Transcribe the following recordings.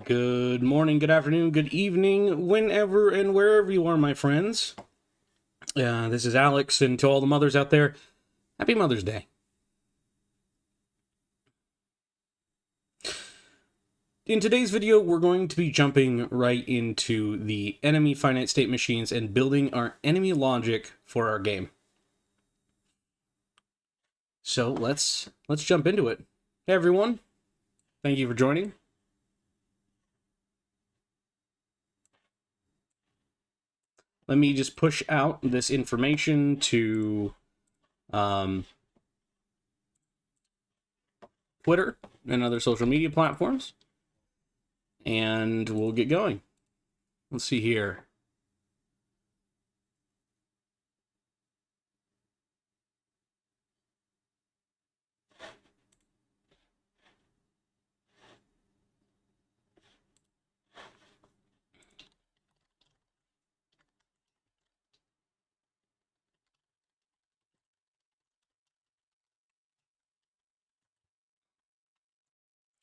Good morning, good afternoon, good evening, whenever and wherever you are, my friends. This is Alex, and to all the mothers out there, happy Mother's Day. In today's video, we're going to be jumping right into the enemy finite state machines and building our enemy logic for our game. So let's jump into it. Hey everyone, thank you for joining. Let me just push out this information to Twitter and other social media platforms, and we'll get going. Let's see here.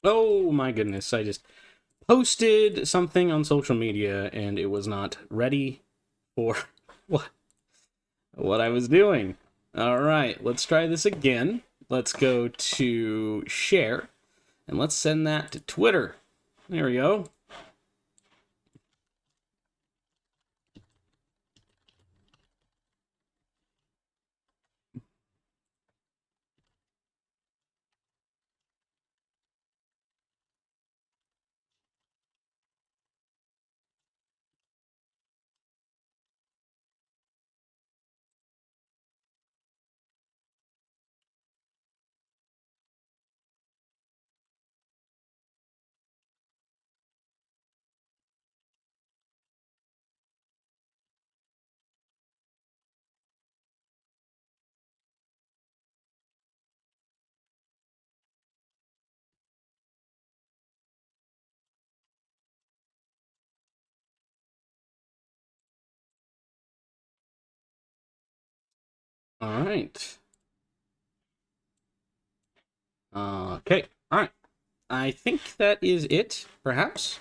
Oh my goodness, I just posted something on social media and it was not ready for what I was doing. All right, let's try this again. Let's go to share and let's send that to Twitter. There we go. All right. Okay. All right. I think that is it, perhaps.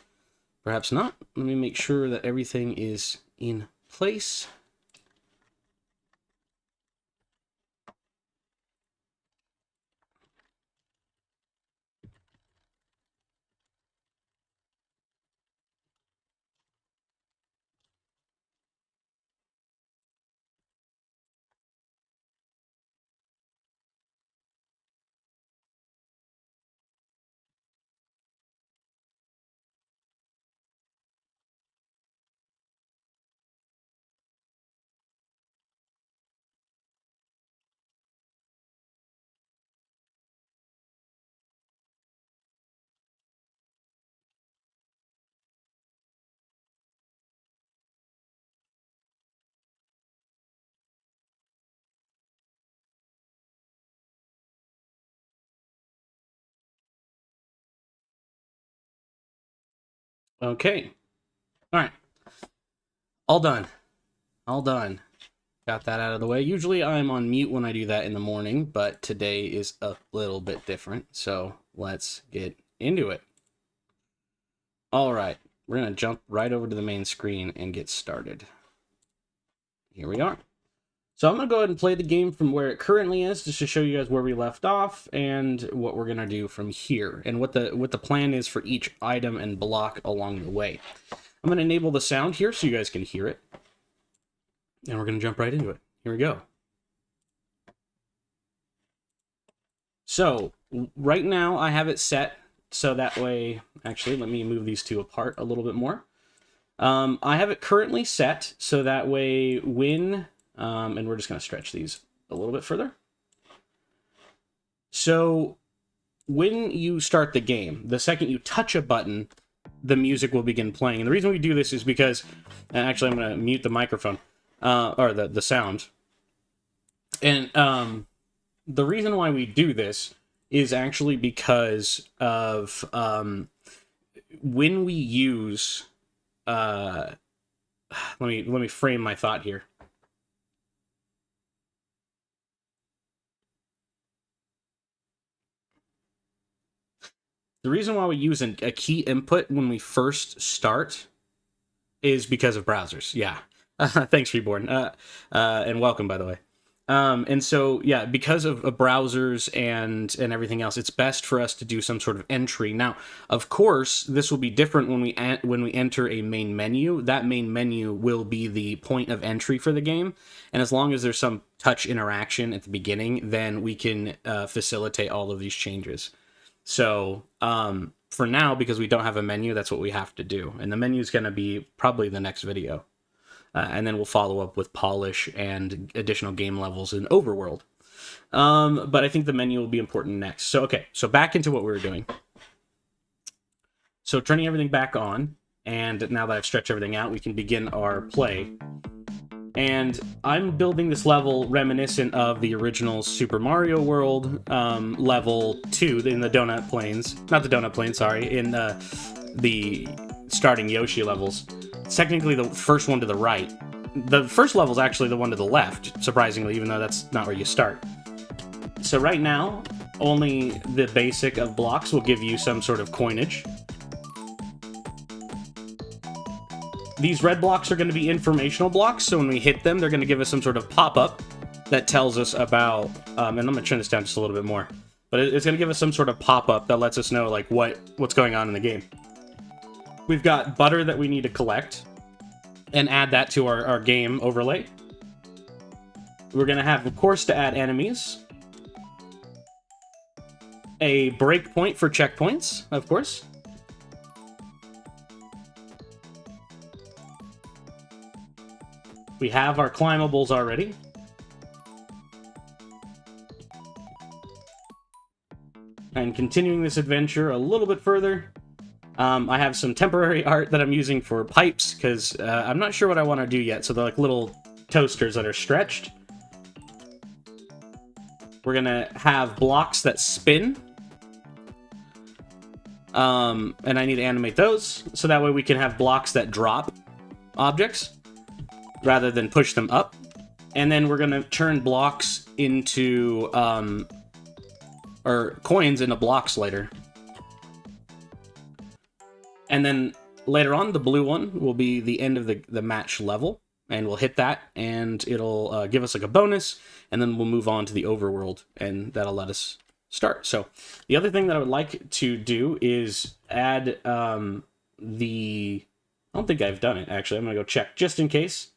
Perhaps not. Let me make sure that everything is in place. Okay. All right. All done. All done. Got that out of the way. Usually I'm on mute when I do that in the morning, but today is a little bit different. So let's get into it. All right. We're going to jump right over to the main screen and get started. Here we are. So I'm going to go ahead and play the game from where it currently is, just to show you guys where we left off and what we're going to do from here and what the plan is for each item and block along the way. I'm going to enable the sound here so you guys can hear it. And we're going to jump right into it. Here we go. So right now I have it set so that way, actually, let me move these two apart a little bit more. I have it currently set so that way when, and we're just going to stretch these a little bit further. So when you start the game, the second you touch a button, the music will begin playing. And the reason we do this is because, and actually I'm going to mute the microphone, or the sound. And the reason why we do this is actually because of when we use let me frame my thought here. The reason why we use a key input when we first start is because of browsers. Yeah. Thanks, Reborn. And welcome, by the way. And so, yeah, because of browsers and everything else, it's best for us to do some sort of entry. Now, of course, this will be different when we enter a main menu. That main menu will be the point of entry for the game. And as long as there's some touch interaction at the beginning, then we can facilitate all of these changes. So, for now, because we don't have a menu, that's what we have to do. And the menu is going to be probably the next video. And then we'll follow up with polish and additional game levels in Overworld. But I think the menu will be important next. So, okay, so back into what we were doing. So turning everything back on, and now that I've stretched everything out, we can begin our play. And I'm building this level reminiscent of the original Super Mario World level 2 in the Donut Plains. Not the Donut Plains, sorry, in the starting Yoshi levels. It's technically the first one to the right. The first level is actually the one to the left, surprisingly, even though that's not where you start. So right now, only the basic of blocks will give you some sort of coinage. These red blocks are going to be informational blocks, so when we hit them, they're going to give us some sort of pop-up that tells us about... and I'm going to turn this down just a little bit more. But it's going to give us some sort of pop-up that lets us know like what's going on in the game. We've got butter that we need to collect and add that to our game overlay. We're going to have, of course, to add enemies. A breakpoint for checkpoints, of course. We have our climbables already. And continuing this adventure a little bit further, I have some temporary art that I'm using for pipes, because I'm not sure what I want to do yet. So they're like little toasters that are stretched. We're going to have blocks that spin. And I need to animate those, so that way we can have blocks that drop objects, rather than push them up. And then we're going to turn blocks into, or coins into blocks later. And then later on, the blue one will be the end of the match level, and we'll hit that, and it'll give us like a bonus, and then we'll move on to the overworld, and that'll let us start. So the other thing that I would like to do is add I don't think I've done it, actually. I'm going to go check just in case.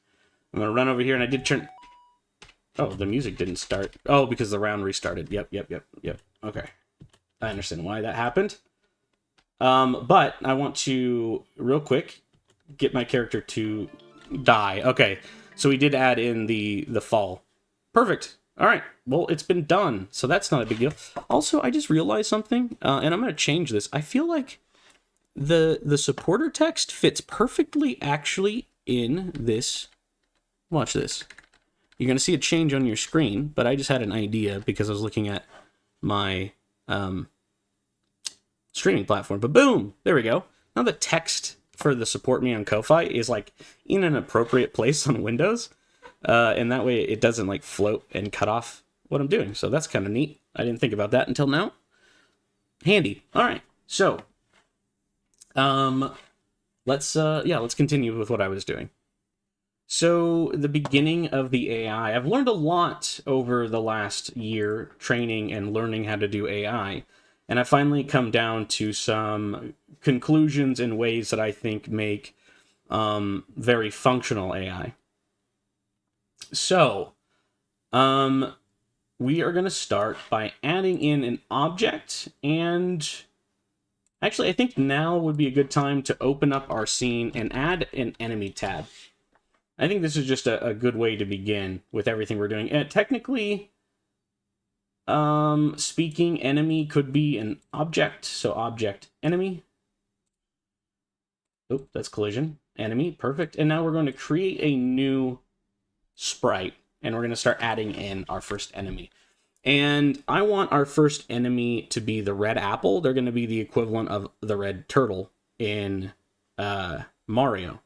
I'm going to run over here, and I did turn... Oh, the music didn't start. Oh, because the round restarted. Yep. Okay. I understand why that happened. But I want to, real quick, get my character to die. Okay, so we did add in the fall. Perfect. All right, well, it's been done, so that's not a big deal. Also, I just realized something, and I'm going to change this. I feel like the supporter text fits perfectly, actually, in this. Watch this. You're going to see a change on your screen, but I just had an idea because I was looking at my... streaming platform, but boom, there we go. Now the text for the support me on Ko-Fi is like in an appropriate place on Windows, and that way it doesn't like float and cut off what I'm doing. So that's kind of neat. I didn't think about that until now. Handy. All right, so let's continue with what I was doing. So the beginning of the AI, I've learned a lot over the last year training and learning how to do AI. And I finally come down to some conclusions and ways that I think make very functional AI. So, we are going to start by adding in an object, and actually I think now would be a good time to open up our scene and add an enemy tab. I think this is just a good way to begin with everything we're doing. And technically... speaking, enemy could be an object, so object, enemy. Oh, that's collision. Enemy, perfect. And now we're going to create a new sprite, and we're going to start adding in our first enemy. And I want our first enemy to be the red apple. They're going to be the equivalent of the red turtle in Mario.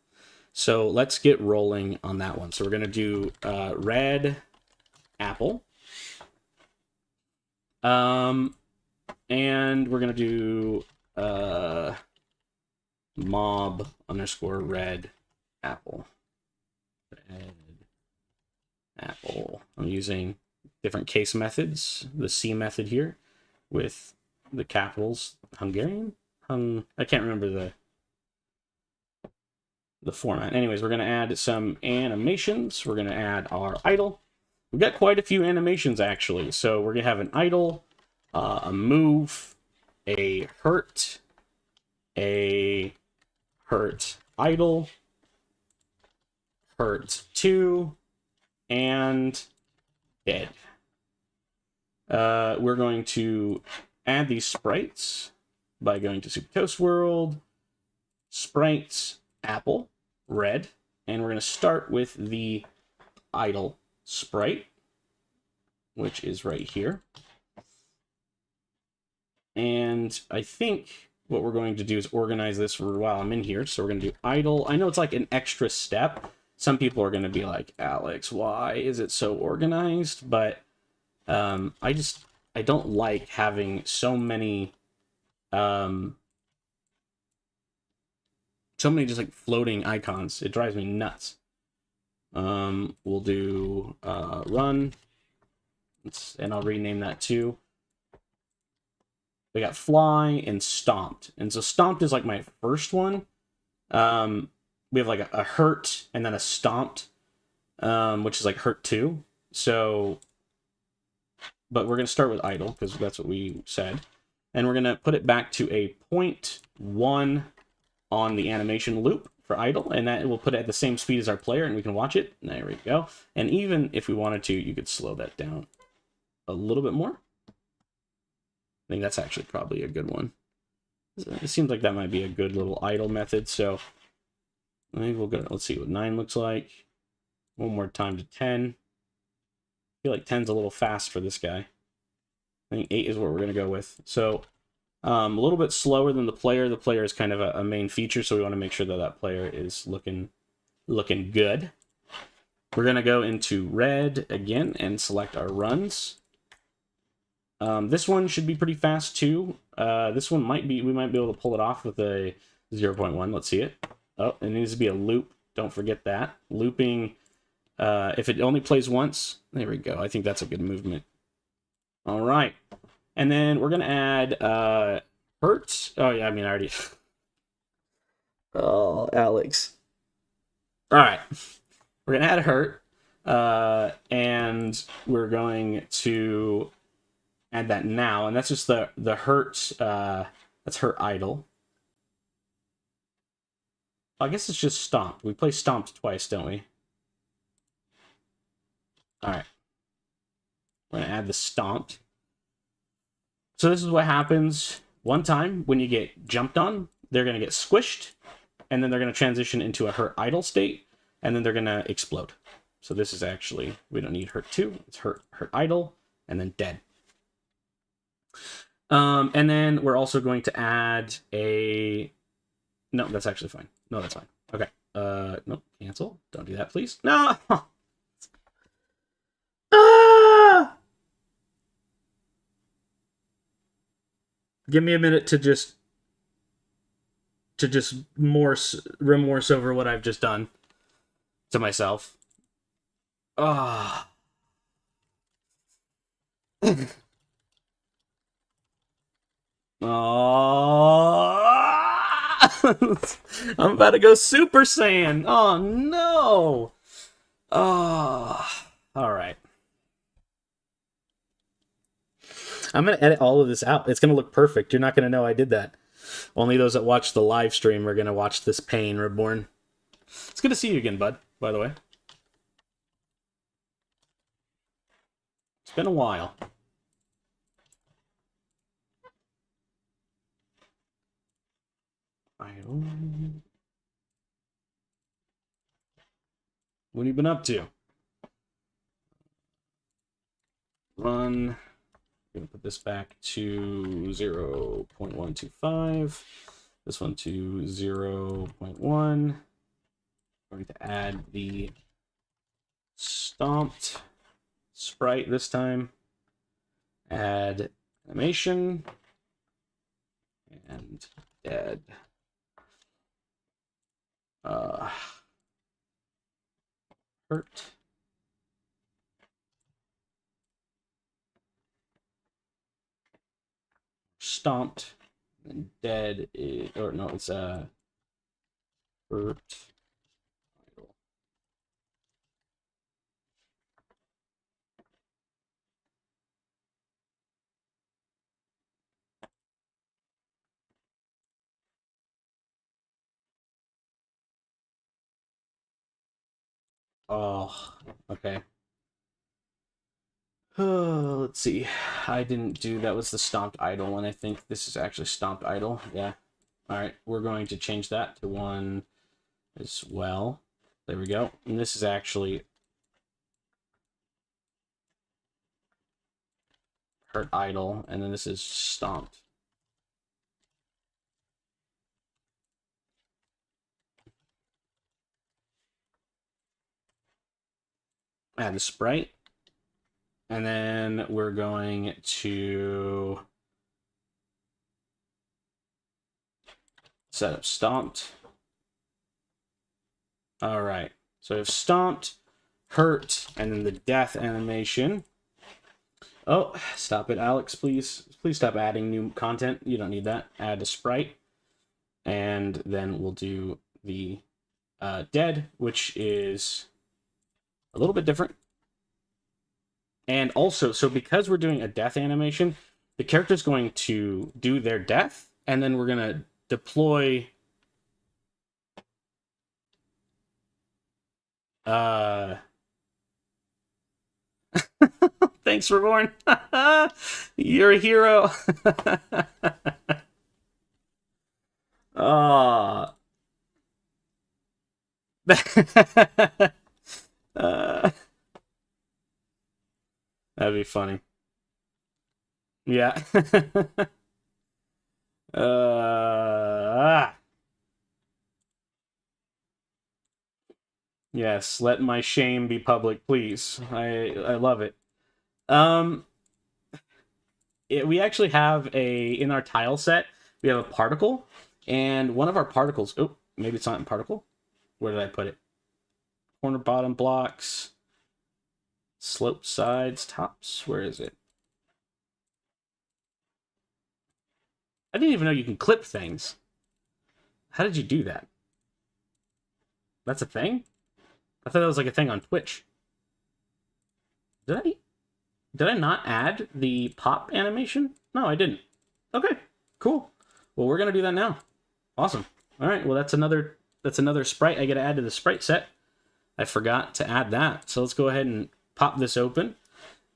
So let's get rolling on that one. So we're going to do red apple. And we're going to do mob underscore red apple. Red apple. I'm using different case methods. The C method here with the capitals. Hungarian? I can't remember the format. Anyways, we're going to add some animations. We're going to add our idle. We've got quite a few animations, actually. So we're going to have an idle, a move, a hurt idle, hurt 2, and dead. We're going to add these sprites by going to Super Toast World, sprites, apple, red, and we're going to start with the idle sprite, which is right here. And I think what we're going to do is organize this while I'm in here. So we're going to do idle. I know it's like an extra step. Some people are going to be like, Alex, why is it so organized? But I don't like having so many just like floating icons. It drives me nuts. We'll do run, and I'll rename that too. We got fly and stomped, and so stomped is like my first one. We have like a hurt and then a stomped, which is like hurt 2. So, but we're gonna start with idle because that's what we said, and we're gonna put it back to a 0.1 on the animation loop for idle, and that will put it at the same speed as our player, and we can watch it. There we go. And even if we wanted to, you could slow that down a little bit more. I think that's actually probably a good one. It seems like that might be a good little idle method. So maybe we'll go. Let's see what 9 looks like. One more time to 10. I feel like 10's a little fast for this guy. I think 8 is what we're gonna go with. So a little bit slower than the player. The player is kind of a main feature, so we want to make sure that that player is looking good. We're gonna go into red again and select our runs. This one should be pretty fast too. This one we might be able to pull it off with a 0.1. Let's see it. Oh, it needs to be a loop. Don't forget that. Looping, if it only plays once, there we go. I think that's a good movement. All right. And then we're going to add hurt. Oh, yeah, I mean, I already... Oh, Alex. All right. We're going to add a hurt. And we're going to add that now, and that's just the hurt. That's hurt idle. I guess it's just stomp. We play stomped twice, don't we? All right. We're gonna add the stomped. So this is what happens one time when you get jumped on. They're gonna get squished, and then they're gonna transition into a hurt idle state, and then they're gonna explode. So this is actually, we don't need hurt 2. It's hurt idle, and then dead. And then we're also going to add a... No, that's actually fine. No, that's fine. Okay. Nope. Cancel. Don't do that, please. No! Ah! Give me a minute to just remorse over what I've just done to myself. Ah. Oh. I'm about to go Super Saiyan. Oh no. Oh. All right. I'm going to edit all of this out. It's going to look perfect. You're not going to know I did that. Only those that watch the live stream are going to watch this pain reborn. It's good to see you again, bud, by the way. It's been a while. What have you been up to? Run. I'm going to put this back to 0.125. This one to 0.1. I'm going to add the stomped sprite this time. Add animation. and dead. Hurt. Stomped. And dead is, or no, it's hurt. Oh, okay. Let's see. I didn't do that. Was the stomped idle, and I think this is actually stomped idle. Yeah. All right, we're going to change that to 1 as well. There we go. And this is actually hurt idle, and then this is stomped. Add the sprite. And then we're going to set up stomped. All right. So we have stomped, hurt, and then the death animation. Oh, stop it, Alex, please. Please stop adding new content. You don't need that. Add a sprite. And then we'll do the dead, which is a little bit different. And also, so because we're doing a death animation, the character's going to do their death, and then we're going to deploy thanks, Reborn. You're a hero. That'd be funny. Yeah. Yes, let my shame be public, please. I love it. We actually have in our tile set, we have a particle, and one of our particles, oh, maybe it's not in particle. Where did I put it? Corner bottom blocks, slope sides, tops. Where is it? I didn't even know you can clip things. How did you do that? That's a thing? I thought that was like a thing on Twitch. Did I not add the pop animation? No, I didn't. Okay, cool. Well, we're gonna do that now. Awesome. All right. Well, that's another sprite I get to add to the sprite set. I forgot to add that. So let's go ahead and pop this open,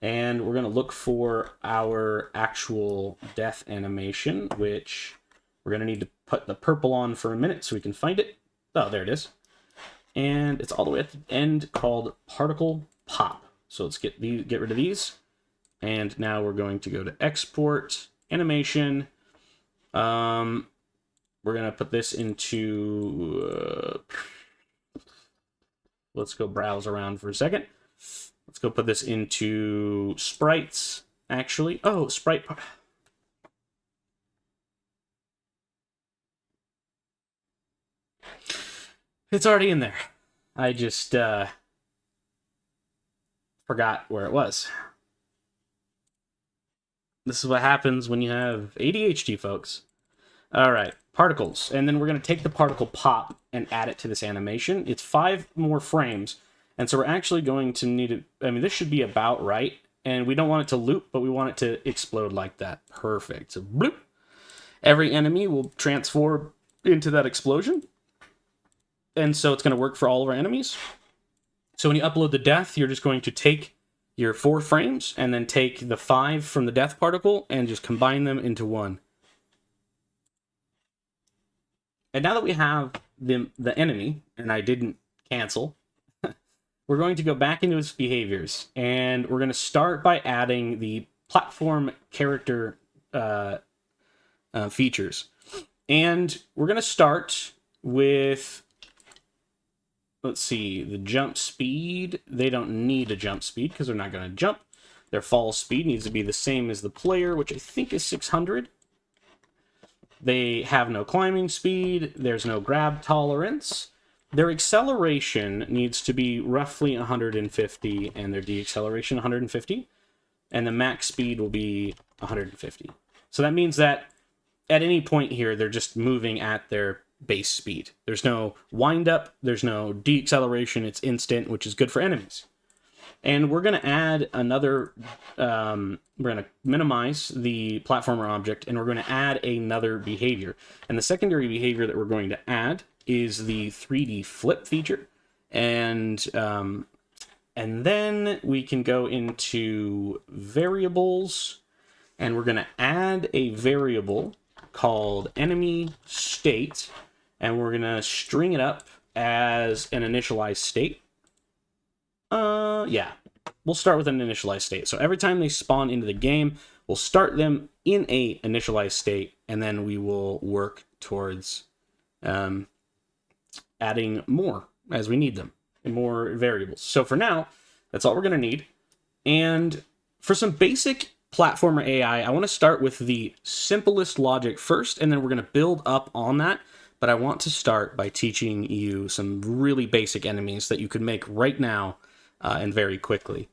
and we're gonna look for our actual death animation, which we're gonna need to put the purple on for a minute so we can find it. Oh, there it is. And it's all the way at the end, called particle pop. So let's get rid of these. And now we're going to go to export animation. We're gonna put this into let's go browse around for a second. Let's go put this into sprites, actually. Oh, sprite. It's already in there. I just forgot where it was. This is what happens when you have ADHD, folks. All right, particles. And then we're going to take the particle pop and add it to this animation. It's 5 more frames. And so we're actually going to need it. I mean, this should be about right. And we don't want it to loop, but we want it to explode like that. Perfect. So bloop. Every enemy will transform into that explosion. And so it's going to work for all of our enemies. So when you upload the death, you're just going to take your 4 frames and then take the 5 from the death particle and just combine them into 1. And now that we have the enemy, and I didn't cancel, we're going to go back into its behaviors, and we're going to start by adding the platform character features. And we're going to start with, let's see, the jump speed. They don't need a jump speed because they're not going to jump. Their fall speed needs to be the same as the player, which I think is 600. They have no climbing speed, there's no grab tolerance. Their acceleration needs to be roughly 150, and their deacceleration 150, and the max speed will be 150. So that means that at any point here, they're just moving at their base speed. There's no wind up, there's no deacceleration, it's instant, which is good for enemies. And we're going to add another, we're going to minimize the platformer object, and we're going to add another behavior. And the secondary behavior that we're going to add is the 3D flip feature. And then we can go into variables, and we're going to add a variable called enemy state, and we're going to string it up as an initialized state. Yeah, we'll start with an initialized state. So every time they spawn into the game, we'll start them in a initialized state, and then we will work towards adding more as we need them, and more variables. So for now, that's all we're going to need. And for some basic platformer AI, I want to start with the simplest logic first, and then we're going to build up on that. But I want to start by teaching you some really basic enemies that you could make right now and very quickly.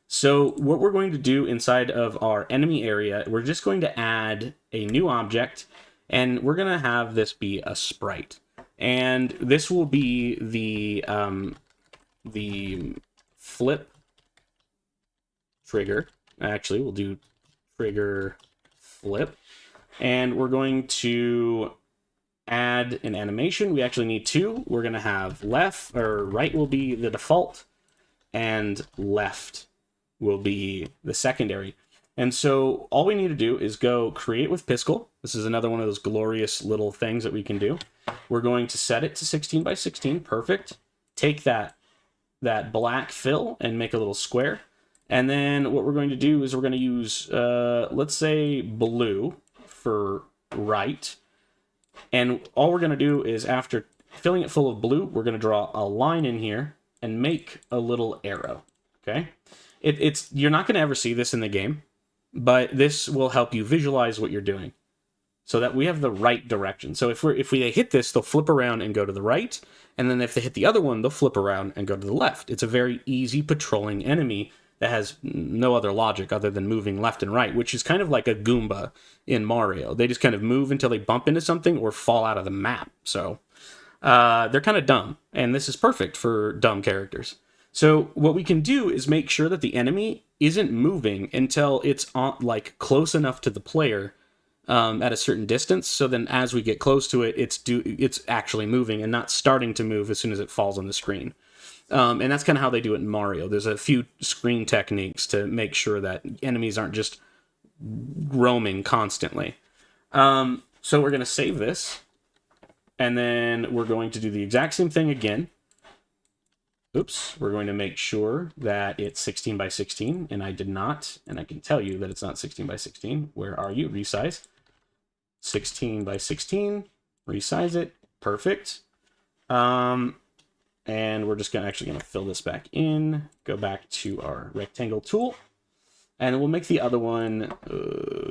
So what we're going to do inside of our enemy area, we're just going to add a new object, and we're going to have this be a sprite. And this will be the flip trigger. Actually, we'll do trigger flip. And we're going to add an animation. We actually need two. We're going to have left, or right will be the default, and left will be the secondary. And so all we need to do is go create with Piskel. This is another one of those glorious little things that we can do. We're going to set it to 16 by 16. Perfect. Take that black fill and make a little square. And then what we're going to do is we're going to use, let's say, blue for right. And all we're going to do is, after filling it full of blue, we're going to draw a line in here and make a little arrow. Okay? You're not going to ever see this in the game, but this will help you visualize what you're doing, so that we have the right direction. So if they hit this, they'll flip around and go to the right, and then if they hit the other one, they'll flip around and go to the left. It's a very easy patrolling enemy that has no other logic other than moving left and right, which is kind of like a Goomba in Mario. They just kind of move until they bump into something or fall out of the map. So they're kind of dumb, and this is perfect for dumb characters. So what we can do is make sure that the enemy isn't moving until it's like close enough to the player at a certain distance. So then as we get close to it, it's actually moving and not starting to move as soon as it falls on the screen. And that's kind of how they do it in Mario. There's a few screen techniques to make sure that enemies aren't just roaming constantly. So we're going to save this, and then we're going to do the exact same thing again. Oops, we're going to make sure that it's 16 by 16, and I did not, and I can tell you that it's not 16 by 16. Where are you? Resize. 16 by 16, resize it, perfect. And we're just actually going to fill this back in, go back to our rectangle tool, and we'll make the other one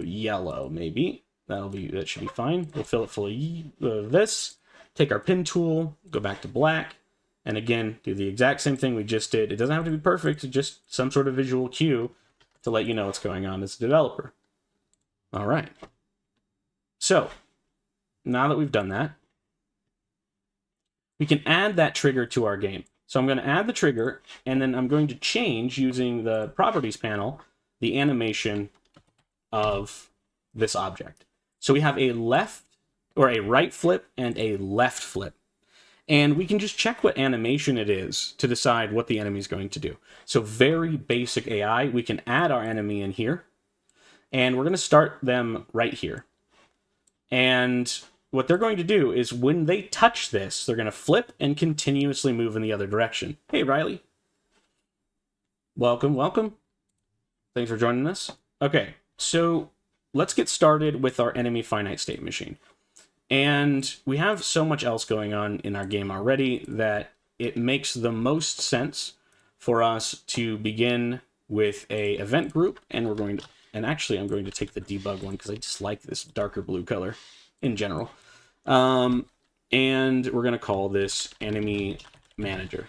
yellow, maybe. That should be fine. We'll fill it full of this, take our pen tool, go back to black, and again, do the exact same thing we just did. It doesn't have to be perfect, just some sort of visual cue to let you know what's going on as a developer. All right. So, now that we've done that, we can add that trigger to our game. So I'm going to add the trigger, and then I'm going to change, using the properties panel, the animation of this object. So we have a left, or a right flip, and a left flip. And we can just check what animation it is to decide what the enemy is going to do. So very basic AI, we can add our enemy in here, and we're going to start them right here. And what they're going to do is, when they touch this, they're going to flip and continuously move in the other direction. Hey, Riley. Welcome, welcome. Thanks for joining us. Okay, so let's get started with our enemy finite state machine. And we have so much else going on in our game already that it makes the most sense for us to begin with a event group. And we're going to, and actually I'm going to take the debug one because I just like this darker blue color. in general. And we're going to call this enemy manager.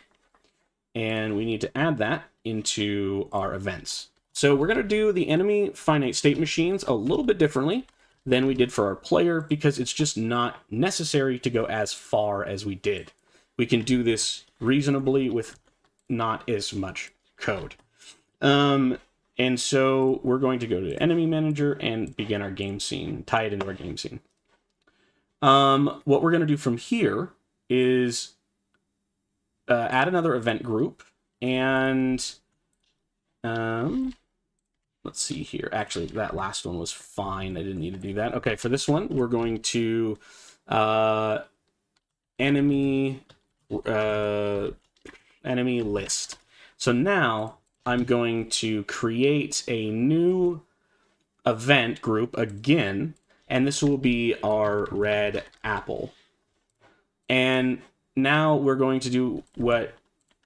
And we need to add that into our events. So we're going to do the enemy finite state machines a little bit differently than we did for our player, because it's just not necessary to go as far as we did. We can do this reasonably with not as much code. And so we're going to go to enemy manager and begin our game scene, tie it into our game scene. What we're going to do from here is add another event group, and let's see here. Actually, that last one was fine. I didn't need to do that. Okay, for this one, we're going to enemy list. So now I'm going to create a new event group again, and this will be our red apple. And now we're going to do what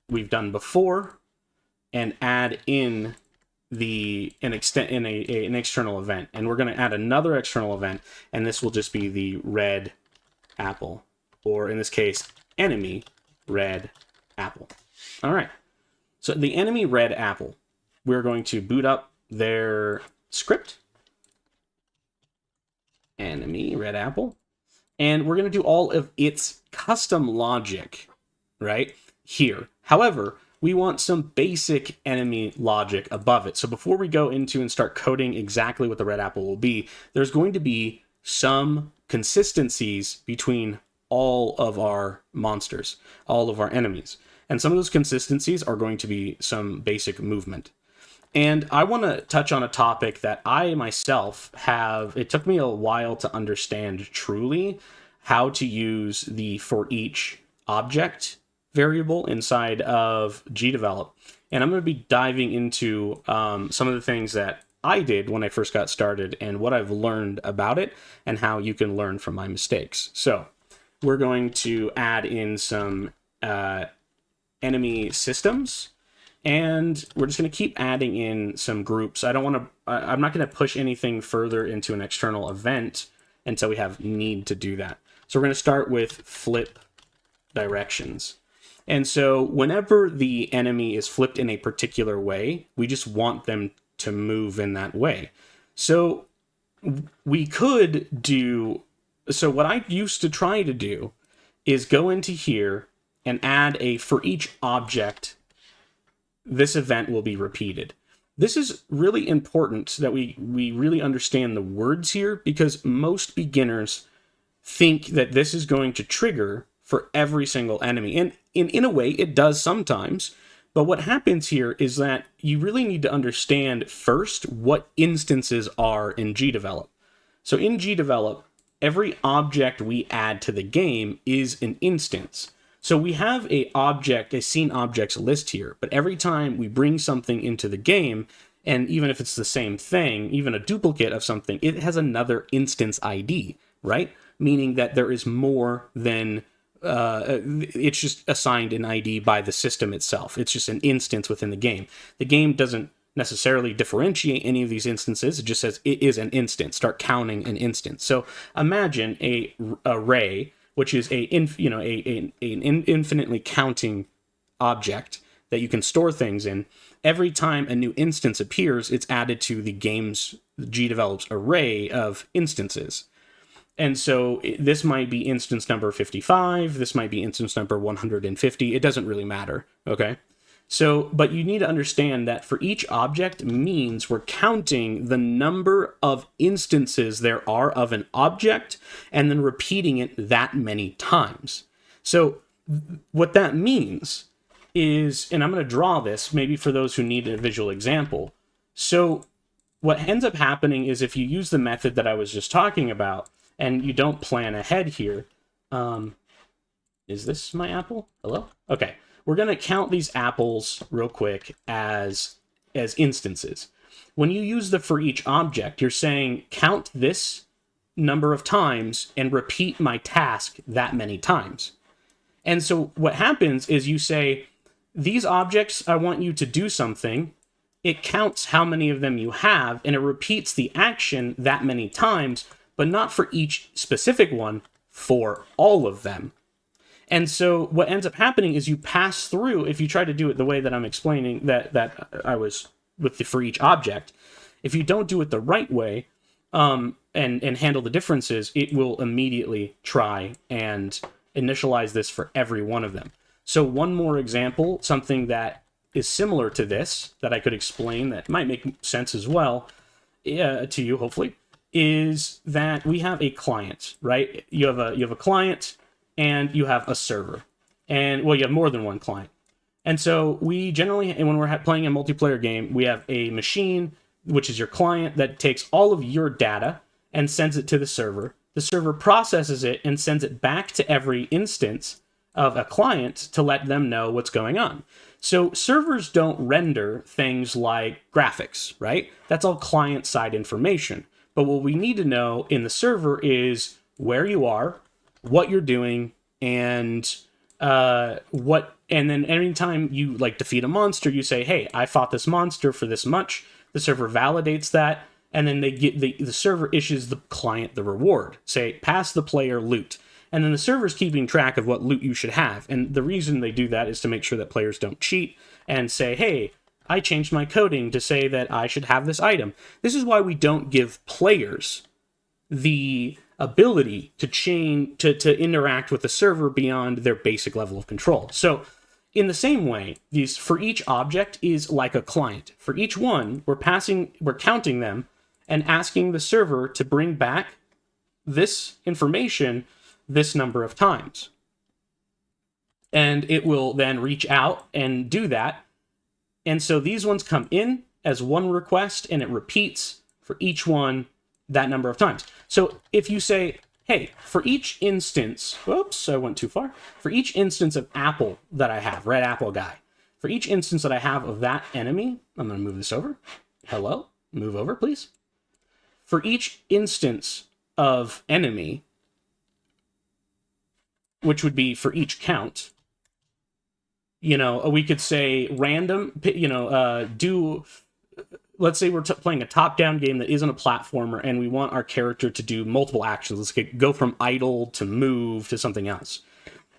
we've done before and add in an external event. And we're going to add another external event, and this will just be the red apple, or in this case, enemy red apple. All right. So the enemy red apple, we're going to boot up their script. Enemy red apple. And we're going to do all of its custom logic right here. However, we want some basic enemy logic above it. So before we go into and start coding exactly what the red apple will be, there's going to be some consistencies between all of our monsters, all of our enemies. And some of those consistencies are going to be some basic movement. And I want to touch on a topic that I myself have, it took me a while to understand truly how to use the for each object variable inside of Gdevelop. And I'm going to be diving into some of the things that I did when I first got started and what I've learned about it and how you can learn from my mistakes. So we're going to add in some enemy systems, and we're just going to keep adding in some groups. I'm not going to push anything further into an external event until we have need to do that. So we're going to start with flip directions. And so whenever the enemy is flipped in a particular way, we just want them to move in that way. So we could do, so what I used to try to do is go into here and add a for each object, this event will be repeated. This is really important that we really understand the words here, because most beginners think that this is going to trigger for every single enemy. And in a way, it does sometimes. But what happens here is that you really need to understand first what instances are in Gdevelop. So in Gdevelop, every object we add to the game is an instance. So we have a scene objects list here, but every time we bring something into the game, and even if it's the same thing, even a duplicate of something, it has another instance ID, right? Meaning that there is more than, it's just assigned an ID by the system itself. It's just an instance within the game. The game doesn't necessarily differentiate any of these instances. It just says it is an instance. Start counting an instance. So imagine a array, which is an infinitely counting object that you can store things in. Every time a new instance appears, it's added to the Gdevelop's array of instances. And so this might be instance number 55, this might be instance number 150, it doesn't really matter, okay? So, but you need to understand that for each object means we're counting the number of instances there are of an object and then repeating it that many times. So what that means is, and I'm going to draw this maybe for those who need a visual example. So what ends up happening is if you use the method that I was just talking about and you don't plan ahead here, is this my apple? Hello? Okay. We're going to count these apples real quick as instances. When you use the for each object, you're saying count this number of times and repeat my task that many times. And so what happens is you say, these objects, I want you to do something. It counts how many of them you have, and it repeats the action that many times, but not for each specific one, for all of them. And so what ends up happening is you pass through, if you try to do it the way that I'm explaining, that I was with the for each object, if you don't do it the right way, and handle the differences, it will immediately try and initialize this for every one of them. So one more example, something that is similar to this, that I could explain that might make sense as well, to you, hopefully, is that we have a client, right? You have a client, and you have a server. And, well, you have more than one client. And so we generally, and when we're playing a multiplayer game, we have a machine, which is your client, that takes all of your data and sends it to the server. The server processes it and sends it back to every instance of a client to let them know what's going on. So servers don't render things like graphics, right? That's all client-side information. But what we need to know in the server is where you are, what you're doing, and and then anytime you like defeat a monster, you say, hey, I fought this monster for this much. The server validates that, and then they get the server issues the client the reward. Say, pass the player loot. And then the server's keeping track of what loot you should have. And the reason they do that is to make sure that players don't cheat and say, hey, I changed my coding to say that I should have this item. This is why we don't give players the ability to to interact with the server beyond their basic level of control. So in the same way, these for each object is like a client. For each one, we're counting them and asking the server to bring back this information this number of times. And it will then reach out and do that. And so these ones come in as one request, and it repeats for each one that number of times. So if you say, hey, for each instance, whoops, I went too far. For each instance of apple that I have, red apple guy, for each instance that I have of that enemy, I'm going to move this over. Hello, move over, please. For each instance of enemy, which would be for each count, we could say random, let's say we're playing a top-down game that isn't a platformer, and we want our character to do multiple actions. Let's go from idle to move to something else.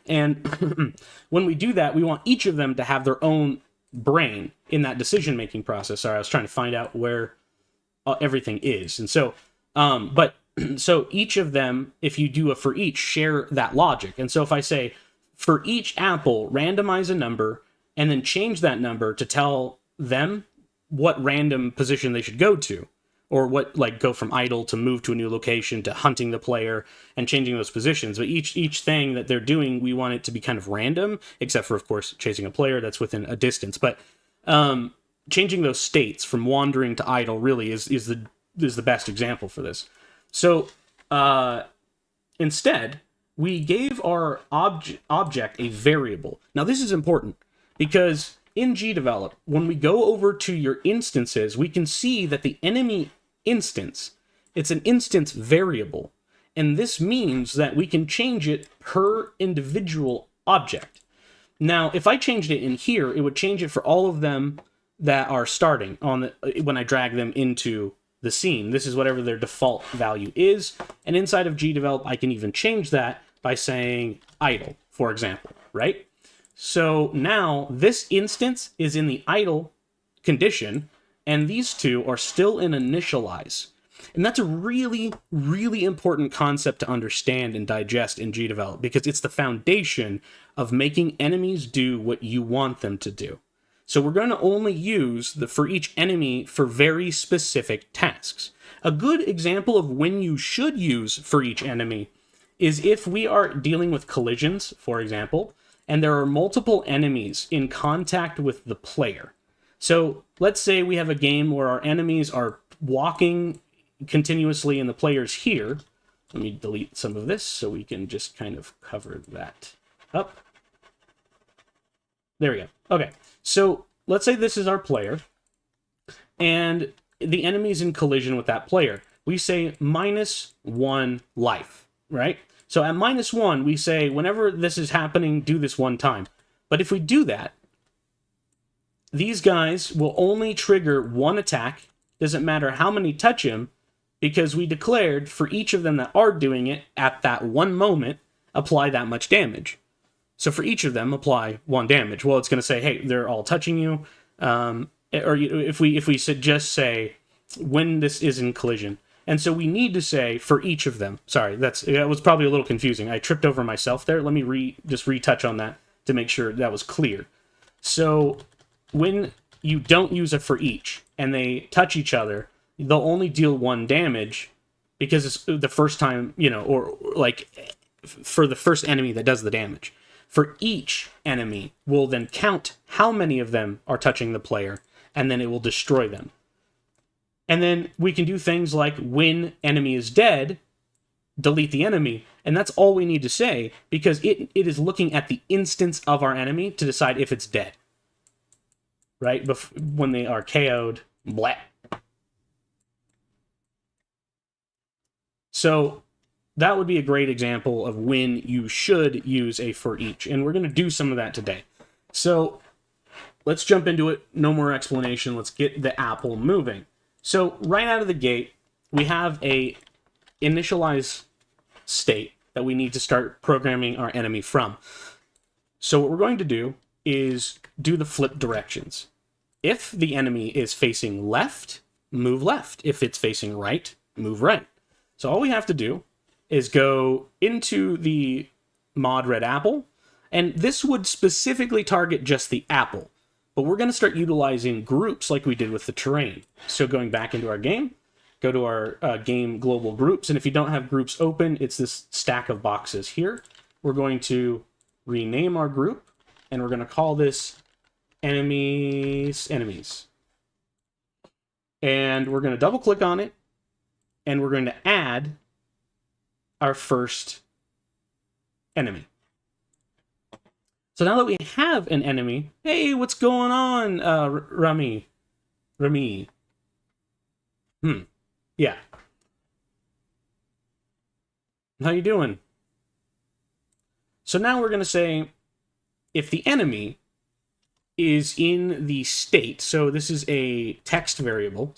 And when we do that, we want each of them to have their own brain in that decision-making process. Sorry, I was trying to find out where everything is. And so, so each of them, if you do a for each, share that logic. And so if I say, for each apple, randomize a number, and then change that number to tell them what random position they should go to, or what, like, go from idle to move to a new location to hunting the player and changing those positions. But each thing that they're doing, we want it to be kind of random, except for, of course, chasing a player that's within a distance. But changing those states from wandering to idle really is the best example for this. So instead, we gave our object a variable. Now this is important because in Gdevelop, when we go over to your instances, we can see that the enemy instance, it's an instance variable. And this means that we can change it per individual object. Now, if I changed it in here, it would change it for all of them that are starting when I drag them into the scene. This is whatever their default value is. And inside of Gdevelop, I can even change that by saying idle, for example, right? So now this instance is in the idle condition, and these two are still in initialize. And that's a really, really important concept to understand and digest in Gdevelop, because it's the foundation of making enemies do what you want them to do. So we're going to only use the for each enemy for very specific tasks. A good example of when you should use for each enemy is if we are dealing with collisions, for example, and there are multiple enemies in contact with the player. So let's say we have a game where our enemies are walking continuously and the player's here. Let me delete some of this so we can just kind of cover that up. There we go. Okay, so let's say this is our player, and the enemy's in collision with that player. We say -1 life, right? So at -1, we say, whenever this is happening, do this one time. But if we do that, these guys will only trigger one attack. Doesn't matter how many touch him, because we declared for each of them that are doing it at that one moment, apply that much damage. So for each of them, apply 1 damage. Well, it's going to say, hey, they're all touching you. Or if we should just say when this is in collision. And so we need to say for each of them. Sorry, that was probably a little confusing. I tripped over myself there. Let me just retouch on that to make sure that was clear. So when you don't use it for each and they touch each other, they'll only deal 1 damage because it's the first time, or like for the first enemy that does the damage. For each enemy, we'll then count how many of them are touching the player, and then it will destroy them. And then we can do things like when enemy is dead, delete the enemy, and that's all we need to say, because it is looking at the instance of our enemy to decide if it's dead. Right? When they are KO'd, blah. So that would be a great example of when you should use a for each, and we're going to do some of that today. So let's jump into it. No more explanation. Let's get the apple moving. So right out of the gate, we have a initialize state that we need to start programming our enemy from. So what we're going to do is do the flip directions. If the enemy is facing left, move left. If it's facing right, move right. So all we have to do is go into the mod red apple, and this would specifically target just the apple, but we're going to start utilizing groups like we did with the terrain. So going back into our game, go to our game global groups, and if you don't have groups open, it's this stack of boxes here. We're going to rename our group, and we're going to call this enemies. And we're going to double click on it, and we're going to add our first enemy. So now that we have an enemy, hey, what's going on, Rami? Yeah. How you doing? So now we're going to say, if the enemy is in the state, so this is a text variable,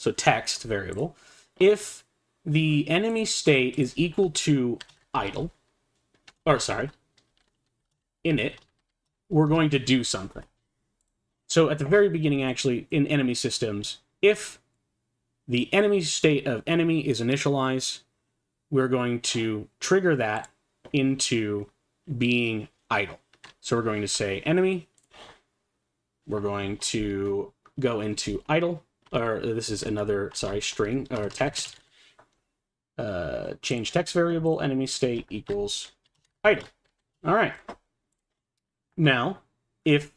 if the enemy state is equal to idle, init, we're going to do something. So at the very beginning, actually, in enemy systems, if the enemy state of enemy is initialized, we're going to trigger that into being idle. So we're going to say enemy, we're going to go into idle, or this is another, string or text. Change text variable, enemy state equals idle. All right. Now, if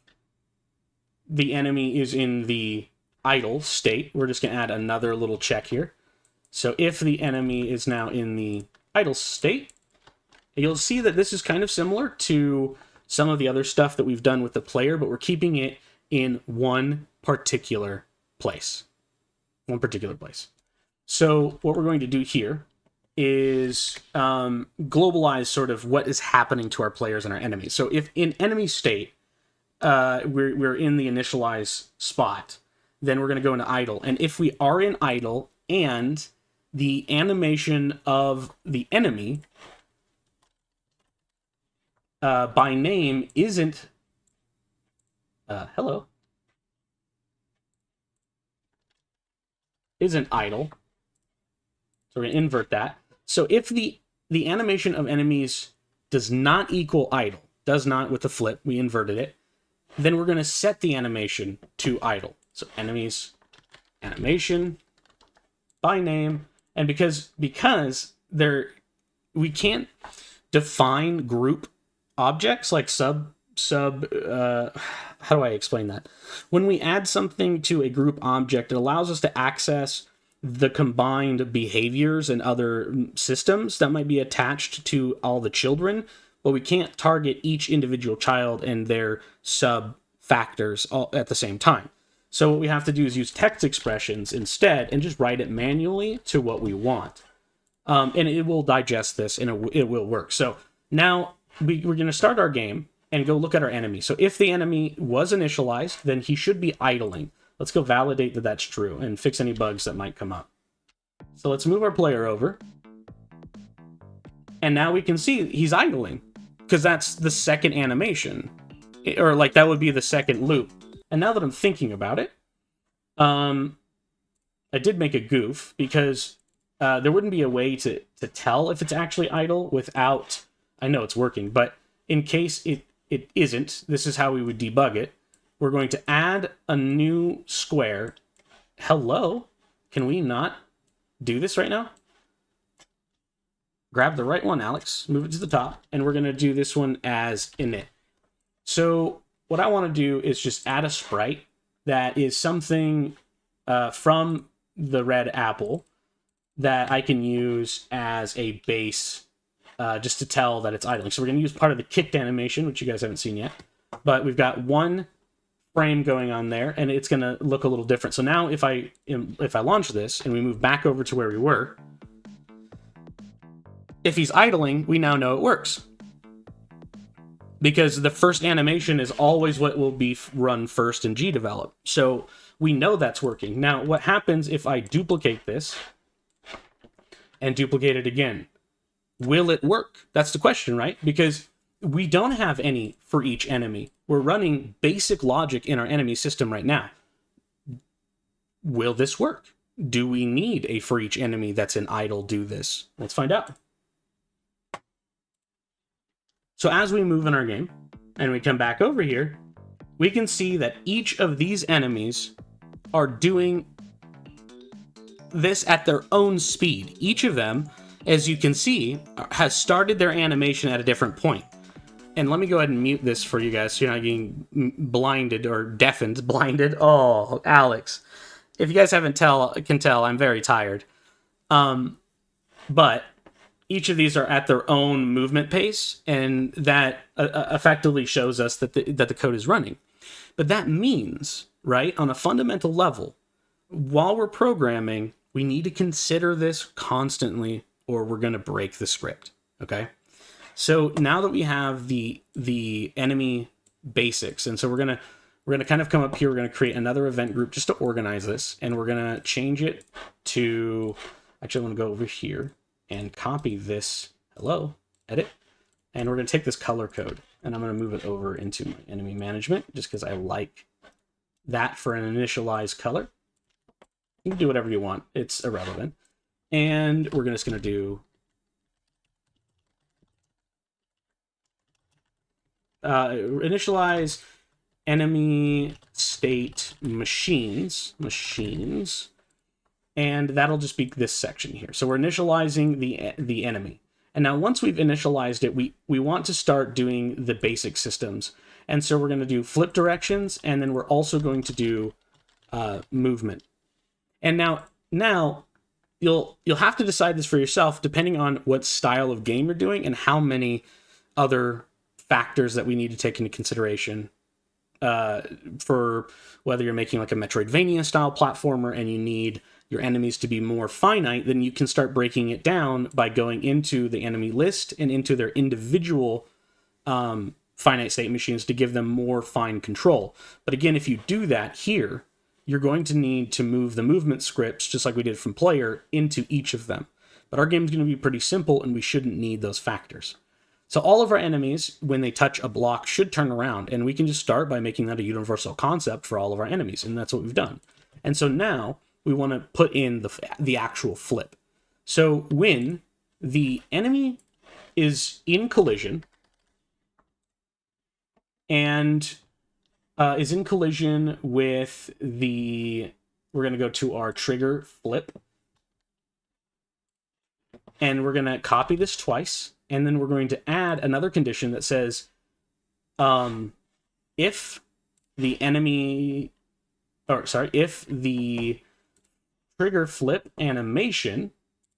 the enemy is in the idle state, we're just going to add another little check here. So if the enemy is now in the idle state, you'll see that this is kind of similar to some of the other stuff that we've done with the player, but we're keeping it in one particular place. So what we're going to do here is globalize sort of what is happening to our players and our enemies. So if in enemy state, we're in the initialize spot, then we're going to go into idle. And if we are in idle and the animation of the enemy by name isn't isn't idle, so we're going to invert that. So if the animation of enemies does not equal idle, does not with the flip, we inverted it, then we're going to set the animation to idle. So enemies, animation, by name, and because we can't define group objects like how do I explain that? When we add something to a group object, it allows us to access the combined behaviors and other systems that might be attached to all the children, but we can't target each individual child and their sub factors all at the same time. So what we have to do is use text expressions instead and just write it manually to what we want. And it will digest this and it will work. So now we're going to start our game and go look at our enemy. So if the enemy was initialized, then he should be idling. Let's go validate that that's true and fix any bugs that might come up. So let's move our player over. And now we can see he's idling, because that's the second animation. Or like that would be the second loop. And now that I'm thinking about it, I did make a goof, because there wouldn't be a way to tell if it's actually idle without... I know it's working, but in case it isn't, this is how we would debug it. We're going to add a new square. Hello? Can we not do this right now? Grab the right one, Alex. Move it to the top. And we're going to do this one as init. So what I want to do is just add a sprite that is something from the red apple that I can use as a base just to tell that it's idling. So we're going to use part of the kicked animation, which you guys haven't seen yet. But we've got one frame going on there, and it's going to look a little different. So now if I launch this and we move back over to where we were, if he's idling, we now know it works. Because the first animation is always what will be run first in Gdevelop. So we know that's working. Now, what happens if I duplicate this and duplicate it again? Will it work? That's the question, right? Because we don't have any for each enemy. We're running basic logic in our enemy system right now. Will this work? Do we need a for each enemy that's an idle do this? Let's find out. So as we move in our game and we come back over here, we can see that each of these enemies are doing this at their own speed. Each of them, as you can see, has started their animation at a different point. And let me go ahead and mute this for you guys so you're not getting blinded or deafened. Blinded? Oh, Alex. If you guys can tell, I'm very tired. But each of these are at their own movement pace, and that effectively shows us that the code is running. But that means, right, on a fundamental level, while we're programming, we need to consider this constantly, or we're going to break the script, okay? So now that we have the enemy basics, and so we're gonna kind of come up here, we're gonna create another event group just to organize this, and we're gonna change it to, actually I want to go over here and copy this, hello, edit, and we're gonna take this color code, and I'm gonna move it over into my enemy management, just because I like that for an initialized color. You can do whatever you want, it's irrelevant. And we're just gonna do initialize enemy state machines, and that'll just be this section here. So we're initializing the enemy. And now once we've initialized it, we want to start doing the basic systems. And so we're going to do flip directions, and then we're also going to do movement. And now you'll have to decide this for yourself, depending on what style of game you're doing and how many other factors that we need to take into consideration for whether you're making like a Metroidvania style platformer and you need your enemies to be more finite. Then you can start breaking it down by going into the enemy list and into their individual finite state machines to give them more fine control. But again, if you do that here, you're going to need to move the movement scripts, just like we did from player, into each of them. But our game is going to be pretty simple, and we shouldn't need those factors. So all of our enemies, when they touch a block, should turn around, and we can just start by making that a universal concept for all of our enemies, and that's what we've done. And so now we want to put in the actual flip. So when the enemy is in collision and is in collision with we're going to go to our trigger flip, and we're going to copy this twice. And then we're going to add another condition that says, if the trigger flip animation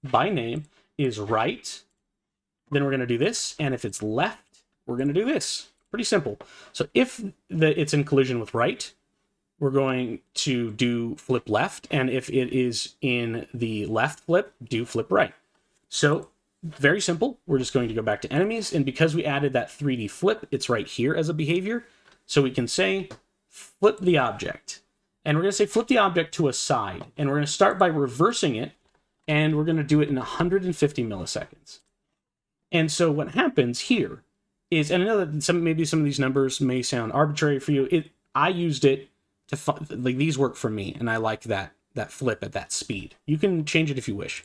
by name is right, then we're going to do this. And if it's left, we're going to do this. Pretty simple. So if it's in collision with right, we're going to do flip left. And if it is in the left flip, do flip right. So very simple. We're just going to go back to enemies, and because we added that 3D flip, it's right here as a behavior. So we can say flip the object, and we're going to say flip the object to a side, and we're going to start by reversing it and we're going to do it in 150 milliseconds. And so what happens here is, and I know that maybe some of these numbers may sound arbitrary for you. I used it to like, these work for me, and I like that flip at that speed. You can change it if you wish.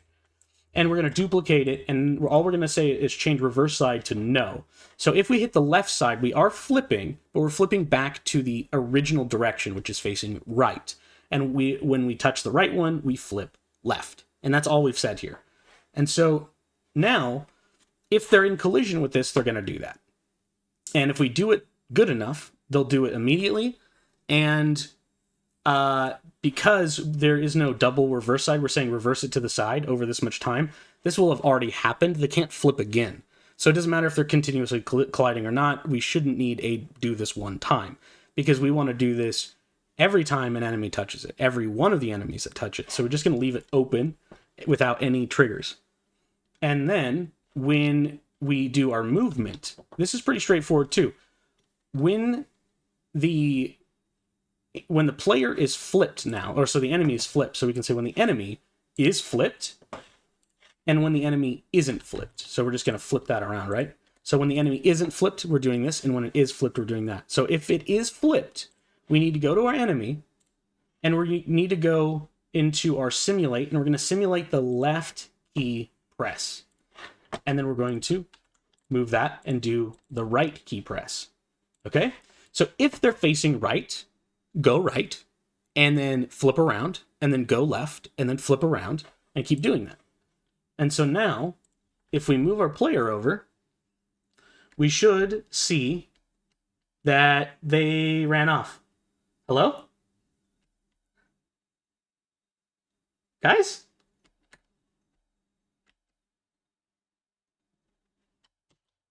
And we're going to duplicate it, and all we're going to say is change reverse side to no. So if we hit the left side, we are flipping, but we're flipping back to the original direction, which is facing right. And when we touch the right one, we flip left. And that's all we've said here. And so now, if they're in collision with this, they're going to do that. And if we do it good enough, they'll do it immediately. And because there is no double reverse side, we're saying reverse it to the side over this much time, this will have already happened. They can't flip again. So it doesn't matter if they're continuously colliding or not. We shouldn't need do this one time, because we want to do this every time an enemy touches it, every one of the enemies that touch it. So we're just going to leave it open without any triggers. And then when we do our movement, this is pretty straightforward too. When the player is flipped now, or so the enemy is flipped, so we can say when the enemy is flipped and when the enemy isn't flipped. So we're just going to flip that around, right? So when the enemy isn't flipped, we're doing this, and when it is flipped, we're doing that. So if it is flipped, we need to go to our enemy, and we need to go into our simulate, and we're going to simulate the left key press. And then we're going to move that and do the right key press. Okay? So if they're facing right, go right, and then flip around, and then go left, and then flip around, and keep doing that. And so now, if we move our player over, we should see that they ran off. Hello? Guys?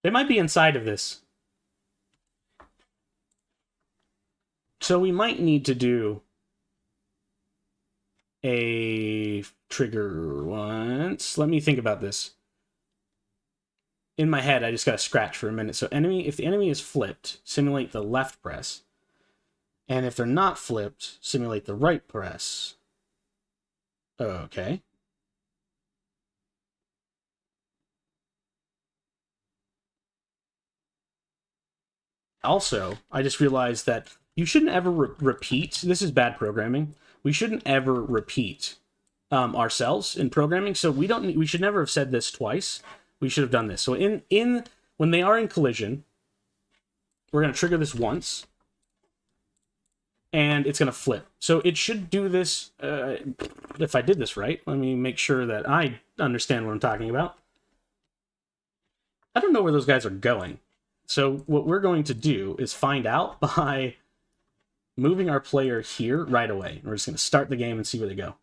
They might be inside of this. So we might need to do a trigger once. Let me think about this. In my head, I just got to scratch for a minute. So if the enemy is flipped, simulate the left press. And if they're not flipped, simulate the right press. Okay. Also, I just realized that you shouldn't ever repeat. This is bad programming. We shouldn't ever repeat ourselves in programming. So we should never have said this twice. We should have done this. So when they are in collision, we're going to trigger this once, and it's going to flip. So it should do this. If I did this right, let me make sure that I understand what I'm talking about. I don't know where those guys are going. So what we're going to do is find out by moving our player here right away. We're just going to start the game and see where they go.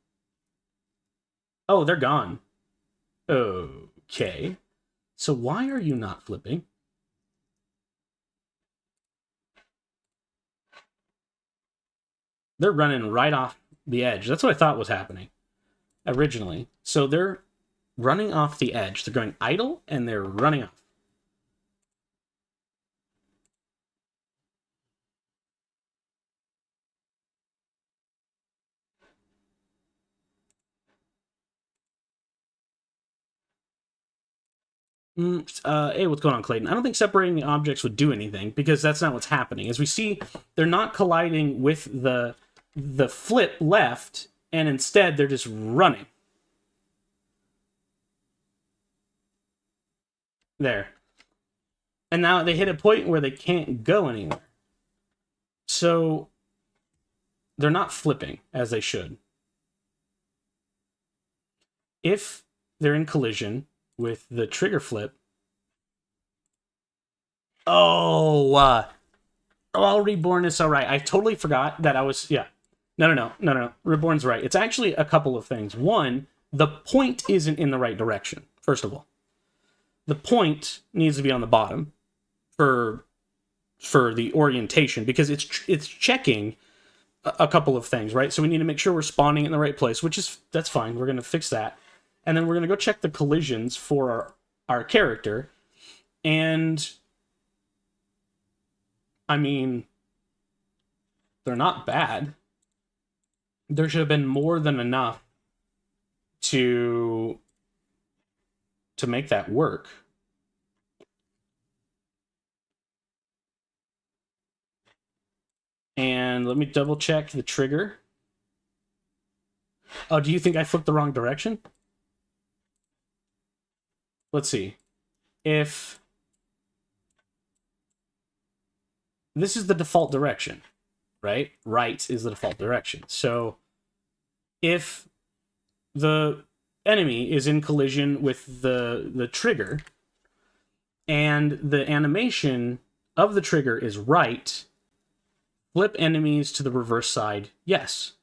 Oh, they're gone. Okay. So why are you not flipping? They're running right off the edge. That's what I thought was happening originally. So they're running off the edge. They're going idle, and they're running off. Hey, what's going on, Clayton? I don't think separating the objects would do anything, because that's not what's happening. As we see, they're not colliding with the flip left, and instead they're just running. There. And now they hit a point where they can't go anywhere. So they're not flipping as they should. If they're in collision with the trigger flip. Oh, Reborn is so right. I totally forgot that I was, yeah. No. Reborn's right. It's actually a couple of things. One, the point isn't in the right direction, first of all. The point needs to be on the bottom for the orientation, because it's checking a couple of things, right? So we need to make sure we're spawning in the right place, that's fine. We're going to fix that. And then we're going to go check the collisions for our character. And, I mean, they're not bad. There should have been more than enough to make that work. And let me double check the trigger. Oh, do you think I flipped the wrong direction? Let's see. If this is the default direction, right? Right is the default direction. So if the enemy is in collision with the trigger and the animation of the trigger is right, flip enemies to the reverse side, yes.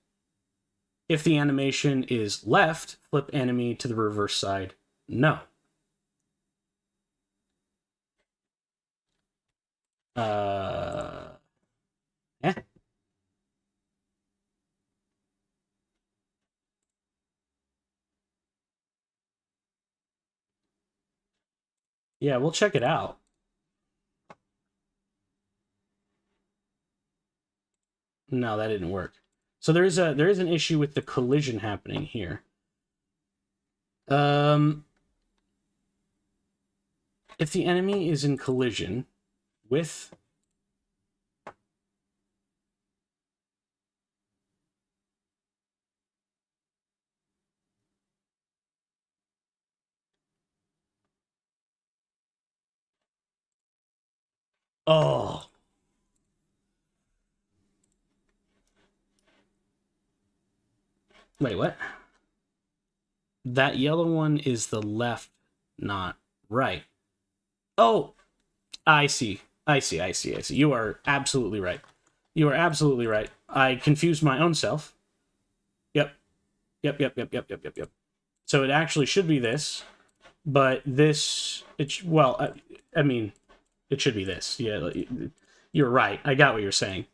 If the animation is left, flip enemy to the reverse side, no. Yeah. Yeah, we'll check it out. No, that didn't work. So there is an issue with the collision happening here. If the enemy is in collision with oh. Wait, what? That yellow one is the left, not right. Oh, I see. I see. You are absolutely right. You are absolutely right. I confused my own self. Yep. So it actually should be this, but this, I mean, it should be this. Yeah, you're right. I got what you're saying.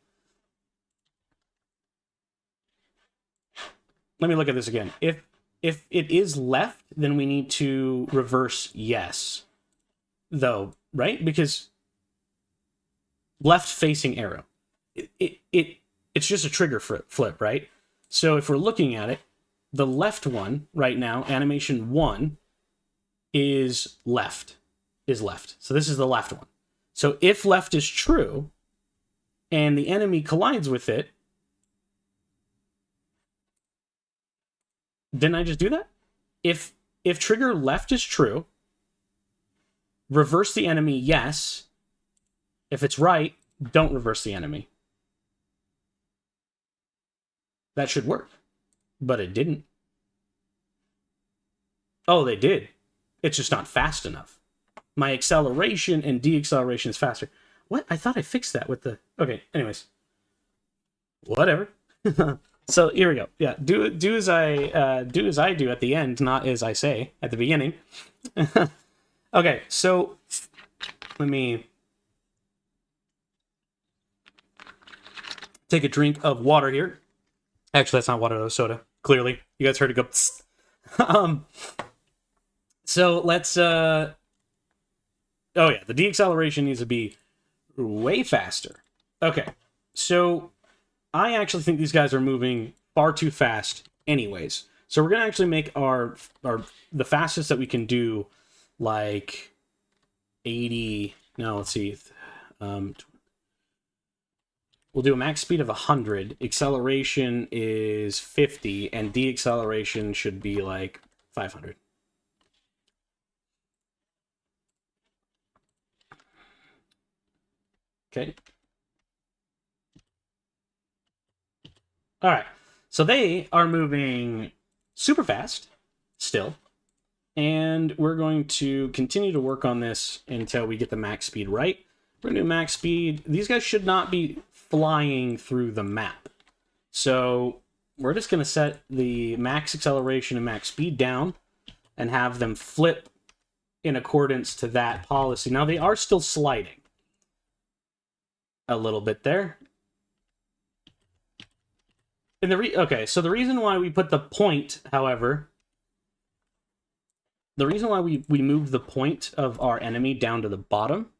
Let me look at this again. If it is left, then we need to reverse yes. Though, right? Because left facing arrow. It's just a trigger flip, right? So if we're looking at it, the left one right now, animation 1 is left. So this is the left one. So if left is true and the enemy collides with it, didn't I just do that? If trigger left is true, reverse the enemy, yes. If it's right, don't reverse the enemy. That should work. But it didn't. Oh, they did. It's just not fast enough. My acceleration and deacceleration is faster. What? I thought I fixed that with the... Okay, anyways. Whatever. So here we go. Yeah, do as I do at the end, not as I say at the beginning. Okay, so let me take a drink of water here. Actually, that's not water, though, soda. Clearly, you guys heard it go. So let's. Oh yeah, the deacceleration needs to be way faster. Okay, so I actually think these guys are moving far too fast, anyways. So we're gonna actually make our the fastest that we can do, like 80. No, let's see. We'll do a max speed of 100. Acceleration is 50, and deacceleration should be like 500. Okay. All right. So they are moving super fast still. And we're going to continue to work on this until we get the max speed right. We're going to do max speed. These guys should not be flying through the map. So we're just going to set the max acceleration and max speed down and have them flip in accordance to that policy. Now they are still sliding a little bit there. And okay, so the reason why we put the point, however, the reason why we move the point of our enemy down to the bottom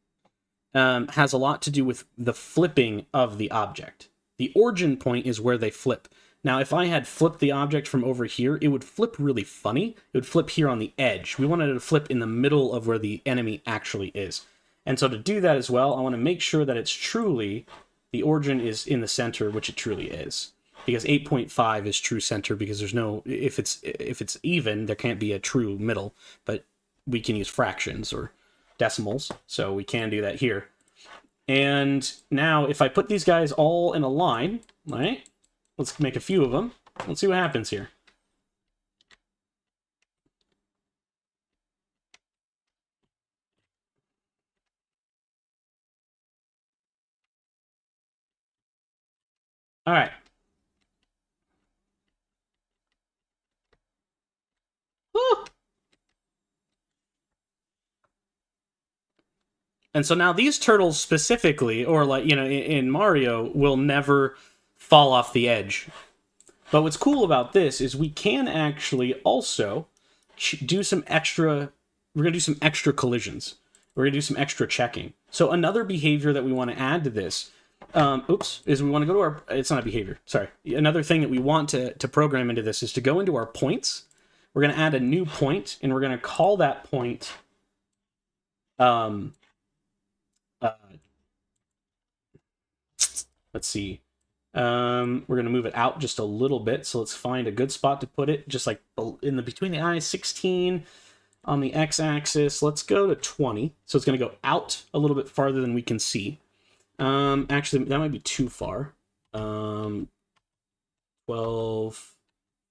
has a lot to do with the flipping of the object. The origin point is where they flip. Now, if I had flipped the object from over here, it would flip really funny. It would flip here on the edge. We wanted it to flip in the middle of where the enemy actually is. And so to do that as well, I want to make sure that it's truly, the origin is in the center, which it truly is. Because 8.5 is true center, because there's no, if it's even, there can't be a true middle, but we can use fractions or decimals, so we can do that here. And now if I put these guys all in a line, right? Let's make a few of them. Let's see what happens here. All right. Woo! And so now these turtles specifically, or like, you know, in Mario, will never fall off the edge. But what's cool about this is we can actually also do some extra, we're going to do some extra collisions. We're going to do some extra checking. So another behavior that we want to add to this, is we want to go to our, it's not a behavior, sorry. Another thing that we want to program into this is to go into our points. We're going to add a new point, and we're going to call that point, let's see. We're going to move it out just a little bit, so let's find a good spot to put it, just like in the between the eyes, 16 on the x-axis. Let's go to 20, so it's going to go out a little bit farther than we can see. Actually, that might be too far. 12,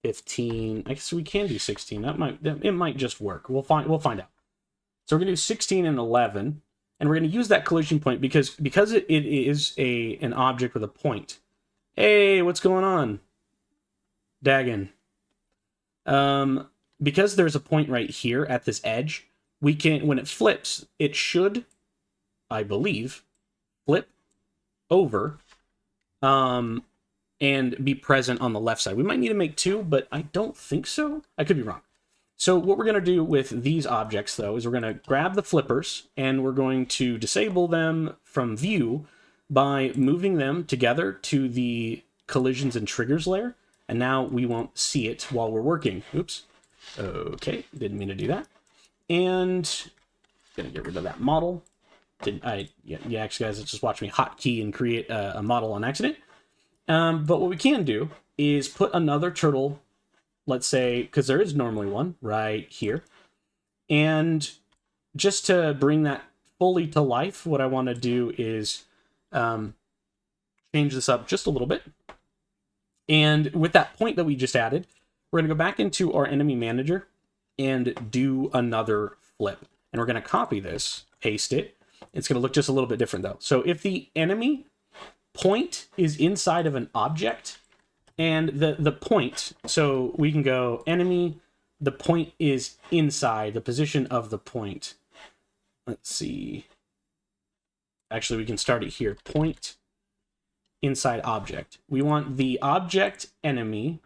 15. I guess we can do 16. It might just work. We'll find out. So we're going to do 16 and 11, and we're going to use that collision point because it is an object with a point. Hey, what's going on? Dagon. Because there's a point right here at this edge, we can, when it flips, it should, I believe, flip over and be present on the left side. We might need to make two, but I don't think so. I could be wrong. So what we're going to do with these objects, though, is we're going to grab the flippers, and we're going to disable them from view by moving them together to the collisions and triggers layer. And now we won't see it while we're working. Oops. Okay, didn't mean to do that. And gonna get rid of that model. Yeah, actually, guys, just watch me hotkey and create a model on accident. But what we can do is put another turtle, let's say, because there is normally one right here. And just to bring that fully to life, what I want to do is change this up just a little bit. And with that point that we just added, we're going to go back into our enemy manager and do another flip. And we're going to copy this, paste it. It's going to look just a little bit different, though. So if the enemy point is inside of an object, and the point, so we can go enemy, the point is inside the position of the point. Let's see. Actually, we can start it here. Point inside object. We want the object enemy.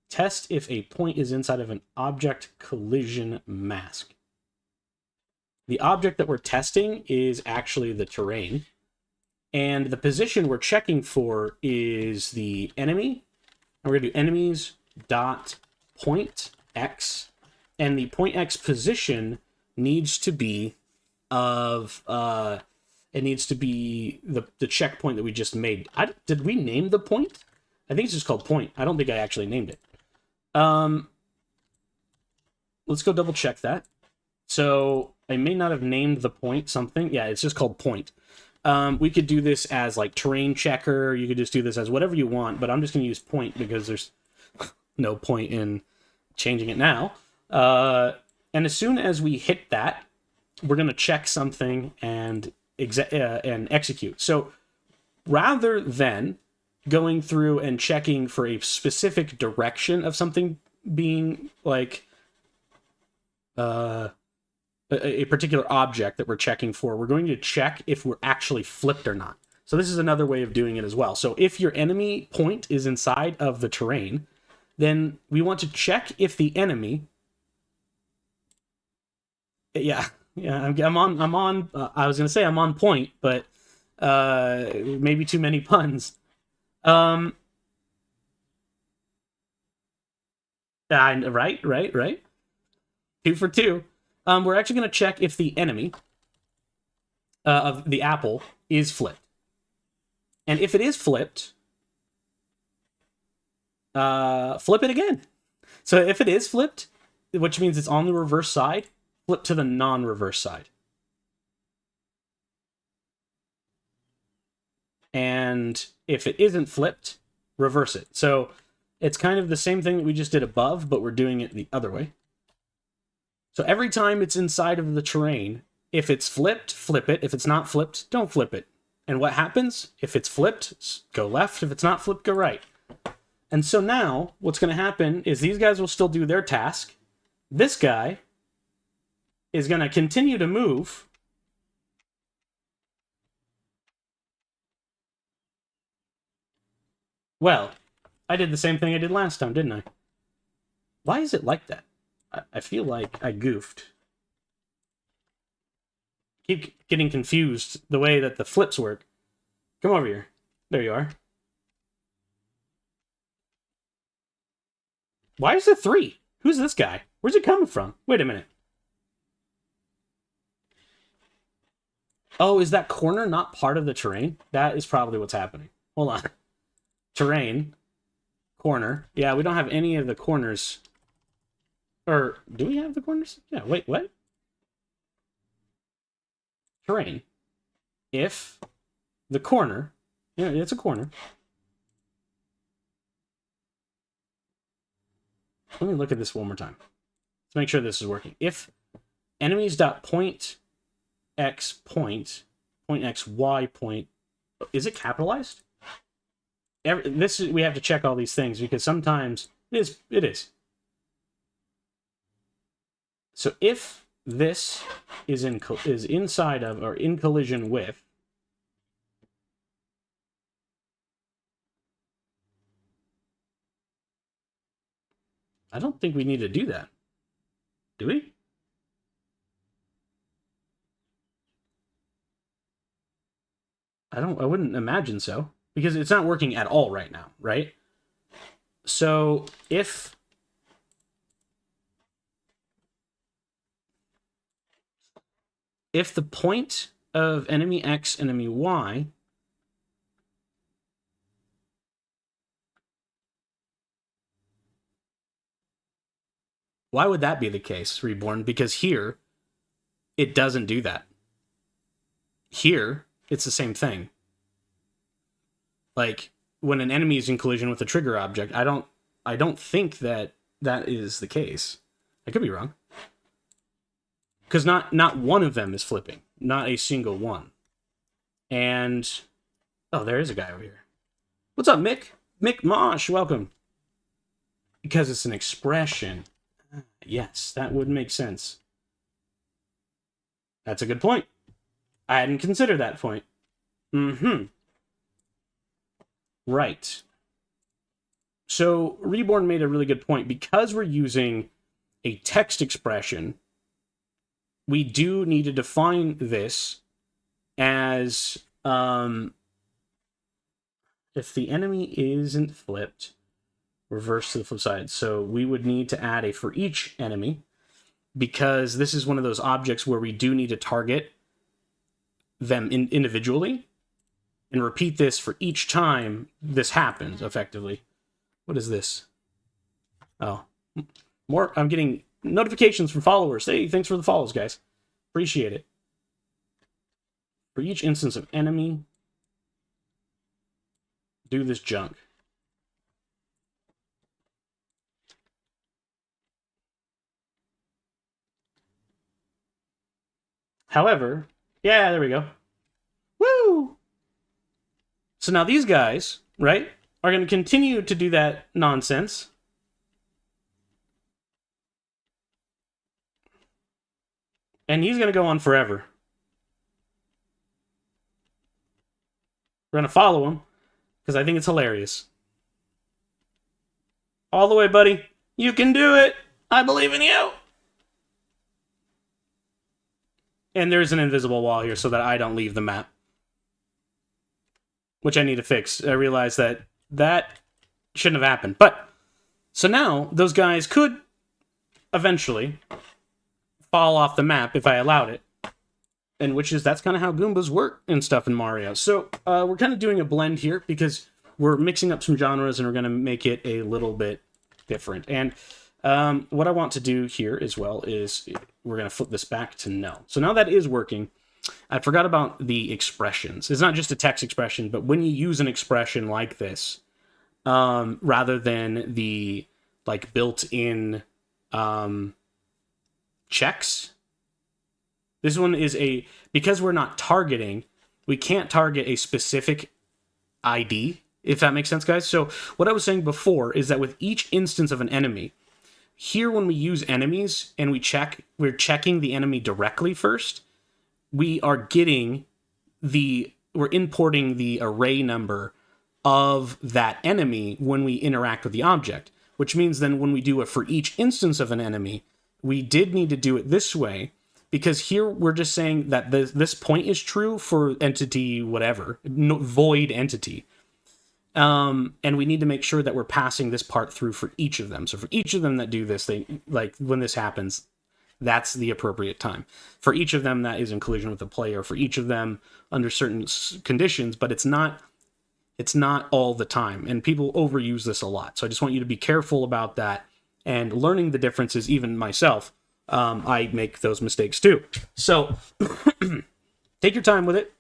Test if a point is inside of an object collision mask. The object that we're testing is actually the terrain. And the position we're checking for is the enemy. And we're going to do enemies dot point x. And the point x position needs to be of... it needs to be the checkpoint that we just made. Did we name the point? I think it's just called point. I don't think I actually named it. Let's go double check that. So I may not have named the point something. Yeah, it's just called point. We could do this as like terrain checker. You could just do this as whatever you want, but I'm just going to use point because there's no point in changing it now. And as soon as we hit that, we're going to check something and execute. So rather than going through and checking for a specific direction of something being like a particular object that we're checking for, we're going to check if we're actually flipped or not. So this is another way of doing it as well. So if your enemy point is inside of the terrain, then we want to check if the enemy... Yeah, I'm on, I was going to say I'm on point, but maybe too many puns. Right. 2 for 2. We're actually going to check if the enemy of the apple is flipped. And if it is flipped, flip it again. So if it is flipped, which means it's on the reverse side, flip to the non-reverse side. And if it isn't flipped, reverse it. So it's kind of the same thing that we just did above, but we're doing it the other way. So every time it's inside of the terrain, if it's flipped, flip it. If it's not flipped, don't flip it. And what happens? If it's flipped, go left. If it's not flipped, go right. And so now, what's going to happen is these guys will still do their task. This guy is going to continue to move. Well, I did the same thing I did last time, didn't I? Why is it like that? I feel like I goofed. Keep getting confused the way that the flips work. Come over here. There you are. Why is there 3? Who's this guy? Where's it coming from? Wait a minute. Oh, is that corner not part of the terrain? That is probably what's happening. Hold on. Terrain. Corner. Yeah, we don't have any of the corners. Or, do we have the corners? Yeah, wait, what? Terrain. If the corner... Yeah, it's a corner. Let me look at this one more time. Let's make sure this is working. If enemies.point x point x y point, is it capitalized? We have to check all these things because sometimes it is. So if this is inside of or in collision with I don't think we need to do that. Do we? I wouldn't imagine so. Because it's not working at all right now, right? So if the point of enemy X, enemy Y why would that be the case, Reborn? Because here, it doesn't do that. Here, it's the same thing. Like, when an enemy is in collision with a trigger object, I don't think that is the case. I could be wrong. Because not one of them is flipping. Not a single one. And... oh, there is a guy over here. What's up, Mick? Mick Mosh, welcome. Because it's an expression. Yes, that would make sense. That's a good point. I hadn't considered that point. Mm-hmm. Right. So, Reborn made a really good point. Because we're using a text expression, we do need to define this as if the enemy isn't flipped, reverse to the flip side. So we would need to add a for each enemy, because this is one of those objects where we do need to target them individually and repeat this for each time this happens, effectively. What is this? Oh, more. I'm getting notifications from followers. Hey, thanks for the follows, guys. Appreciate it. For each instance of enemy, do this junk. However, yeah, there we go. Woo! So now these guys, right, are going to continue to do that nonsense. And he's going to go on forever. We're going to follow him, because I think it's hilarious. All the way, buddy. You can do it. I believe in you. And there's an invisible wall here so that I don't leave the map. Which I need to fix. I realize that shouldn't have happened. But So now those guys could eventually fall off the map if I allowed it. And that's kind of how Goombas work and stuff in Mario. So we're kind of doing a blend here because we're mixing up some genres and we're going to make it a little bit different. And what I want to do here as well is we're going to flip this back to no. So now that is working. I forgot about the expressions. It's not just a text expression, but when you use an expression like this, rather than the like built-in checks, this one is because we're not targeting, we can't target a specific ID, if that makes sense, guys. So what I was saying before is that with each instance of an enemy, here when we use enemies and we're checking the enemy directly first, we're importing the array number of that enemy when we interact with the object, which means then when we do it for each instance of an enemy, we did need to do it this way, because here we're just saying that this point is true for entity whatever, void entity. And we need to make sure that we're passing this part through for each of them. So for each of them that do this, when this happens, that's the appropriate time. For each of them, that is in collision with the player. For each of them, under certain conditions, but it's not all the time. And people overuse this a lot. So I just want you to be careful about that and learning the differences. Even myself, I make those mistakes too. So take your time with it.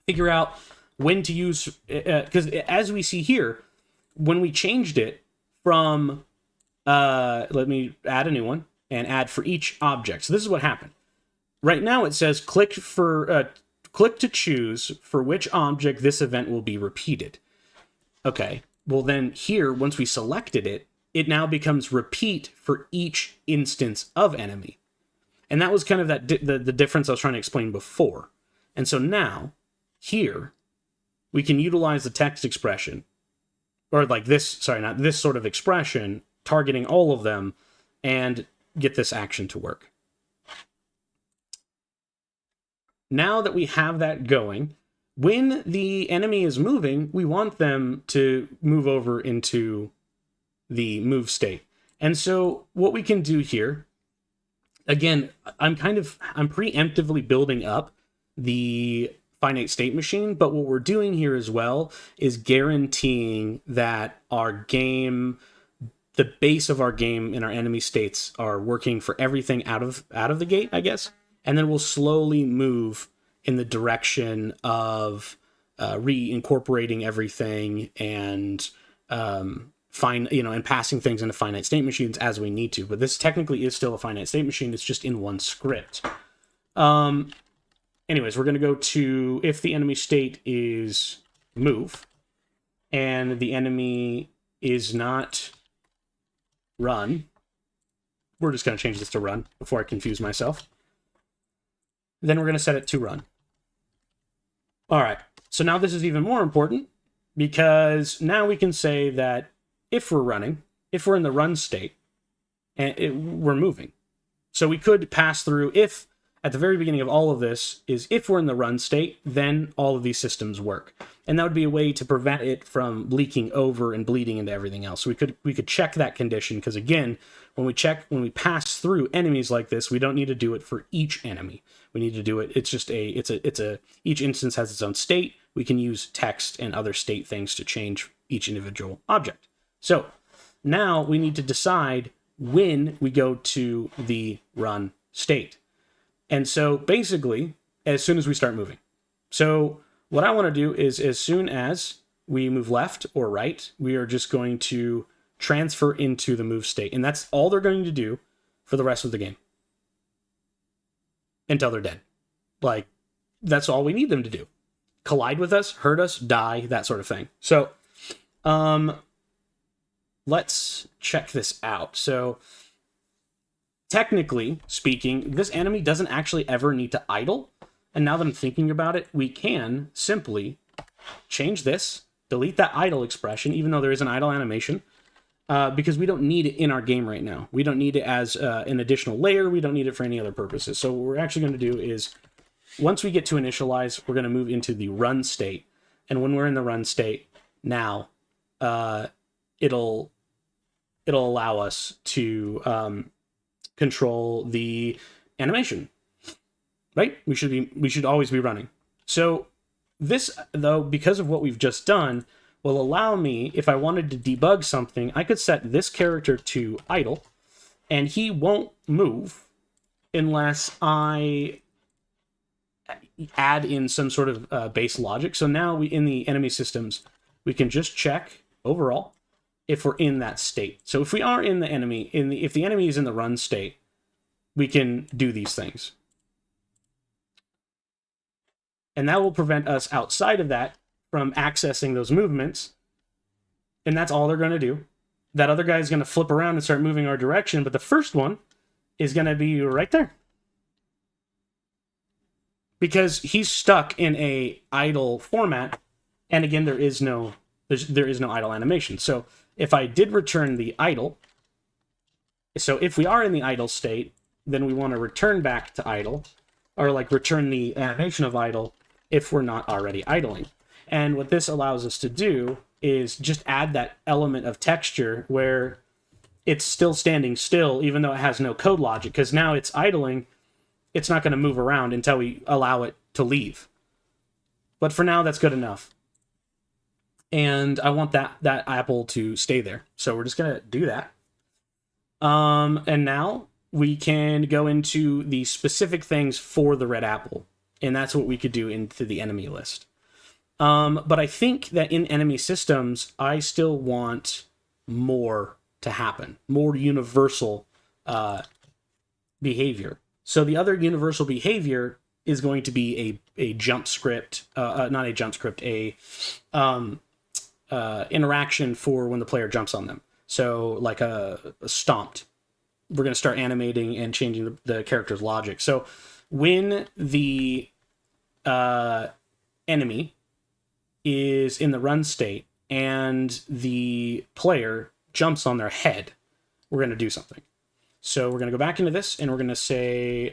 Figure out when to use, because as we see here, when we changed it from, let me add a new one and add for each object. So this is what happened. Right now it says click to choose for which object this event will be repeated. Okay, well then here, once we selected it, it now becomes repeat for each instance of enemy. And that was kind of the difference I was trying to explain before. And so now, here, we can utilize the text expression, or like this, not this sort of expression, targeting all of them, and get this action to work. Now that we have that going, when the enemy is moving, we want them to move over into the move state. And so what we can do here, again, I'm preemptively building up the finite state machine, but what we're doing here as well is guaranteeing that our game, the base of our game and our enemy states are working for everything out of the gate, I guess. And then we'll slowly move in the direction of reincorporating everything and and passing things into finite state machines as we need to. But this technically is still a finite state machine. It's just in one script. Anyways, we're going to go to if the enemy state is move and the enemy is not run. We're just going to change this to run before I confuse myself. Then we're going to set it to run. All right, so now this is even more important because now we can say that if we're running, if we're in the run state, and we're moving. So we could pass through if, at the very beginning of all of this, is if we're in the run state, then all of these systems work. And that would be a way to prevent it from leaking over and bleeding into everything else. So we could check that condition, because again, when we pass through enemies like this, we don't need to do it for each enemy. We need to do it, each instance has its own state. We can use text and other state things to change each individual object. So now we need to decide when we go to the run state. And so basically, as soon as we start moving. So what I want to do is as soon as we move left or right, we are just going to transfer into the move state. And that's all they're going to do for the rest of the game. Until they're dead. Like, that's all we need them to do. Collide with us, hurt us, die, that sort of thing. So, let's check this out. So, technically speaking, this enemy doesn't actually ever need to idle. And now that I'm thinking about it, we can simply change this, delete that idle expression, even though there is an idle animation, because we don't need it in our game right now. We don't need it as an additional layer. We don't need it for any other purposes. So what we're actually going to do is, once we get to initialize, we're going to move into the run state. And when we're in the run state, now it'll it'll allow us to control the animation, right? We should always be running. So this, though, because of what we've just done, will allow me, if I wanted to debug something, I could set this character to idle, and he won't move unless I add in some sort of base logic. So now in the enemy systems, we can just check overall if we're in that state. So if we are in the enemy, if the enemy is in the run state, we can do these things. And that will prevent us outside of that from accessing those movements. And that's all they're going to do. That other guy is going to flip around and start moving our direction, but the first one is going to be right there. Because he's stuck in a idle format, and again, there is no idle animation. So if I did return the idle, so if we are in the idle state, then we want to return back to idle, or like return the animation of idle if we're not already idling. And what this allows us to do is just add that element of texture where it's still standing still, even though it has no code logic, because now it's idling. It's not going to move around until we allow it to leave. But for now, that's good enough. And I want that apple to stay there. So we're just going to do that. And now we can go into the specific things for the red apple. And that's what we could do into the enemy list. But I think that in enemy systems, I still want more to happen. More universal behavior. So the other universal behavior is going to be a jump script, not a jump script, a interaction for when the player jumps on them. So like a stomped. We're going to start animating and changing the character's logic. So when the enemy is in the run state and the player jumps on their head, we're going to do something. So we're going to go back into this, and we're going to say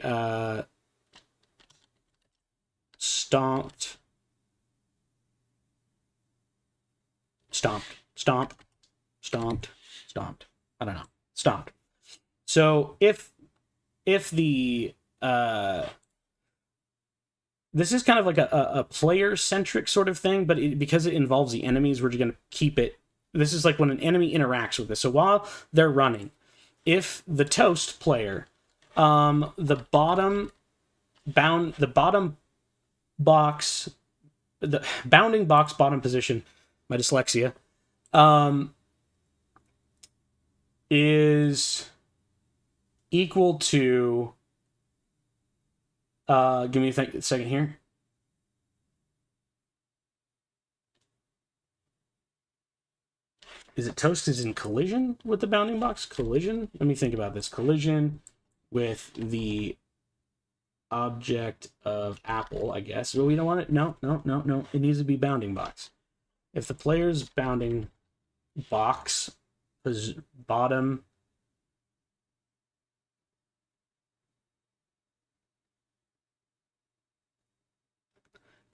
stomped, stomped. I don't know. Stomped. So if the this is kind of like a player-centric sort of thing, but because it involves the enemies, we're just going to keep it. This is like when an enemy interacts with this. So while they're running, if the toast player, the bottom box, the bounding box bottom position, my dyslexia, is equal to, give me a second here. Is it toast is in collision with the bounding box? Collision? Let me think about this. Collision with the object of apple, I guess. Well, we don't want it. No. It needs to be bounding box. If the player's bounding box is bottom,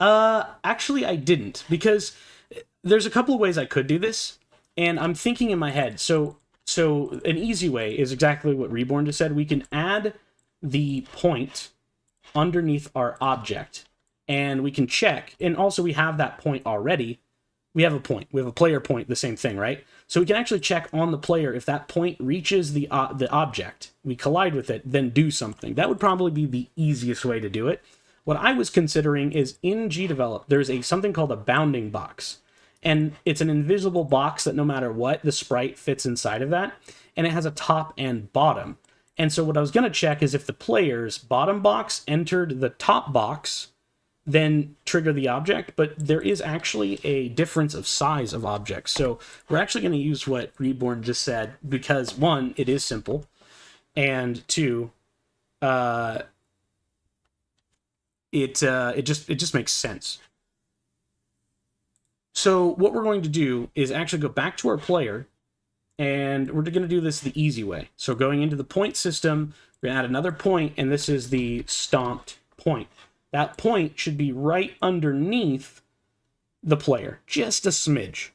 actually I didn't, because there's a couple of ways I could do this, and I'm thinking in my head. So an easy way is exactly what Reborn just said. We can add the point underneath our object, and we can check, and also we have that point already. We have a point. We have a player point, the same thing, right? So we can actually check on the player if that point reaches the object. We collide with it, then do something. That would probably be the easiest way to do it. What I was considering is in Gdevelop, there's something called a bounding box. And it's an invisible box that no matter what, the sprite fits inside of that. And it has a top and bottom. And so what I was going to check is if the player's bottom box entered the top box, then trigger the object. But there is actually a difference of size of objects. So we're actually going to use what Reborn just said because, one, it is simple. And two, it just makes sense. So what we're going to do is actually go back to our player, and we're going to do this the easy way. So going into the point system, we're going to add another point, and this is the stomped point. That point should be right underneath the player, just a smidge.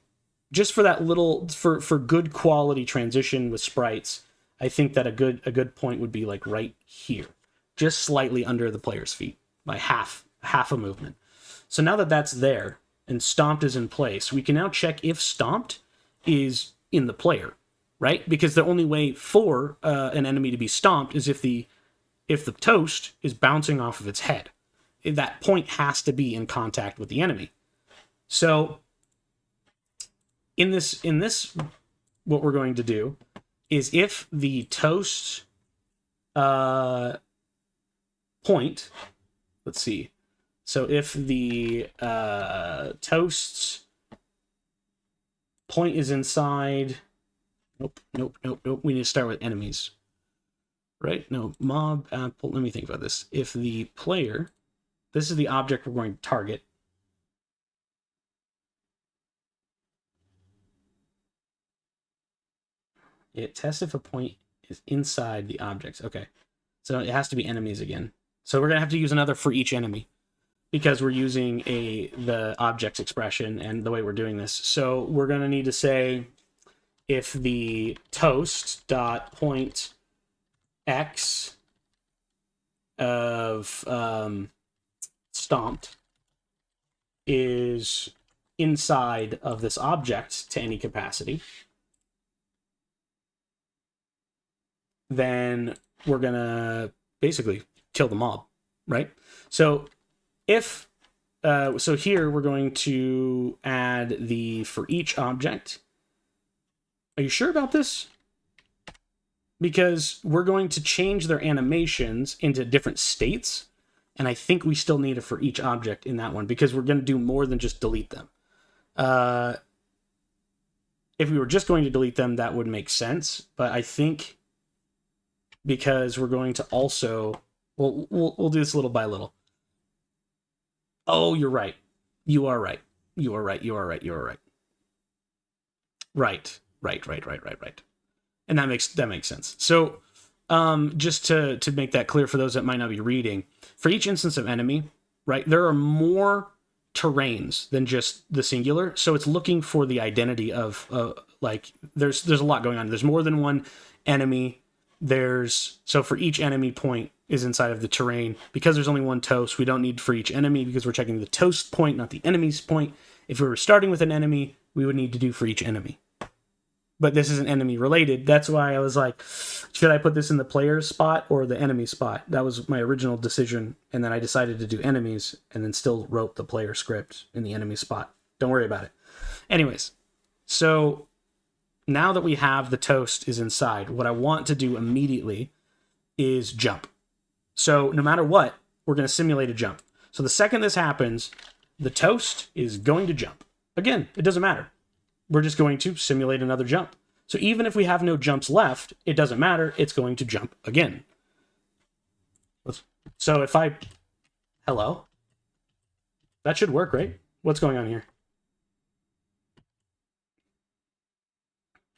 just for that little for good quality transition with sprites, I think that a good point would be like right here, just slightly under the player's feet by half a movement. So now that that's there and stomped is in place, we can now check if stomped is in the player, right? Because the only way for an enemy to be stomped is if the toast is bouncing off of its head. That point has to be in contact with the enemy. So in this, what we're going to do is if the toast point, let's see. So if the toast's point is inside, nope. We need to start with enemies, right? No, mob, apple. Let me think about this. If the player, this is the object we're going to target. It tests if a point is inside the objects. Okay. So it has to be enemies again. So we're going to have to use another for each enemy because we're using the objects expression and the way we're doing this. So we're going to need to say if the toast dot point x of stomped is inside of this object to any capacity, then we're going to basically kill the mob, right? So if, so here we're going to add the for each object. Are you sure about this? Because we're going to change their animations into different states, and I think we still need a for each object in that one because we're going to do more than just delete them. If we were just going to delete them, that would make sense, but I think because we're going to also, we'll do this little by little. Oh, you're right. You are right. Right. And that makes sense. So, just to make that clear for those that might not be reading, for each instance of enemy, right, there are more terrains than just the singular. So it's looking for the identity of like there's a lot going on. There's more than one enemy. So for each enemy point is inside of the terrain. Because there's only one toast, we don't need for each enemy because we're checking the toast point, not the enemy's point. If we were starting with an enemy, we would need to do for each enemy. But this isn't enemy related. That's why I was like, should I put this in the player's spot or the enemy spot? That was my original decision. And then I decided to do enemies and then still wrote the player script in the enemy spot. Don't worry about it. Anyways, so now that we have the toast is inside, what I want to do immediately is jump. So no matter what, we're going to simulate a jump. So the second this happens, the toast is going to jump. Again, it doesn't matter. We're just going to simulate another jump. So even if we have no jumps left, it doesn't matter. It's going to jump again. So if I... Hello? That should work, right? What's going on here?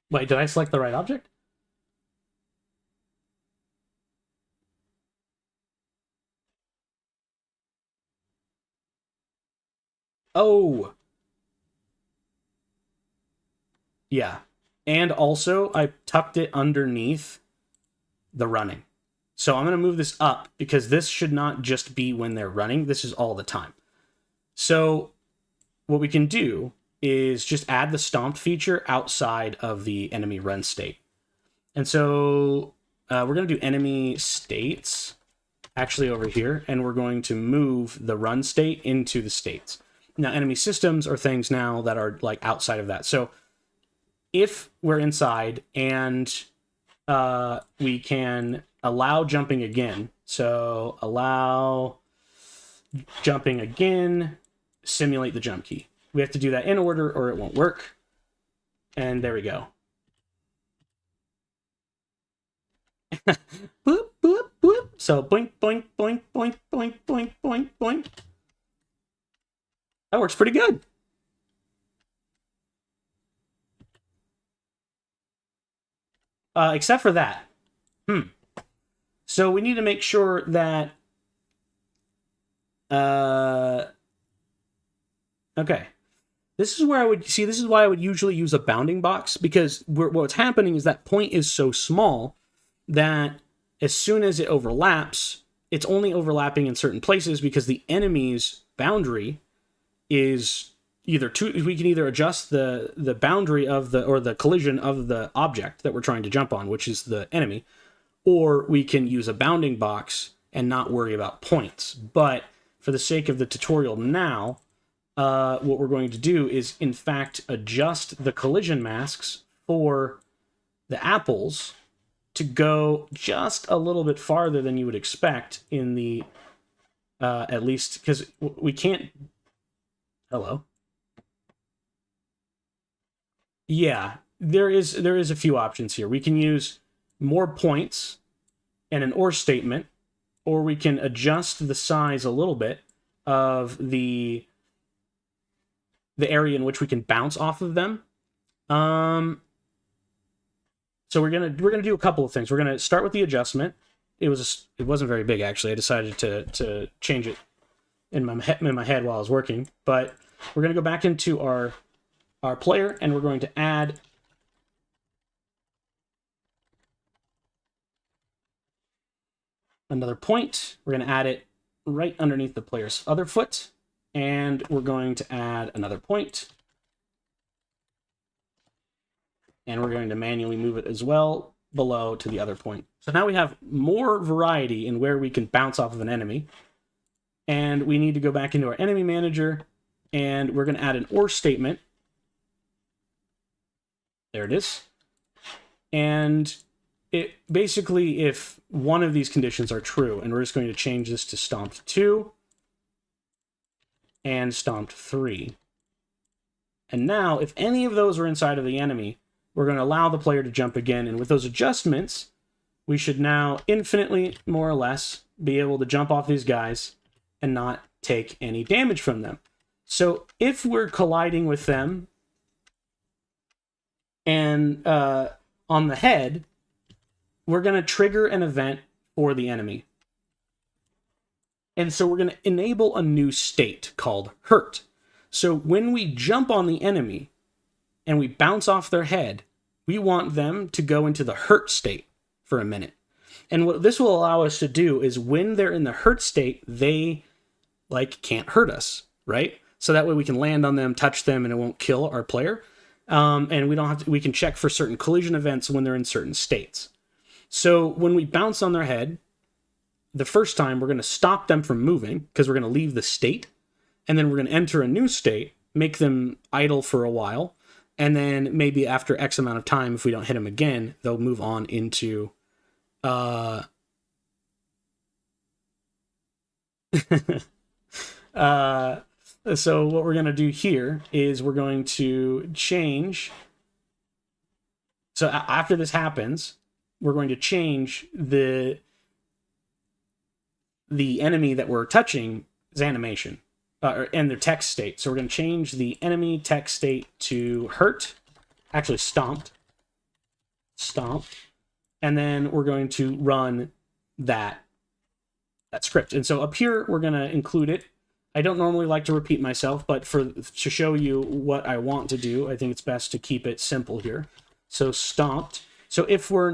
Wait, did I select the right object? Oh! Yeah. And also, I tucked it underneath the running. So I'm going to move this up because this should not just be when they're running. This is all the time. So what we can do is just add the stomped feature outside of the enemy run state. And so we're going to do enemy states actually over here, and we're going to move the run state into the states. Now, enemy systems are things now that are like outside of that. So if we're inside and we can allow jumping again, so allow jumping again, simulate the jump key. We have to do that in order or it won't work. And there we go. Boop, boop, boop. So boink, boink, boink, boink, boink, boink, boink, boink. That works pretty good. Except for that. So we need to make sure that... okay. This is where I would see. This is why I would usually use a bounding box, because what's happening is that point is so small that as soon as it overlaps, it's only overlapping in certain places because the enemy's boundary is either two. We can either adjust the boundary of the collision of the object that we're trying to jump on, which is the enemy, or we can use a bounding box and not worry about points. But for the sake of the tutorial now, what we're going to do is, in fact, adjust the collision masks for the apples to go just a little bit farther than you would expect in the, at least, because we can't... Hello? Yeah, there is a few options here. We can use more points and an or statement, or we can adjust the size a little bit of the area in which we can bounce off of them. So we're gonna do a couple of things. We're gonna start with the adjustment. It wasn't very big, actually. I decided to change it in my head while I was working. But we're gonna go back into our player, and we're going to add another point. We're going to add it right underneath the player's other foot, and we're going to add another point, and we're going to manually move it as well below to the other point. So now we have more variety in where we can bounce off of an enemy, and we need to go back into our enemy manager, and we're going to add an or statement. There it is. And it basically, if one of these conditions are true, and we're just going to change this to stomped 2 and stomped 3. And now, if any of those are inside of the enemy, we're going to allow the player to jump again. And with those adjustments, we should now infinitely, more or less, be able to jump off these guys and not take any damage from them. So if we're colliding with them and on the head, we're going to trigger an event for the enemy. And so we're going to enable a new state called hurt. So when we jump on the enemy and we bounce off their head, we want them to go into the hurt state for a minute. And what this will allow us to do is, when they're in the hurt state, they can't hurt us, right? So that way we can land on them, touch them, and it won't kill our player. And we don't have to, we can check for certain collision events when they're in certain states. So when we bounce on their head, the first time we're going to stop them from moving because we're going to leave the state, and then we're going to enter a new state, make them idle for a while, and then maybe after X amount of time, if we don't hit them again, they'll move on into so what we're going to do here is we're going to change. So after this happens, we're going to change the enemy that we're touching's animation and their text state. So we're going to change the enemy text state to hurt, actually stomped, and then we're going to run that script. And so up here, we're going to include it. I don't normally like to repeat myself, but to show you what I want to do, I think it's best to keep it simple here. So stomped. So if we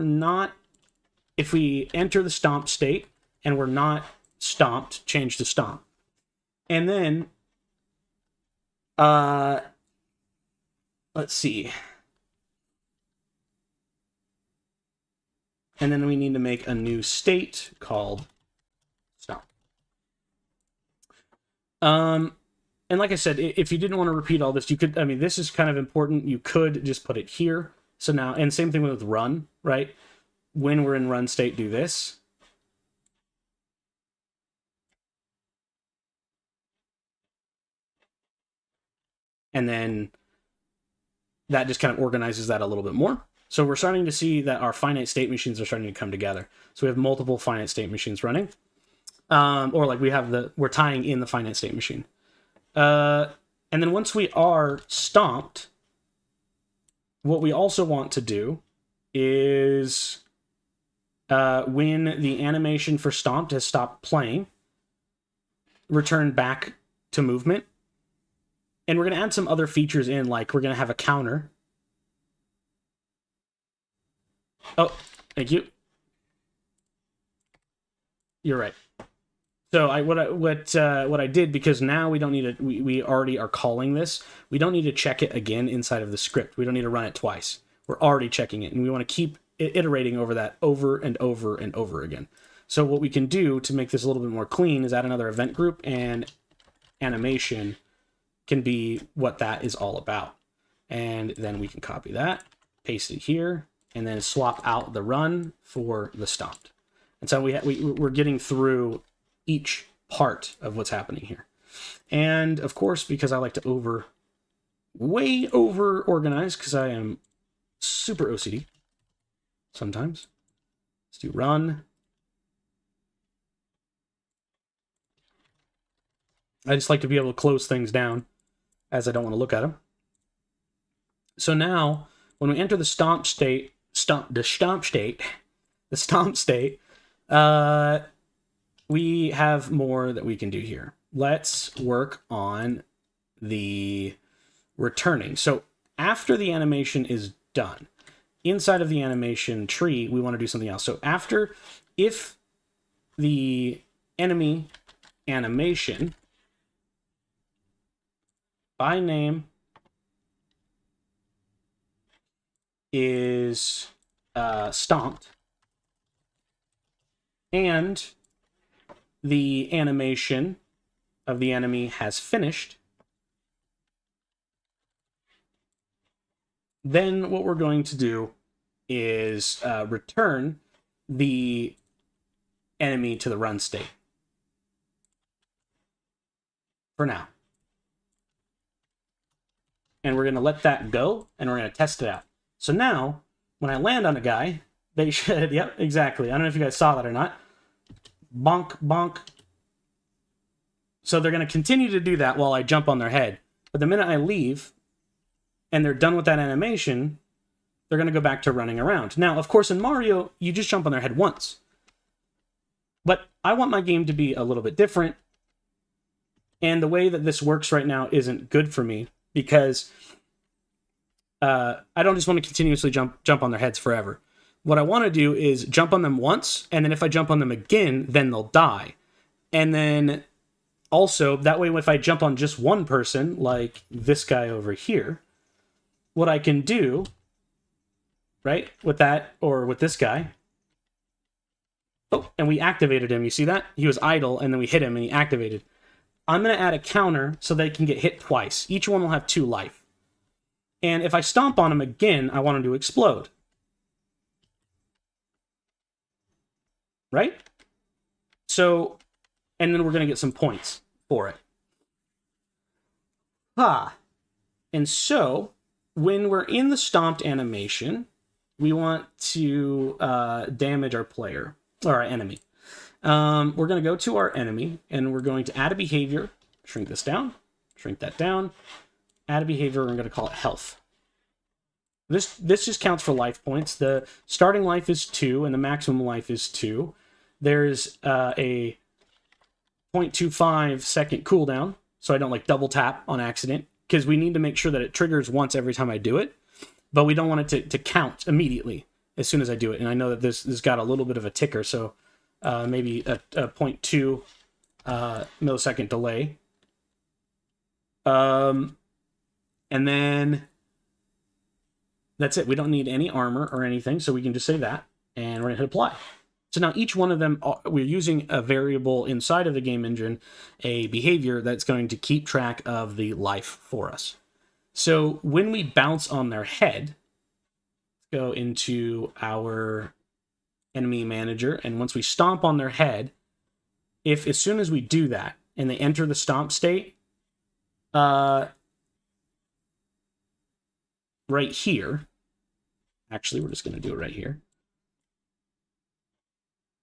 enter the stomp state and we're not stomped, change to stomp. And then, let's see. And then we need to make a new state called stomp. And like I said, if you didn't want to repeat all this, you could, I mean, this is kind of important. You could just put it here. So now, and same thing with run, right? When we're in run state, do this. And then that just kind of organizes that a little bit more. So we're starting to see that our finite state machines are starting to come together. So we have multiple finite state machines running. Or like we're tying in the finite state machine. And then once we are stomped, what we also want to do is when the animation for stomped has stopped playing, return back to movement. And we're going to add some other features in, like we're going to have a counter. Oh, thank you. You're right. So what I did, because now we don't need to, we already are calling this. We don't need to check it again inside of the script. We don't need to run it twice. We're already checking it, and we want to keep iterating over that over and over and over again. So what we can do to make this a little bit more clean is add another event group, and animation can be what that is all about. And then we can copy that, paste it here, and then swap out the run for the stomped. And so we're getting through each part of what's happening here. And of course, because I like to way over organize, because I am super OCD sometimes. Let's do run. I just like to be able to close things down, as I don't want to look at them. So now, when we enter the stomp state, we have more that we can do here. Let's work on the returning. So after the animation is done, inside of the animation tree, we want to do something else. So if the enemy animation by name is stomped, and the animation of the enemy has finished, then what we're going to do is return the enemy to the run state for now. And we're going to let that go, and we're going to test it out. So now, when I land on a guy, they should, yep, exactly. I don't know if you guys saw that or not. Bonk, bonk. So they're going to continue to do that while I jump on their head. But the minute I leave, and they're done with that animation, they're going to go back to running around. Now, of course, in Mario, you just jump on their head once. But I want my game to be a little bit different. And the way that this works right now isn't good for me, because I don't just want to continuously jump on their heads forever. What I want to do is jump on them once, and then if I jump on them again, then they'll die. And then also, that way if I jump on just one person, like this guy over here, what I can do, right, with that, or with this guy, oh, and we activated him, you see that? He was idle, and then we hit him, and he activated. I'm going to add a counter so they can get hit twice. Each one will have 2 life. And if I stomp on him again, I want him to explode. Right? So, and then we're going to get some points for it. And so, when we're in the stomped animation, we want to damage our player, or our enemy. We're going to go to our enemy, and we're going to add a behavior, shrink this down, shrink that down, add a behavior, and we're going to call it health. This just counts for life points. The starting life is 2, and the maximum life is 2. There's a 0.25 second cooldown, so I don't like double tap on accident, because we need to make sure that it triggers once every time I do it, but we don't want it to count immediately as soon as I do it. And I know that this got a little bit of a ticker, so maybe a 0.2 millisecond delay. And then that's it. We don't need any armor or anything, so we can just say that, and we're going to hit apply. So now each one of them, we're using a variable inside of the game engine, a behavior that's going to keep track of the life for us. So when we bounce on their head, let's go into our enemy manager, and once we stomp on their head, if as soon as we do that and they enter the stomp state, right here, actually we're just going to do it right here,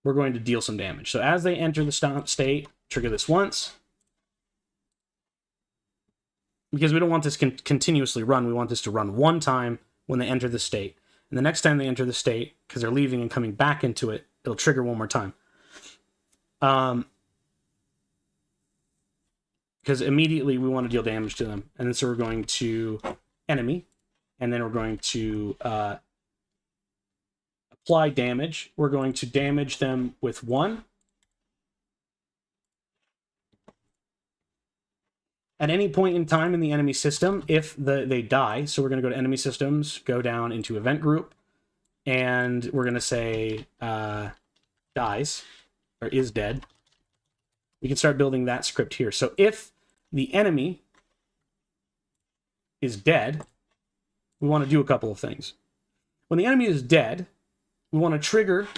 we're going to deal some damage. So as they enter the stomp state, trigger this once, because we don't want this continuously run. We want this to run one time when they enter the state. And the next time they enter the state, because they're leaving and coming back into it, it'll trigger one more time. because immediately we want to deal damage to them. And then so we're going to enemy, and then we're going to apply damage. We're going to damage them with 1. At any point in time in the enemy system, if they die, so we're going to go to enemy systems, go down into event group, and we're going to say dies, or is dead. We can start building that script here. So if the enemy is dead, we want to do a couple of things. When the enemy is dead, we want to trigger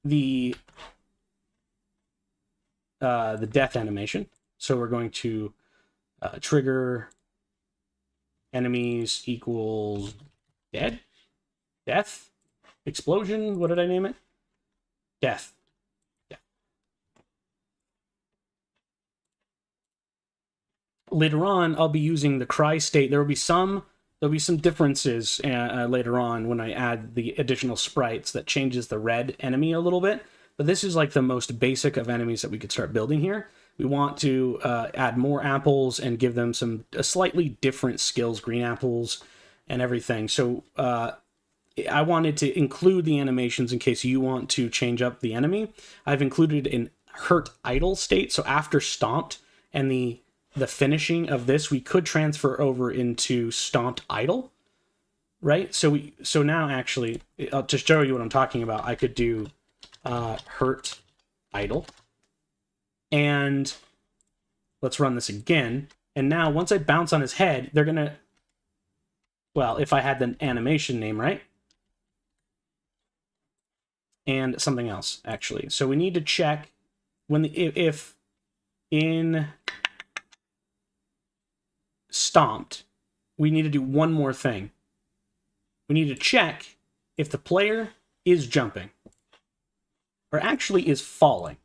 the death animation. So we're going to trigger enemies equals dead, death, explosion. What did I name it? Death. Later on, I'll be using the cry state. There'll be some differences later on when I add the additional sprites that changes the red enemy a little bit. But this is like the most basic of enemies that we could start building here. We want to add more apples and give them some slightly different skills, green apples and everything. So I wanted to include the animations in case you want to change up the enemy. I've included an hurt idle state. So after stomped and the finishing of this, we could transfer over into stomped idle, right? So now actually, I'll just show you what I'm talking about. I could do hurt idle, and let's run this again. And now once I bounce on his head, they're gonna, well, if I had the animation name right, and something else actually. So we need to check when if in stomped, we need to do one more thing. We need to check if the player is jumping, or actually is falling.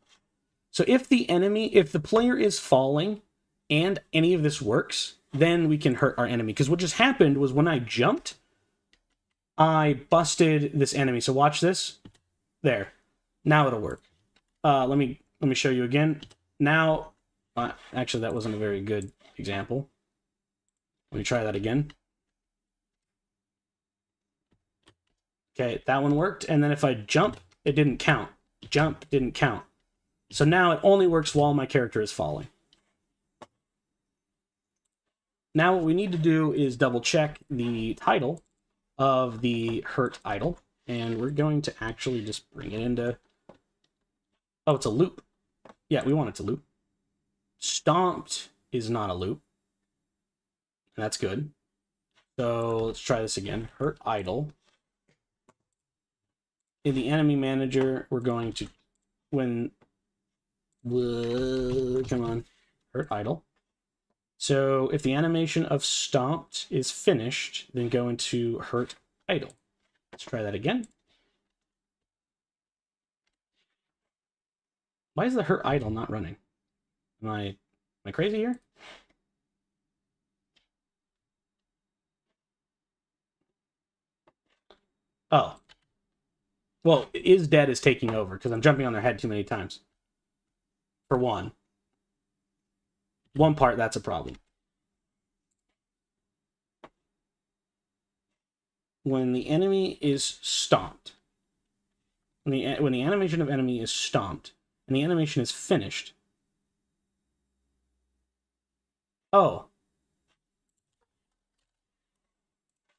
So if the player is falling and any of this works, then we can hurt our enemy. Because what just happened was when I jumped, I busted this enemy. So watch this. There. Now it'll work. Let me show you again. Now, actually that wasn't a very good example. Let me try that again. Okay, that one worked. And then if I jump, it didn't count. Jump didn't count. So now it only works while my character is falling. Now what we need to do is double check the title of the hurt idle. And we're going to actually just bring it into... Oh, it's a loop. Yeah, we want it to loop. Stomped is not a loop. That's good. So let's try this again. Hurt idle. In the enemy manager, we're going to come on, hurt idle. So if the animation of stomped is finished, then go into hurt idle. Let's try that again. Why is the hurt idle not running? Am I crazy here? Oh. Well, is dead is taking over because I'm jumping on their head too many times. For one part, that's a problem. When the enemy is stomped, when the animation of enemy is stomped, and the animation is finished. Oh.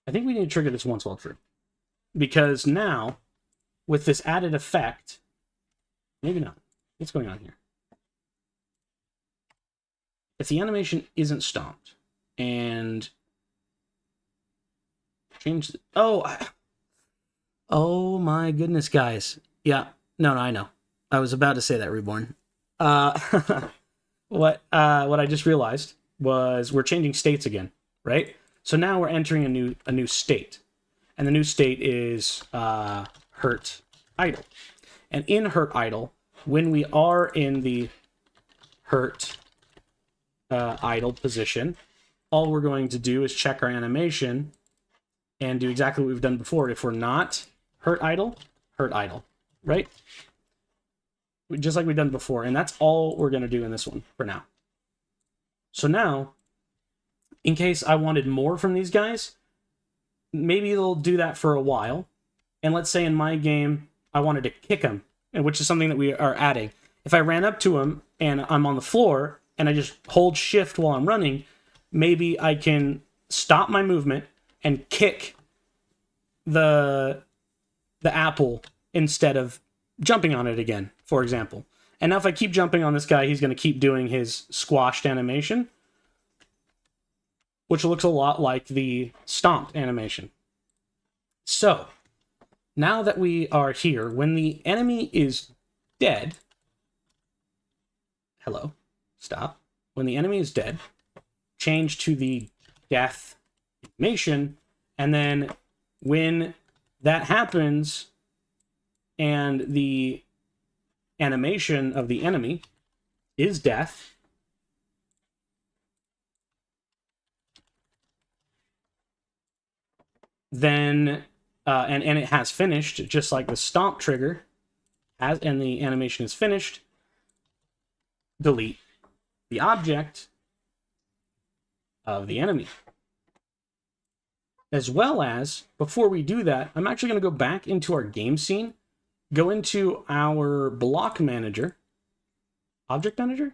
I think we need to trigger this once while true. Because now, with this added effect, maybe not. What's going on here? If the animation isn't stomped and change... Oh my goodness, guys. Yeah, no, I know. I was about to say that, Reborn. What I just realized was we're changing states again, right? So now we're entering a new state. And the new state is hurt idle. And in hurt idle, when we are in the hurt idle position, all we're going to do is check our animation and do exactly what we've done before. If we're not hurt idle, right? Just like we've done before. And that's all we're going to do in this one for now. So now, in case I wanted more from these guys, maybe they'll do that for a while. And let's say in my game, I wanted to kick him, which is something that we are adding. If I ran up to him and I'm on the floor and I just hold shift while I'm running, maybe I can stop my movement and kick the apple instead of jumping on it again, for example. And now if I keep jumping on this guy, he's going to keep doing his squashed animation, which looks a lot like the stomped animation. So, now that we are here, when the enemy is dead... Hello. Stop. When the enemy is dead, change to the death animation, and then when that happens and the animation of the enemy is death, then and it has finished, just like the stomp trigger has, and the animation is finished, delete the object of the enemy. As well as, before we do that, I'm actually going to go back into our game scene, go into our block manager, object manager?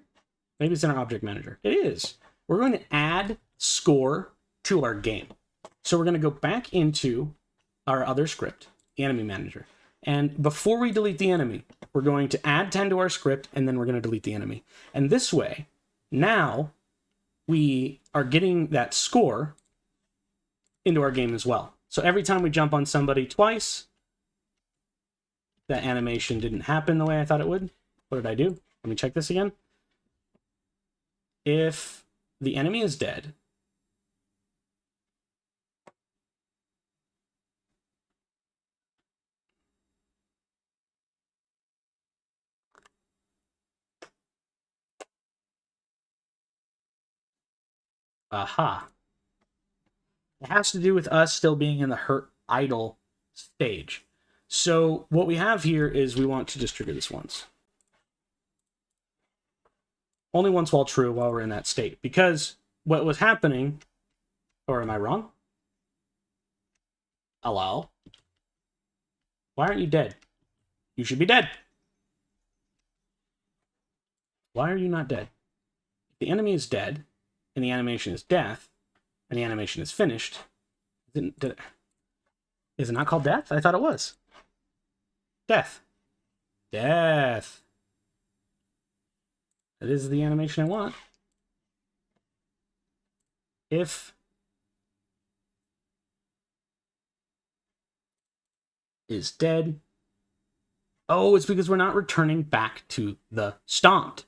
Maybe it's in our object manager. It is. We're going to add score to our game. So we're going to go back into our other script, the enemy manager. And before we delete the enemy, we're going to add 10 to our script, and then we're going to delete the enemy. And this way, now we are getting that score into our game as well. So every time we jump on somebody twice, that animation didn't happen the way I thought it would. What did I do? Let me check this again. If the enemy is dead, aha. It has to do with us still being in the hurt idle stage. So what we have here is we want to just trigger this once. Only once while true while we're in that state. Because what was happening, or am I wrong? Hello? Why aren't you dead? You should be dead. Why are you not dead? If the enemy is dead, and the animation is death, and the animation is finished, is it not called death? I thought it was. Death. Death. That is the animation I want. If is dead. Oh, it's because we're not returning back to the stomped.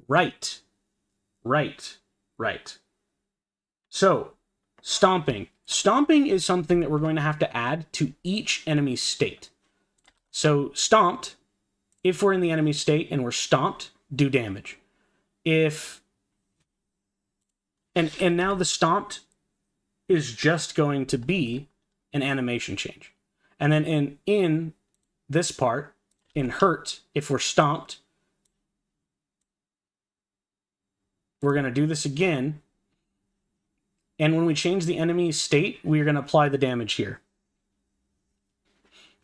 Right. Right. Right. So, stomping. Stomping is something that we're going to have to add to each enemy state. So, stomped, if we're in the enemy state and we're stomped, do damage. If... And now the stomped is just going to be an animation change. And then in this part, in hurt, if we're stomped, we're going to do this again. And when we change the enemy state, we're going to apply the damage here.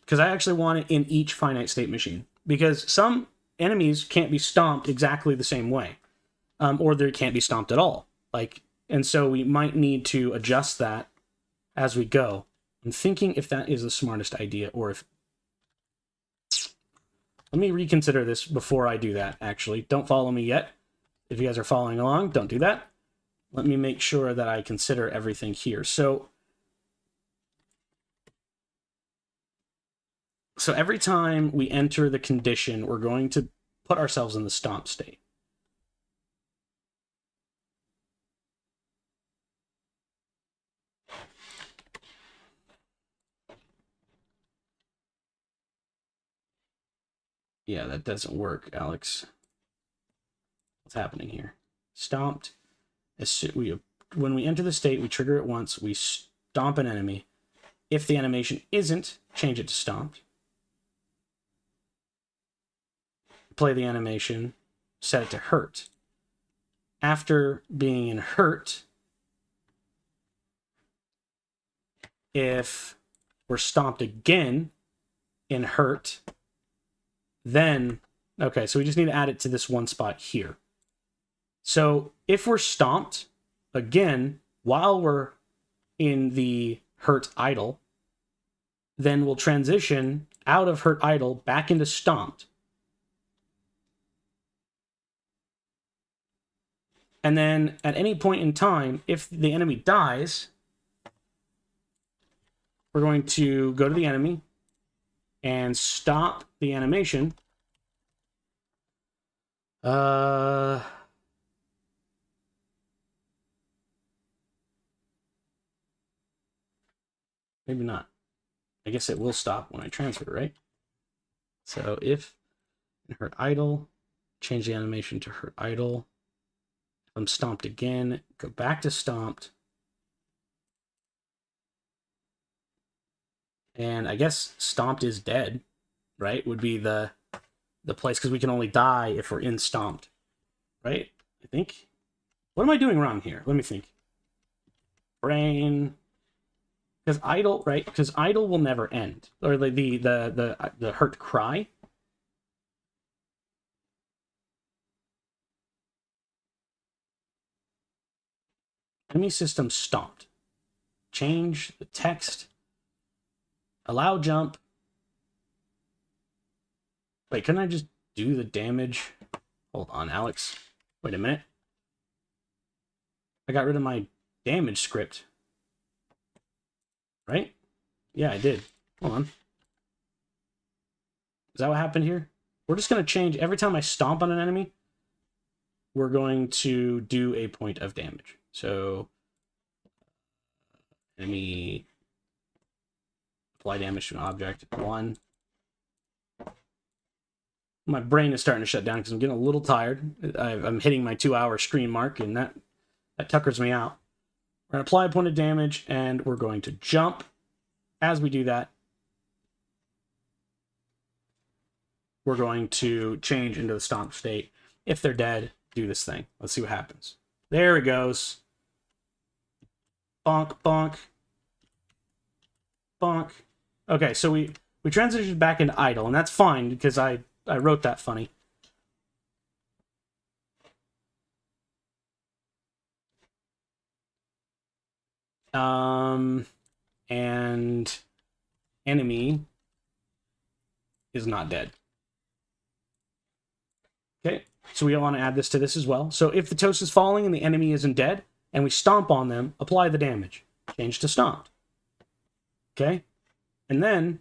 Because I actually want it in each finite state machine. Because some enemies can't be stomped exactly the same way. Or they can't be stomped at all. And so we might need to adjust that as we go. I'm thinking if that is the smartest idea, or if... Let me reconsider this before I do that, actually. Don't follow me yet. If you guys are following along, don't do that. Let me make sure that I consider everything here. So every time we enter the condition, we're going to put ourselves in the stomp state. Yeah, that doesn't work, Alex. What's happening here? Stomped. When we enter the state, we trigger it once. We stomp an enemy. If the animation isn't, change it to stomped. Play the animation. Set it to hurt. after being in hurt, if we're stomped again in hurt, then, okay, so we just need to add it to this one spot here. So if we're stomped again while we're in the hurt idle, then we'll transition out of hurt idle back into stomped. And then at any point in time, if the enemy dies, we're going to go to the enemy and stop the animation. Maybe not. I guess it will stop when I transfer, right? So if in hurt idle, change the animation to hurt idle. If I'm stomped again, go back to stomped. And I guess stomped is dead, right? Would be the place, because we can only die if we're in stomped, right? I think. What am I doing wrong here? Let me think. Brain. Because idle, right? Because idle will never end, or the hurt cry. Enemy system stomped. Change the text. Allow jump. Wait, couldn't I just do the damage? Hold on, Alex. Wait a minute. I got rid of my damage script. Right? Yeah, I did. Hold on. Is that what happened here? We're just going to change every time I stomp on an enemy, we're going to do a point of damage. So, enemy apply damage to an object. 1. My brain is starting to shut down because I'm getting a little tired. I'm hitting my 2-hour screen mark, and that tuckers me out. We're going to apply a point of damage, and we're going to jump. As we do that, we're going to change into the stomp state. If they're dead, do this thing. Let's see what happens. There it goes. Bonk, bonk. Bonk. Okay, so we transitioned back into idle, and that's fine because I wrote that funny. And enemy is not dead. Okay, so we want to add this to this as well. So if the toast is falling and the enemy isn't dead, and we stomp on them, apply the damage. Change to stomped. Okay, and then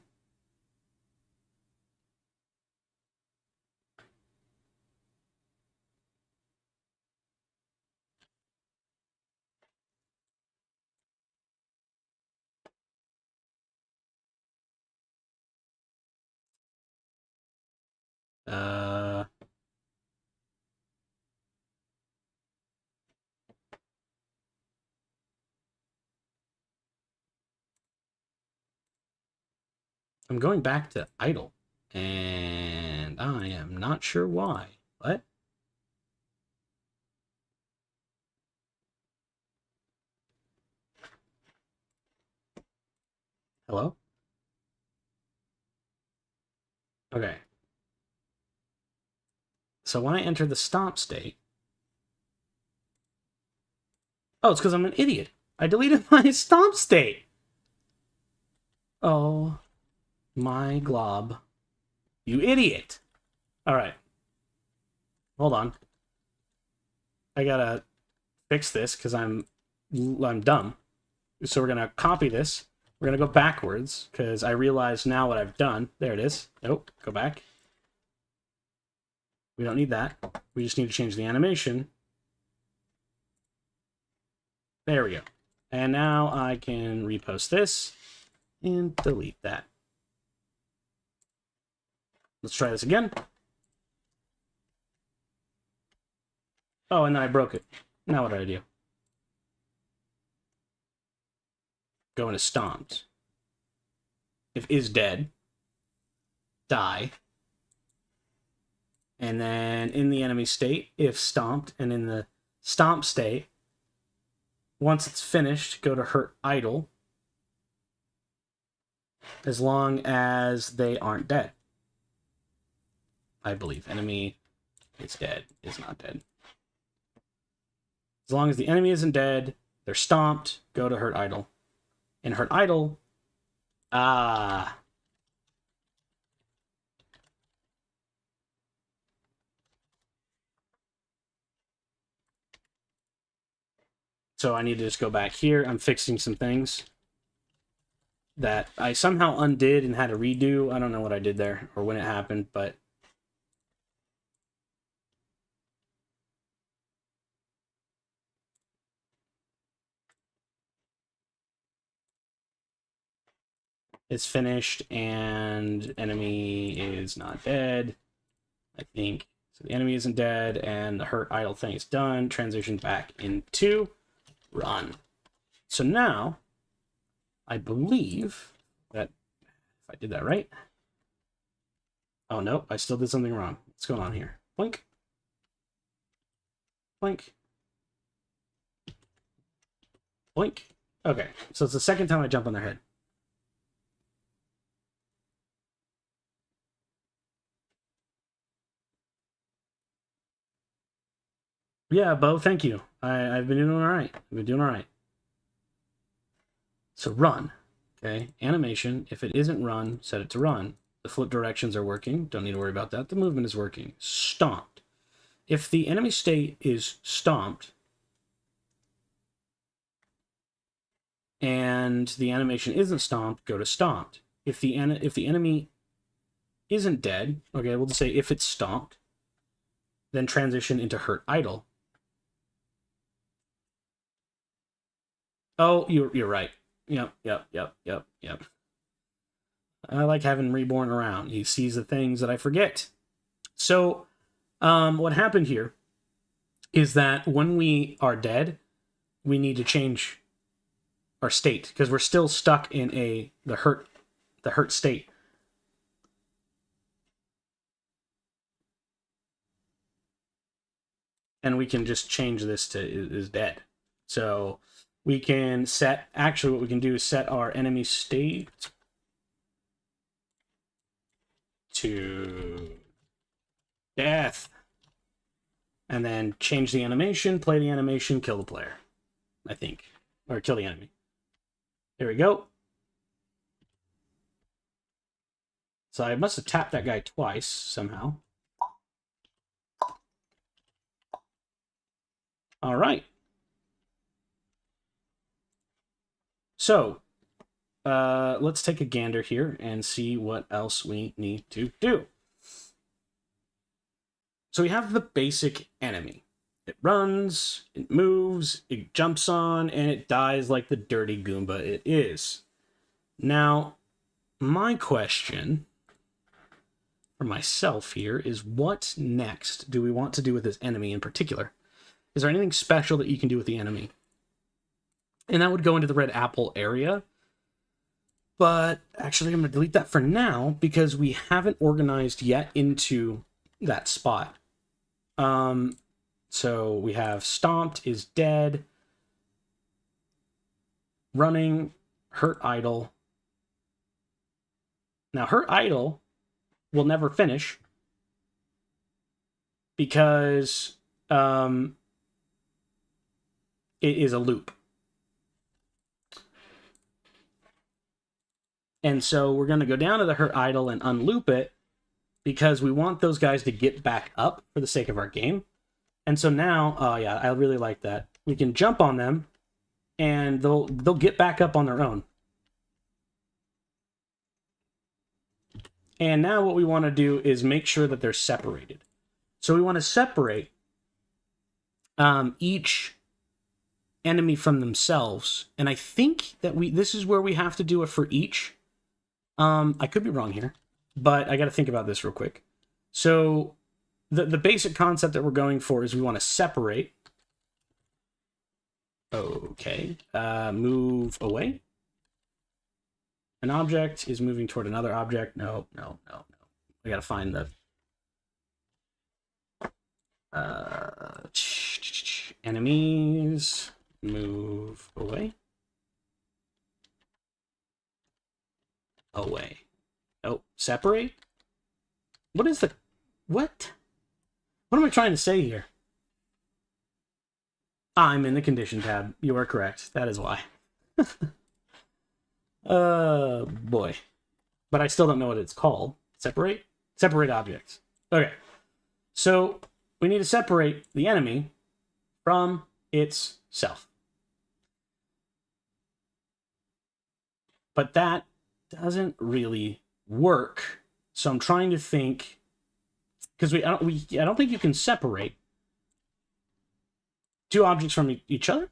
I'm going back to idle, and I am not sure why. What? Hello? Okay. So when I enter the stomp state... Oh, it's because I'm an idiot. I deleted my stomp state. Oh, my glob. You idiot. Alright. Hold on. I gotta fix this because I'm dumb. So we're gonna copy this. We're gonna go backwards because I realize now what I've done. There it is. Nope. Go back. We don't need that. We just need to change the animation. There we go. And now I can repost this and delete that. Let's try this again. Oh, and then I broke it. Now what do I do? Go into stomped. If is dead, die. And then in the enemy state, if stomped, and in the Stomp state. Once it's finished, go to hurt idle. As long as they aren't dead. I believe. Enemy is dead. Is not dead. As long as the enemy isn't dead, they're stomped, go to hurt idle. And hurt idle... Ah... So I need to just go back here. I'm fixing some things that I somehow undid and had to redo. I don't know what I did there or when it happened, but... It's finished, and enemy is not dead, I think. So the enemy isn't dead, and the hurt idle thing is done. Transition back into run. So now, I believe that if I did that right... Oh, no, I still did something wrong. What's going on here? Blink. Blink. Blink. Okay, so it's the second time I jump on their head. Yeah, Bo, thank you. I've been doing all right. I've been doing all right. So run. Okay, animation. If it isn't run, set it to run. The flip directions are working. Don't need to worry about that. The movement is working. Stomped. If the enemy state is stomped, and the animation isn't stomped, go to stomped. If the enemy isn't dead, okay, we'll just say if it's stomped, then transition into hurt idle. Oh, you're right. Yep. I like having Reborn around. He sees the things that I forget. So, what happened here is that when we are dead, we need to change our state because we're still stuck in the hurt state. And we can just change this to is dead. So we can set, actually what we can do is set our enemy state to death. And then change the animation, play the animation, kill the player, I think. Or kill the enemy. There we go. So I must have tapped that guy twice somehow. All right. So, let's take a gander here and see what else we need to do. So we have the basic enemy. It runs, it moves, it jumps on, and it dies like the dirty Goomba it is. Now, my question for myself here is what next do we want to do with this enemy in particular? Is there anything special that you can do with the enemy? And that would go into the red apple area. But actually, I'm going to delete that for now because we haven't organized yet into that spot. So we have stomped is dead. Running, hurt idle. Now, hurt idle will never finish because it is a loop. And so we're going to go down to the hurt idle and unloop it because we want those guys to get back up for the sake of our game. And so now, oh yeah, I really like that. We can jump on them and they'll get back up on their own. And now what we want to do is make sure that they're separated. So we want to separate each enemy from themselves. And I think that this is where we have to do it for each. I could be wrong here, but I got to think about this real quick. So the basic concept that we're going for is we want to separate. Okay. Move away. An object is moving toward another object. No. I got to find the... Enemies, move away. Away. Oh, separate? What is the... What? What am I trying to say here? I'm in the condition tab. You are correct. That is why. Boy. But I still don't know what it's called. Separate? Separate objects. Okay. So, we need to separate the enemy from itself. But that doesn't really work. So I'm trying to think, because I don't think you can separate two objects from each other.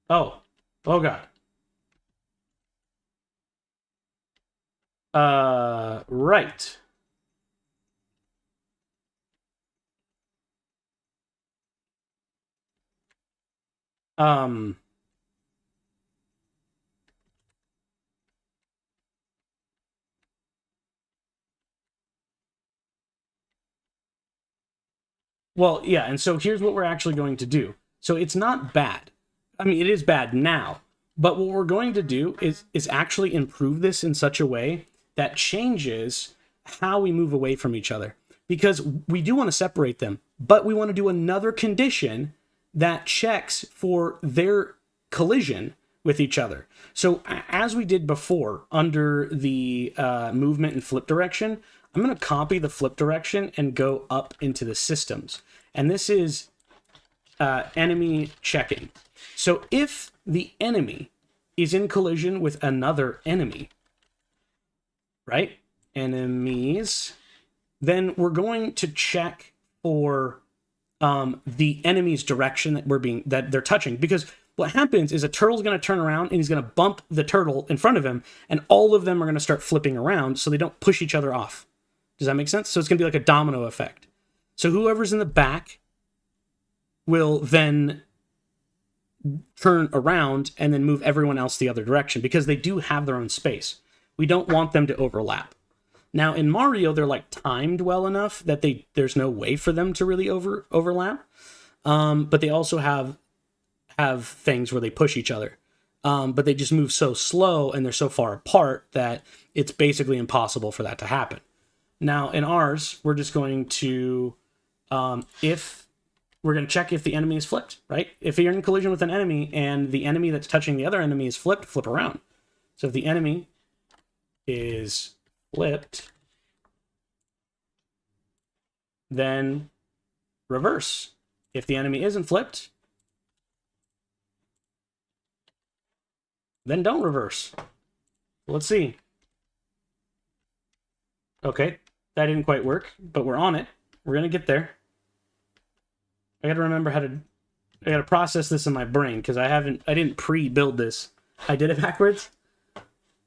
Oh god. Right. Well, yeah, and so here's what we're actually going to do. So it's not bad. I mean, it is bad now, but what we're going to do is actually improve this in such a way that changes how we move away from each other. Because we do want to separate them, but we want to do another condition that checks for their collision with each other. So as we did before under the movement and flip direction, I'm going to copy the flip direction and go up into the systems. And this is enemy checking. So if the enemy is in collision with another enemy, right? Enemies, then we're going to check for the enemy's direction that they're touching, because what happens is a turtle's going to turn around and he's going to bump the turtle in front of him, and all of them are going to start flipping around so they don't push each other off. Does that make sense? So it's going to be like a domino effect. So whoever's in the back will then turn around and then move everyone else the other direction, because they do have their own space. We don't want them to overlap. Now in Mario, they're like timed well enough that there's no way for them to really overlap. But they also have things where they push each other. But they just move so slow and they're so far apart that it's basically impossible for that to happen. Now in ours, we're just going to, we're going to check if the enemy is flipped, right? If you're in collision with an enemy and the enemy that's touching the other enemy is flipped, flip around. So if the enemy is flipped, then reverse. If the enemy isn't flipped, then don't reverse. Let's see. Okay, that didn't quite work, but we're on it. We're gonna get there. I gotta remember I gotta process this in my brain, because I didn't pre-build this. I did it backwards.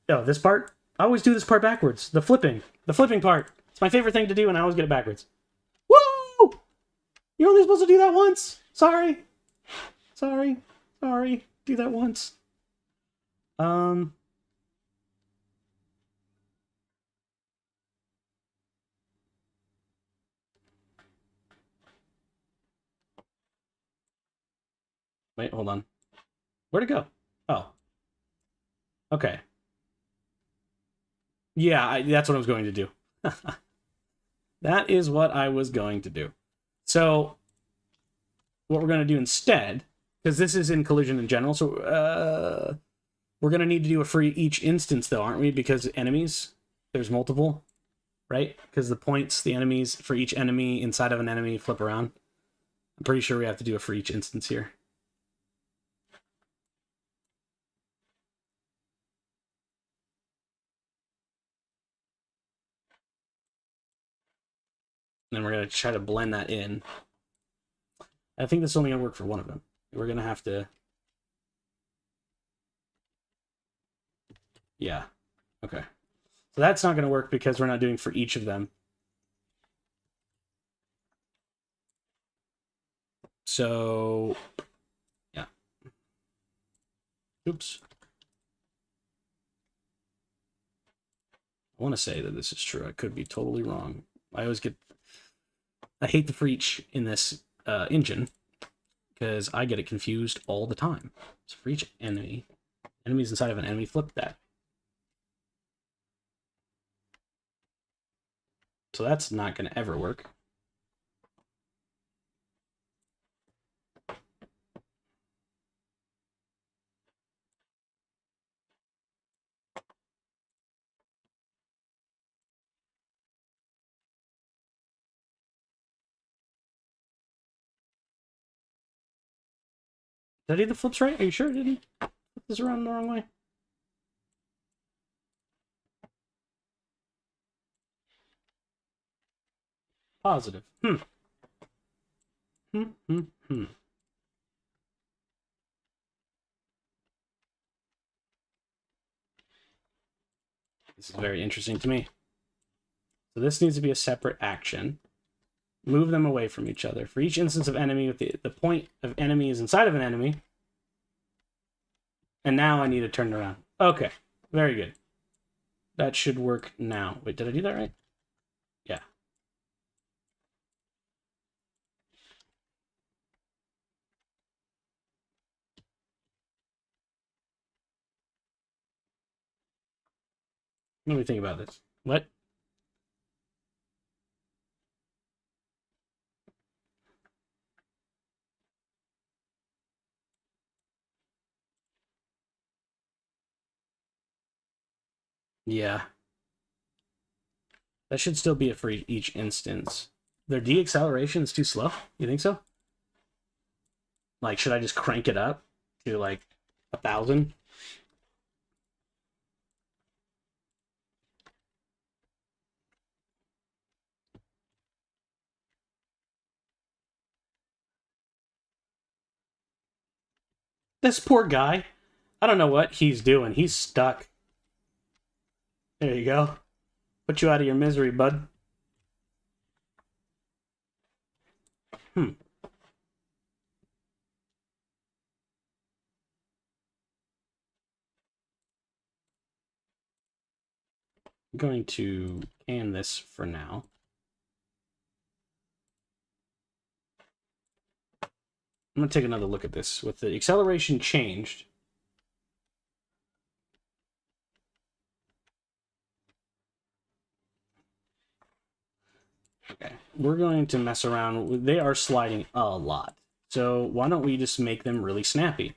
Oh, this part? I always do this part backwards. The flipping part. It's my favorite thing to do, and I always get it backwards. Woo! You're only supposed to do that once. Sorry. Do that once. Wait, hold on. Where'd it go? Oh. Okay. Yeah, that's what I was going to do. That is what I was going to do. So, what we're going to do instead, because this is in collision in general, so we're going to need to do it for each instance, though, aren't we? Because enemies, there's multiple, right? Because the points, the enemies, for each enemy inside of an enemy flip around. I'm pretty sure we have to do it for each instance here. And then we're going to try to blend that in. I think this is only going to work for one of them. We're going to have to... Yeah. Okay. So that's not going to work because we're not doing for each of them. So... Yeah. Oops. I want to say that this is true. I could be totally wrong. I hate the for each in this engine, because I get it confused all the time. So for each enemy, enemies inside of an enemy, flip that. So that's not going to ever work. Did I do the flips right? Are you sure I didn't flip this around the wrong way? Positive. This is very interesting to me. So this needs to be a separate action. Move them away from each other. For each instance of enemy, with the point of enemy is inside of an enemy. And now I need to turn it around. Okay, very good. That should work now. Wait, did I do that right? Yeah. Let me think about this. What? Yeah. That should still be it for each instance. Their deacceleration is too slow? You think so? Like, should I just crank it up to, like, 1,000? This poor guy. I don't know what he's doing. He's stuck. There you go. Put you out of your misery, bud. I'm going to can this for now. I'm going to take another look at this. With the acceleration changed, okay, we're going to mess around. They are sliding a lot. So why don't we just make them really snappy?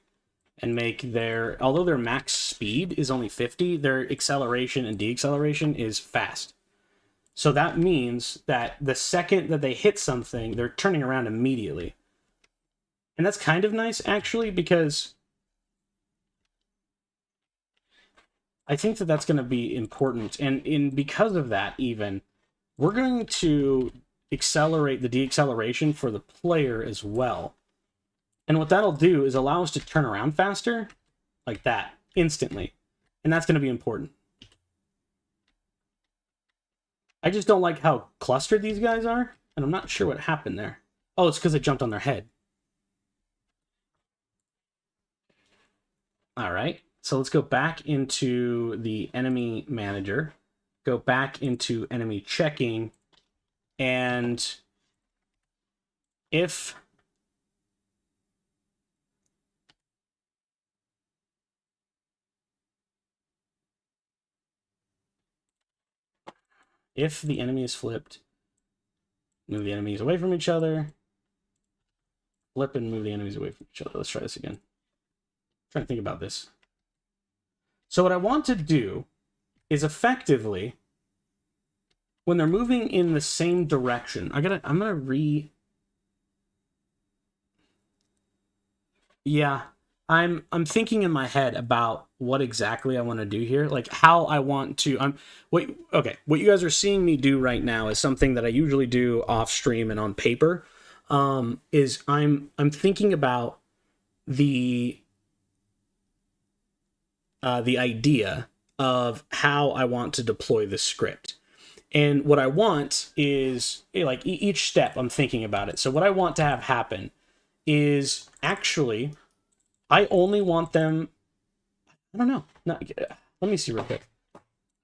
And make their, although their max speed is only 50, their acceleration and deacceleration is fast. So that means that the second that they hit something, they're turning around immediately. And that's kind of nice, actually, because I think that that's going to be important. And because of that, even, we're going to accelerate the deacceleration for the player as well. And what that'll do is allow us to turn around faster, like that, instantly. And that's going to be important. I just don't like how clustered these guys are, and I'm not sure what happened there. Oh, it's because it jumped on their head. All right, so let's go back into the enemy manager, go back into enemy checking, and if the enemy is flipped, move the enemies away from each other, flip and move the enemies away from each other. Let's try this again. I'm trying to think about this. So what I want to do is effectively, when they're moving in the same direction, I'm gonna yeah, I'm thinking in my head about what exactly I want to do here, like how I want to. What you guys are seeing me do right now is something that I usually do off stream and on paper. Is I'm thinking about the idea of how I want to deploy this script. And what I want is, like, each step I'm thinking about it. So what I want to have happen is actually, I only want them, I don't know. No, let me see real quick.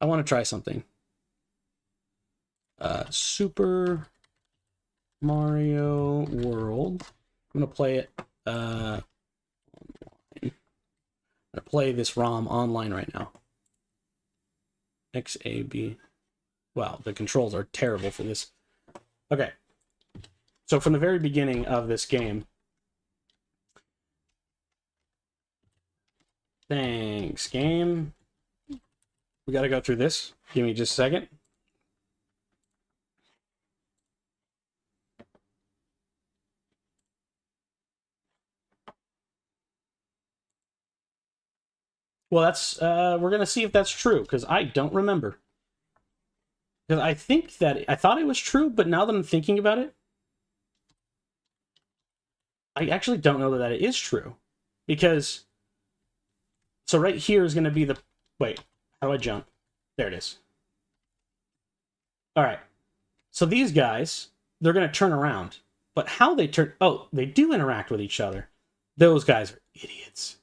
I want to try something. Super Mario World. I'm going to play it I'm gonna play this ROM online right now. XAB. Wow, the controls are terrible for this. Okay. So from the very beginning of this game. Thanks, game. We gotta go through this. Give me just a second. Well, that's we're gonna see if that's true because I don't remember. Because I think that I thought it was true, but now that I'm thinking about it, I actually don't know that it is true. Because so right here is gonna be the wait. How do I jump? There it is. All right. So these guys, they're gonna turn around, but how they turn? Oh, they do interact with each other. Those guys are idiots.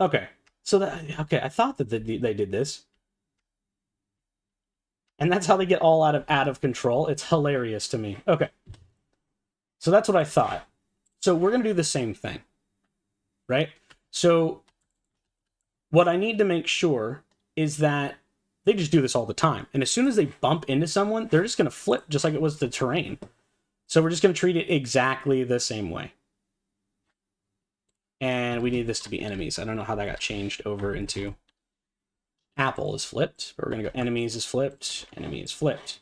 Okay. So that okay, I thought that they did this. And that's how they get all out of control. It's hilarious to me. Okay. So that's what I thought. So we're going to do the same thing. Right? So what I need to make sure is that they just do this all the time. And as soon as they bump into someone, they're just going to flip just like it was the terrain. So we're just going to treat it exactly the same way. And we need this to be enemies. I don't know how that got changed over into apple is flipped, but we're going to go enemies is flipped, enemy is flipped.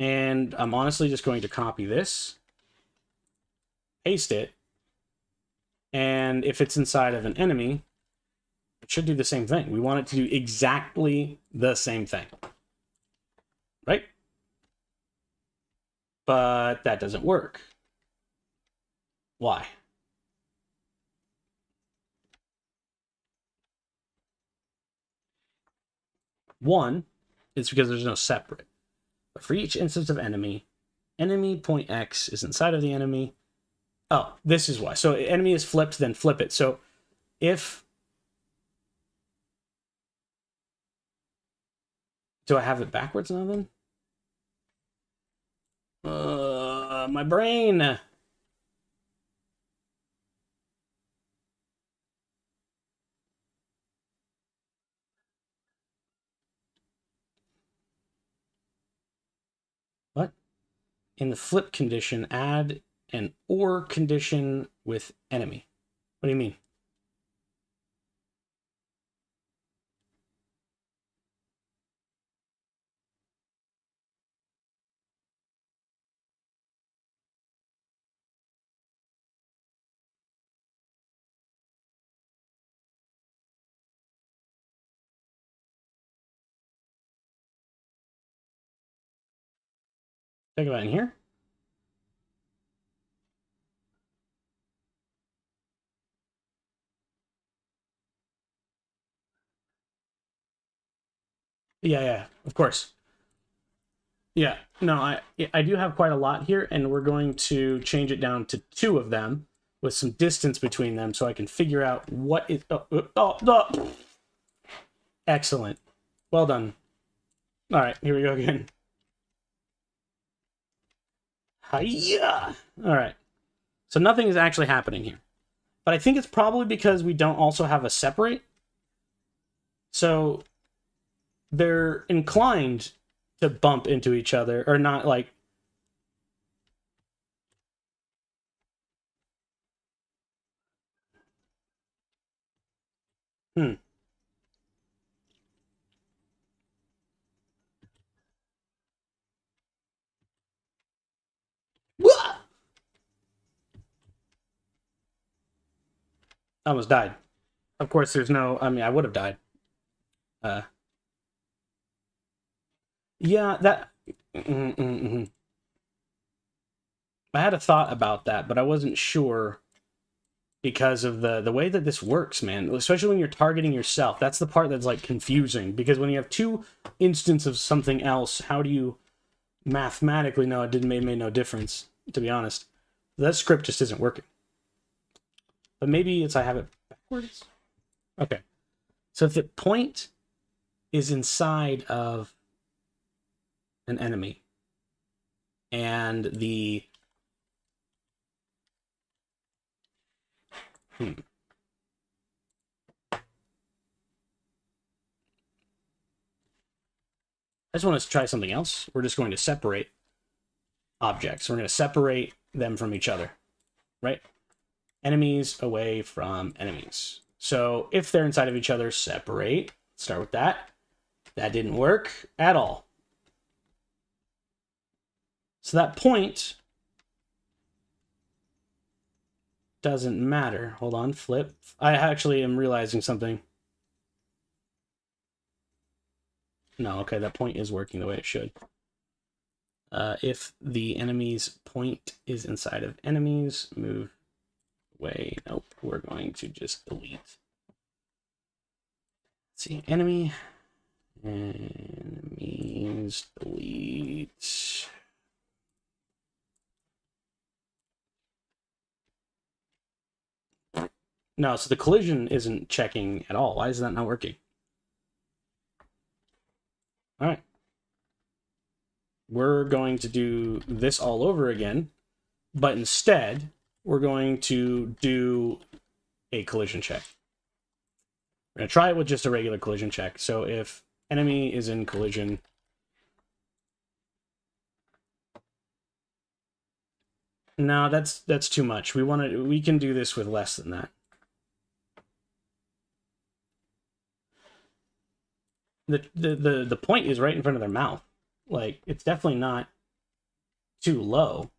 And I'm honestly just going to copy this, paste it, and if it's inside of an enemy, it should do the same thing. We want it to do exactly the same thing. Right? But that doesn't work. Why? One, it's because there's no separate. But for each instance of enemy, enemy point X is inside of the enemy. Oh, this is why. So enemy is flipped, then flip it. So if... Do I have it backwards now then? My brain. What? In the flip condition, add an or condition with enemy. What do you mean? Think about it in here. Yeah, of course. Yeah, no, I do have quite a lot here, and we're going to change it down to 2 of them with some distance between them so I can figure out what is... Oh. Excellent. Well done. All right, here we go again. Hiya! All right. So nothing is actually happening here. But I think it's probably because we don't also have a separate. So they're inclined to bump into each other, or not like... Hmm. I almost died. Of course, there's no... I mean, I would have died. Yeah, that... I had a thought about that, but I wasn't sure because of the way that this works, man. Especially when you're targeting yourself. That's the part that's like confusing, because when you have 2 instances of something else, how do you mathematically know it made no difference, to be honest? That script just isn't working. But maybe it's I have it backwards. Okay. So if the point is inside of an enemy and the I just want to try something else. We're just going to separate objects. We're going to separate them from each other, right? Enemies away from enemies. So if they're inside of each other, separate. Start with that. That didn't work at all. So that point doesn't matter. Hold on, flip. I actually am realizing something. No, okay, that point is working the way it should. If the enemy's point is inside of enemies, move away. Nope, we're going to just delete. Let's see, enemies, delete. No, so the collision isn't checking at all. Why is that not working? All right. We're going to do this all over again, but instead, we're going to do a collision check. We're going to try it with just a regular collision check. So if enemy is in collision, no, that's too much. We can do this with less than that. The point is right in front of their mouth. Like, it's definitely not too low.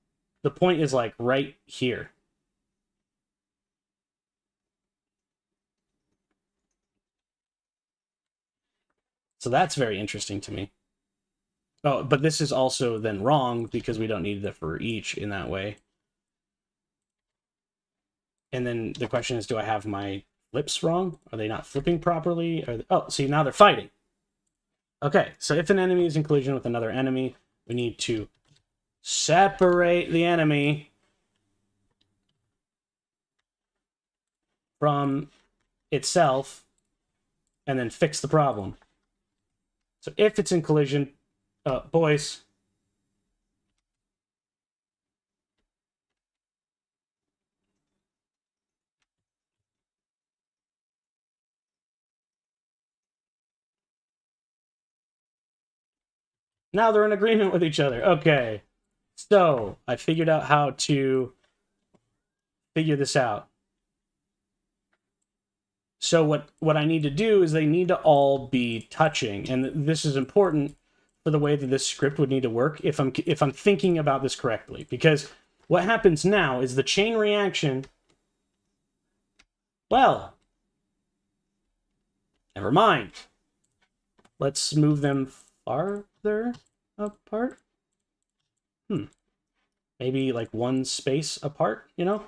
The point is like right here. So that's very interesting to me. Oh, but this is also then wrong because we don't need the for each in that way. And then the question is, do I have my flips wrong? Are they not flipping properly? Oh, see, now they're fighting. Okay, so if an enemy is in collision with another enemy, we need to separate the enemy from itself and then fix the problem. So if it's in collision, boys. Now they're in agreement with each other. Okay. So I figured out how to figure this out. So what I need to do is they need to all be touching, and this is important for the way that this script would need to work if I'm thinking about this correctly. Because what happens now is the chain reaction. Well, never mind. Let's move them farther apart. Maybe like one space apart, you know?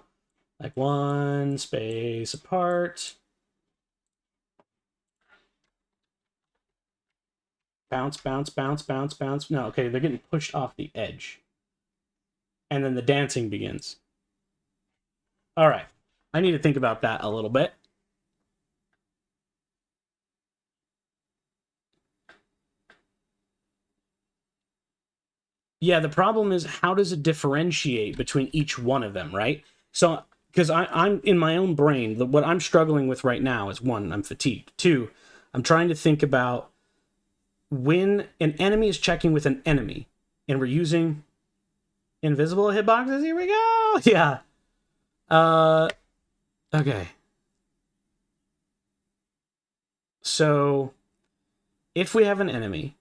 Like one space apart. Bounce, bounce, bounce, bounce, bounce. No, okay, they're getting pushed off the edge. And then the dancing begins. All right. I need to think about that a little bit. Yeah, the problem is, how does it differentiate between each one of them, right? So, because I'm in my own brain, what I'm struggling with right now is, one, I'm fatigued. Two, I'm trying to think about when an enemy is checking with an enemy, and we're using invisible hitboxes. Here we go. Yeah. Okay. So, if we have an enemy,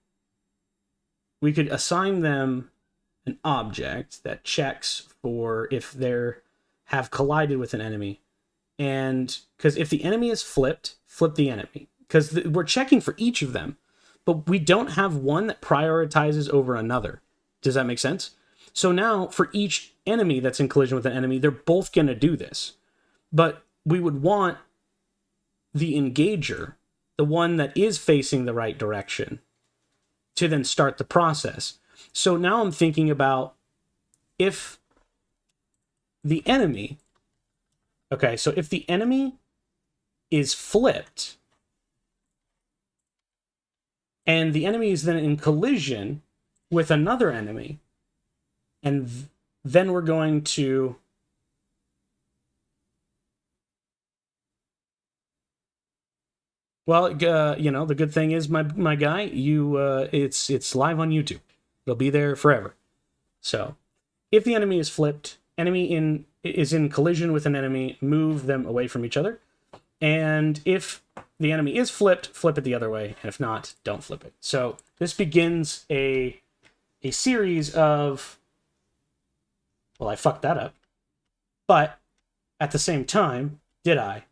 we could assign them an object that checks for if they're have collided with an enemy. And because if the enemy is flipped, flip the enemy. Because we're checking for each of them, but we don't have one that prioritizes over another. Does that make sense? So now for each enemy that's in collision with an enemy, they're both going to do this. But we would want the engager, the one that is facing the right direction, to then start the process. So now I'm thinking about if the enemy, okay, so if the enemy is flipped and the enemy is then in collision with another enemy, And then we're going to... Well, you know, the good thing is, my guy, it's live on YouTube. It'll be there forever. So, if the enemy is flipped, is in collision with an enemy, move them away from each other. And if the enemy is flipped, flip it the other way. And if not, don't flip it. So this begins a series of... Well, I fucked that up. But at the same time, did I?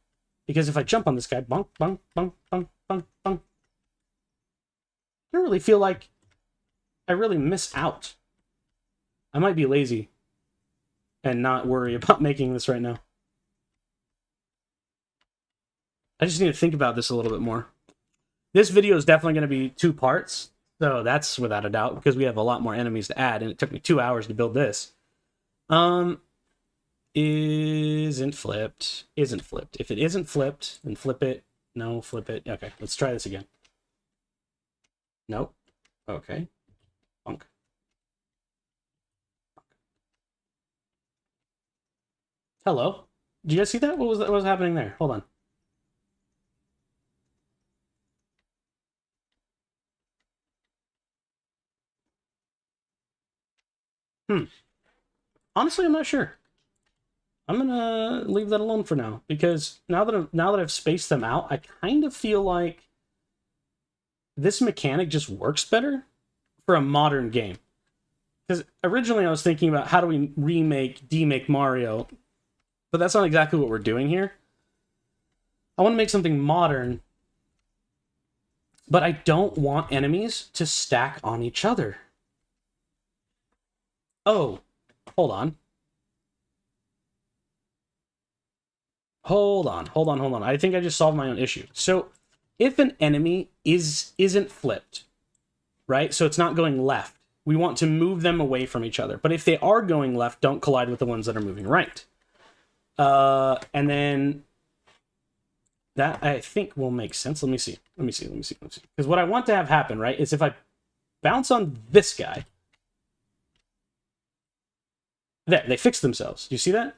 Because if I jump on this guy, bonk, bonk, bonk, bonk, bonk, bonk, I really feel like I really miss out. I might be lazy and not worry about making this right now. I just need to think about this a little bit more. This video is definitely going to be 2 parts, so that's without a doubt, because we have a lot more enemies to add, and it took me 2 hours to build this. Isn't flipped. Isn't flipped. If it isn't flipped, then flip it. No, flip it. Okay, let's try this again. Nope. Okay. Bonk. Hello. Did you guys see that? What was happening there? Hold on. Honestly, I'm not sure. I'm gonna leave that alone for now, because now that I've spaced them out, I kind of feel like this mechanic just works better for a modern game. Because originally I was thinking about how do we demake Mario, but that's not exactly what we're doing here. I want to make something modern, but I don't want enemies to stack on each other. Oh, hold on. Hold on. I think I just solved my own issue. So, if an enemy isn't flipped, right? So it's not going left. We want to move them away from each other. But if they are going left, don't collide with the ones that are moving right. And then that, I think, will make sense. Let me see. Because what I want to have happen, right, is if I bounce on this guy... There, they fix themselves. Do you see that?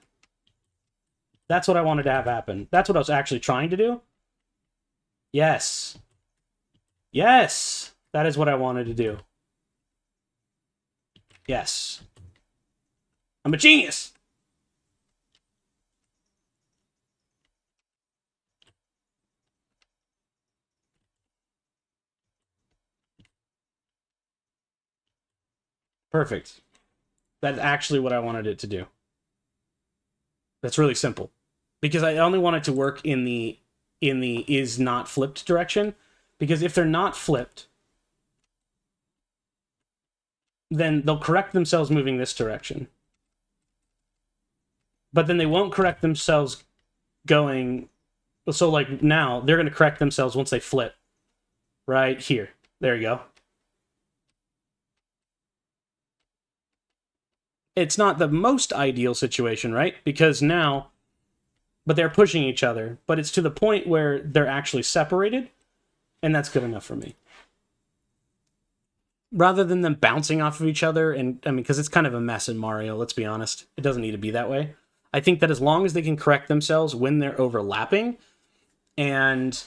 That's what I wanted to have happen. That's what I was actually trying to do. Yes. Yes! That is what I wanted to do. Yes. I'm a genius! Perfect. That's actually what I wanted it to do. That's really simple. Because I only want it to work in the is not flipped direction. Because if they're not flipped, then they'll correct themselves moving this direction. But then they won't correct themselves going... So, like, now, they're going to correct themselves once they flip. Right here. There you go. It's not the most ideal situation, right? Because now... But they're pushing each other. But it's to the point where they're actually separated. And that's good enough for me. Rather than them bouncing off of each other. And I mean, because it's kind of a mess in Mario, let's be honest. It doesn't need to be that way. I think that as long as they can correct themselves when they're overlapping. And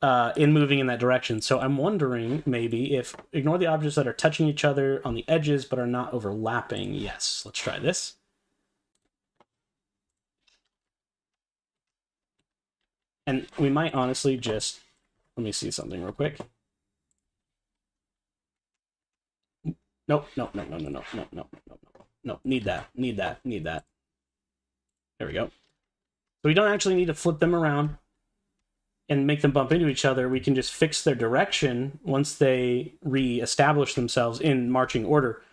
in moving in that direction. So I'm wondering, maybe, if ignore the objects that are touching each other on the edges but are not overlapping. Yes, let's try this. And we might honestly just... Let me see something real quick. Nope. Need that. There we go. So we don't actually need to flip them around and make them bump into each other. We can just fix their direction once they re-establish themselves in marching order.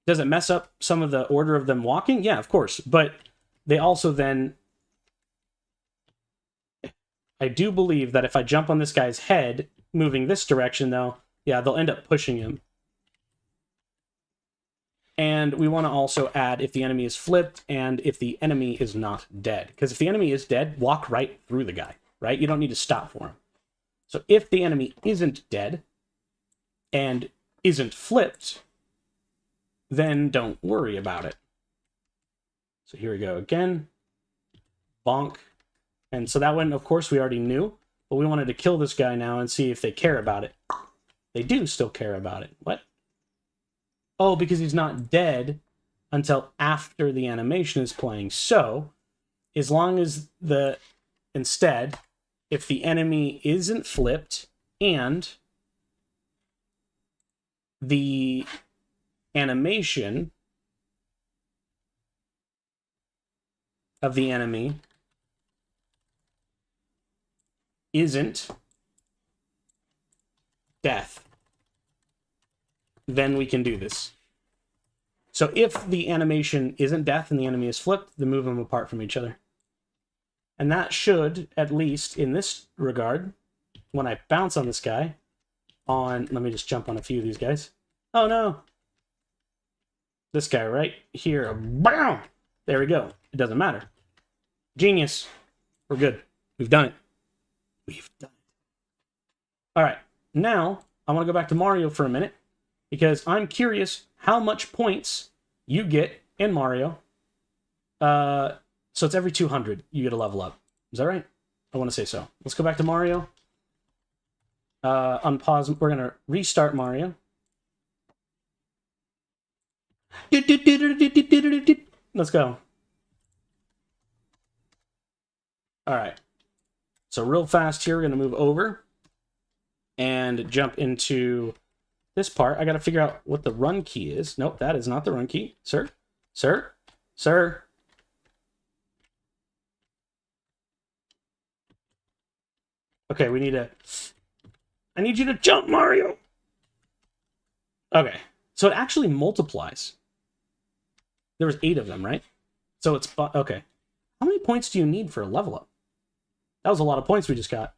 Does it mess up some of the order of them walking? Yeah, of course. But they also then... I do believe that if I jump on this guy's head, moving this direction, though, yeah, they'll end up pushing him. And we want to also add if the enemy is flipped and if the enemy is not dead. Because if the enemy is dead, walk right through the guy, right? You don't need to stop for him. So if the enemy isn't dead and isn't flipped, then don't worry about it. So here we go again. Bonk. And so that one, of course, we already knew, but we wanted to kill this guy now and see if they care about it. They do still care about it. What? Oh, because he's not dead until after the animation is playing. So, as long as instead, if the enemy isn't flipped and the animation of the enemy isn't death, then we can do this. So if the animation isn't death and the enemy is flipped, then move them apart from each other. And that should, at least in this regard, when I bounce on this guy, let me just jump on a few of these guys. Oh no! This guy right here, BAM! There we go. It doesn't matter. Genius. We're good. We've done it. We've done it. All right. Now, I want to go back to Mario for a minute, because I'm curious how much points you get in Mario. So it's every 200 you get a level up. Is that right? I want to say so. Let's go back to Mario. Unpause. We're going to restart Mario. Let's go. All right. So real fast here, we're going to move over and jump into this part. I got to figure out what the run key is. Nope, that is not the run key. Sir? Sir? Sir? Okay, we need to... I need you to jump, Mario! Okay, so it actually multiplies. There was 8 of them, right? So it's... Okay. How many points do you need for a level up? That was a lot of points we just got.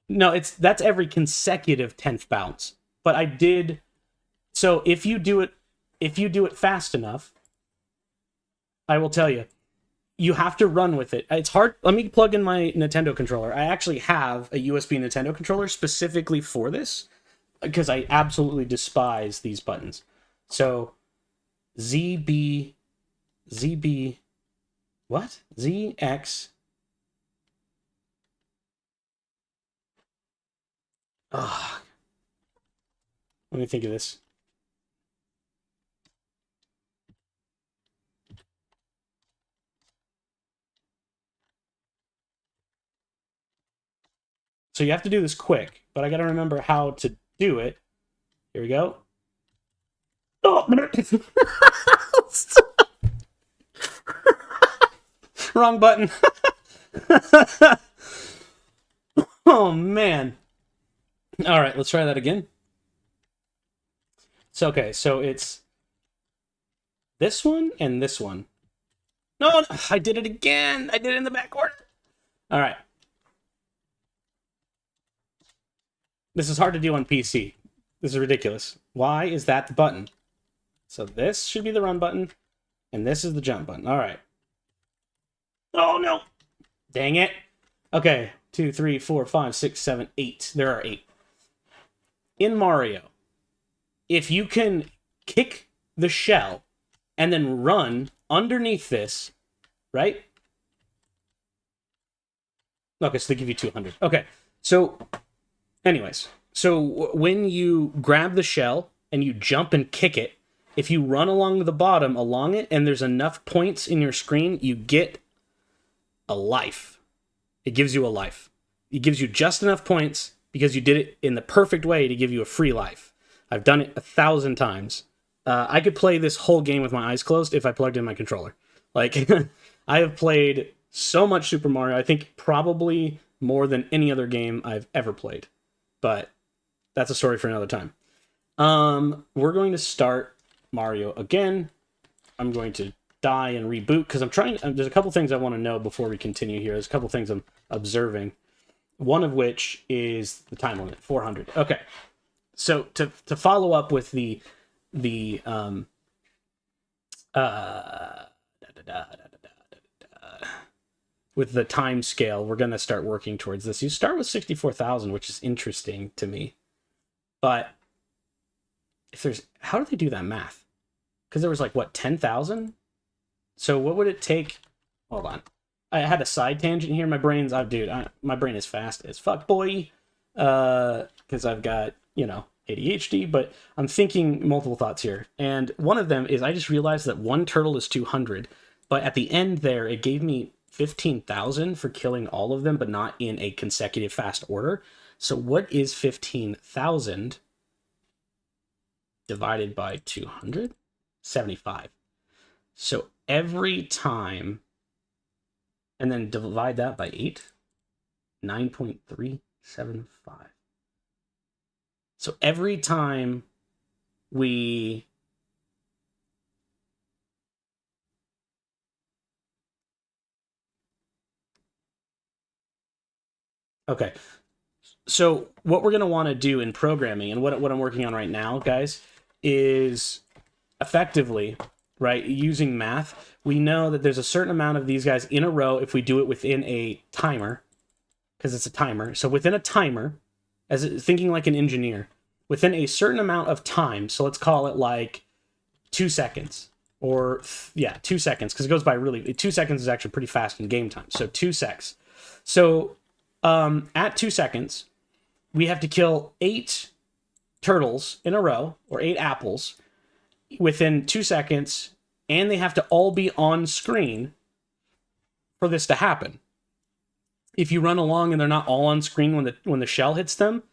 No, that's every consecutive 10th bounce. But I did... So if you do it fast enough, I will tell you, you have to run with it. It's hard. Let me plug in my Nintendo controller. I actually have a USB Nintendo controller specifically for this, because I absolutely despise these buttons. So, ZB, what? ZX. Ugh. Let me think of this. So you have to do this quick, but I got to remember how to do it. Here we go. Oh, wrong button. Oh, man. All right, let's try that again. So, okay, so it's this one and this one. No, I did it again. I did it in the back order. All right. This is hard to do on PC. This is ridiculous. Why is that the button? So this should be the run button, and this is the jump button. All right. Oh, no. Dang it. Okay, 2, 3, 4, 5, 6, 7, 8. There are 8. In Mario, if you can kick the shell and then run underneath this, right? Okay, so they give you 200. Okay, so anyways, so when you grab the shell and you jump and kick it, if you run along the bottom along it and there's enough points in your screen, you get a life. It gives you a life. It gives you just enough points because you did it in the perfect way to give you a free life. I've done it 1,000 times. I could play this whole game with my eyes closed if I plugged in my controller. Like, I have played so much Super Mario, I think probably more than any other game I've ever played. But that's a story for another time. We're going to start Mario again. I'm going to die and reboot because I'm trying. There's a couple things I want to know before we continue here. There's a couple things I'm observing. One of which is the time limit, 400. Okay, so to follow up with with the time scale, we're going to start working towards this. You start with 64,000, which is interesting to me. But if there's, how do they do that math? Because there was like, what, 10,000? So what would it take? Hold on. I had a side tangent here. My brain's, my brain is fast as fuck, boy. Because I've got, ADHD, but I'm thinking multiple thoughts here. And one of them is I just realized that one turtle is 200, but at the end there, it gave me 15,000 for killing all of them, but not in a consecutive fast order. So what is 15,000 divided by 200? 75. So every time, and then divide that by 8, 9.375. So every time we okay. So what we're going to want to do in programming, and what I'm working on right now, guys, is effectively, right, using math, we know that there's a certain amount of these guys in a row if we do it within a timer, because it's a timer. So within a timer, thinking like an engineer, within a certain amount of time, so let's call it like 2 seconds, or 2 seconds, because it goes by really, 2 seconds is actually pretty fast in game time. So 2 secs. So at 2 seconds, we have to kill 8 turtles in a row, or 8 apples, within 2 seconds, and they have to all be on screen for this to happen. If you run along and they're not all on screen when the shell hits them,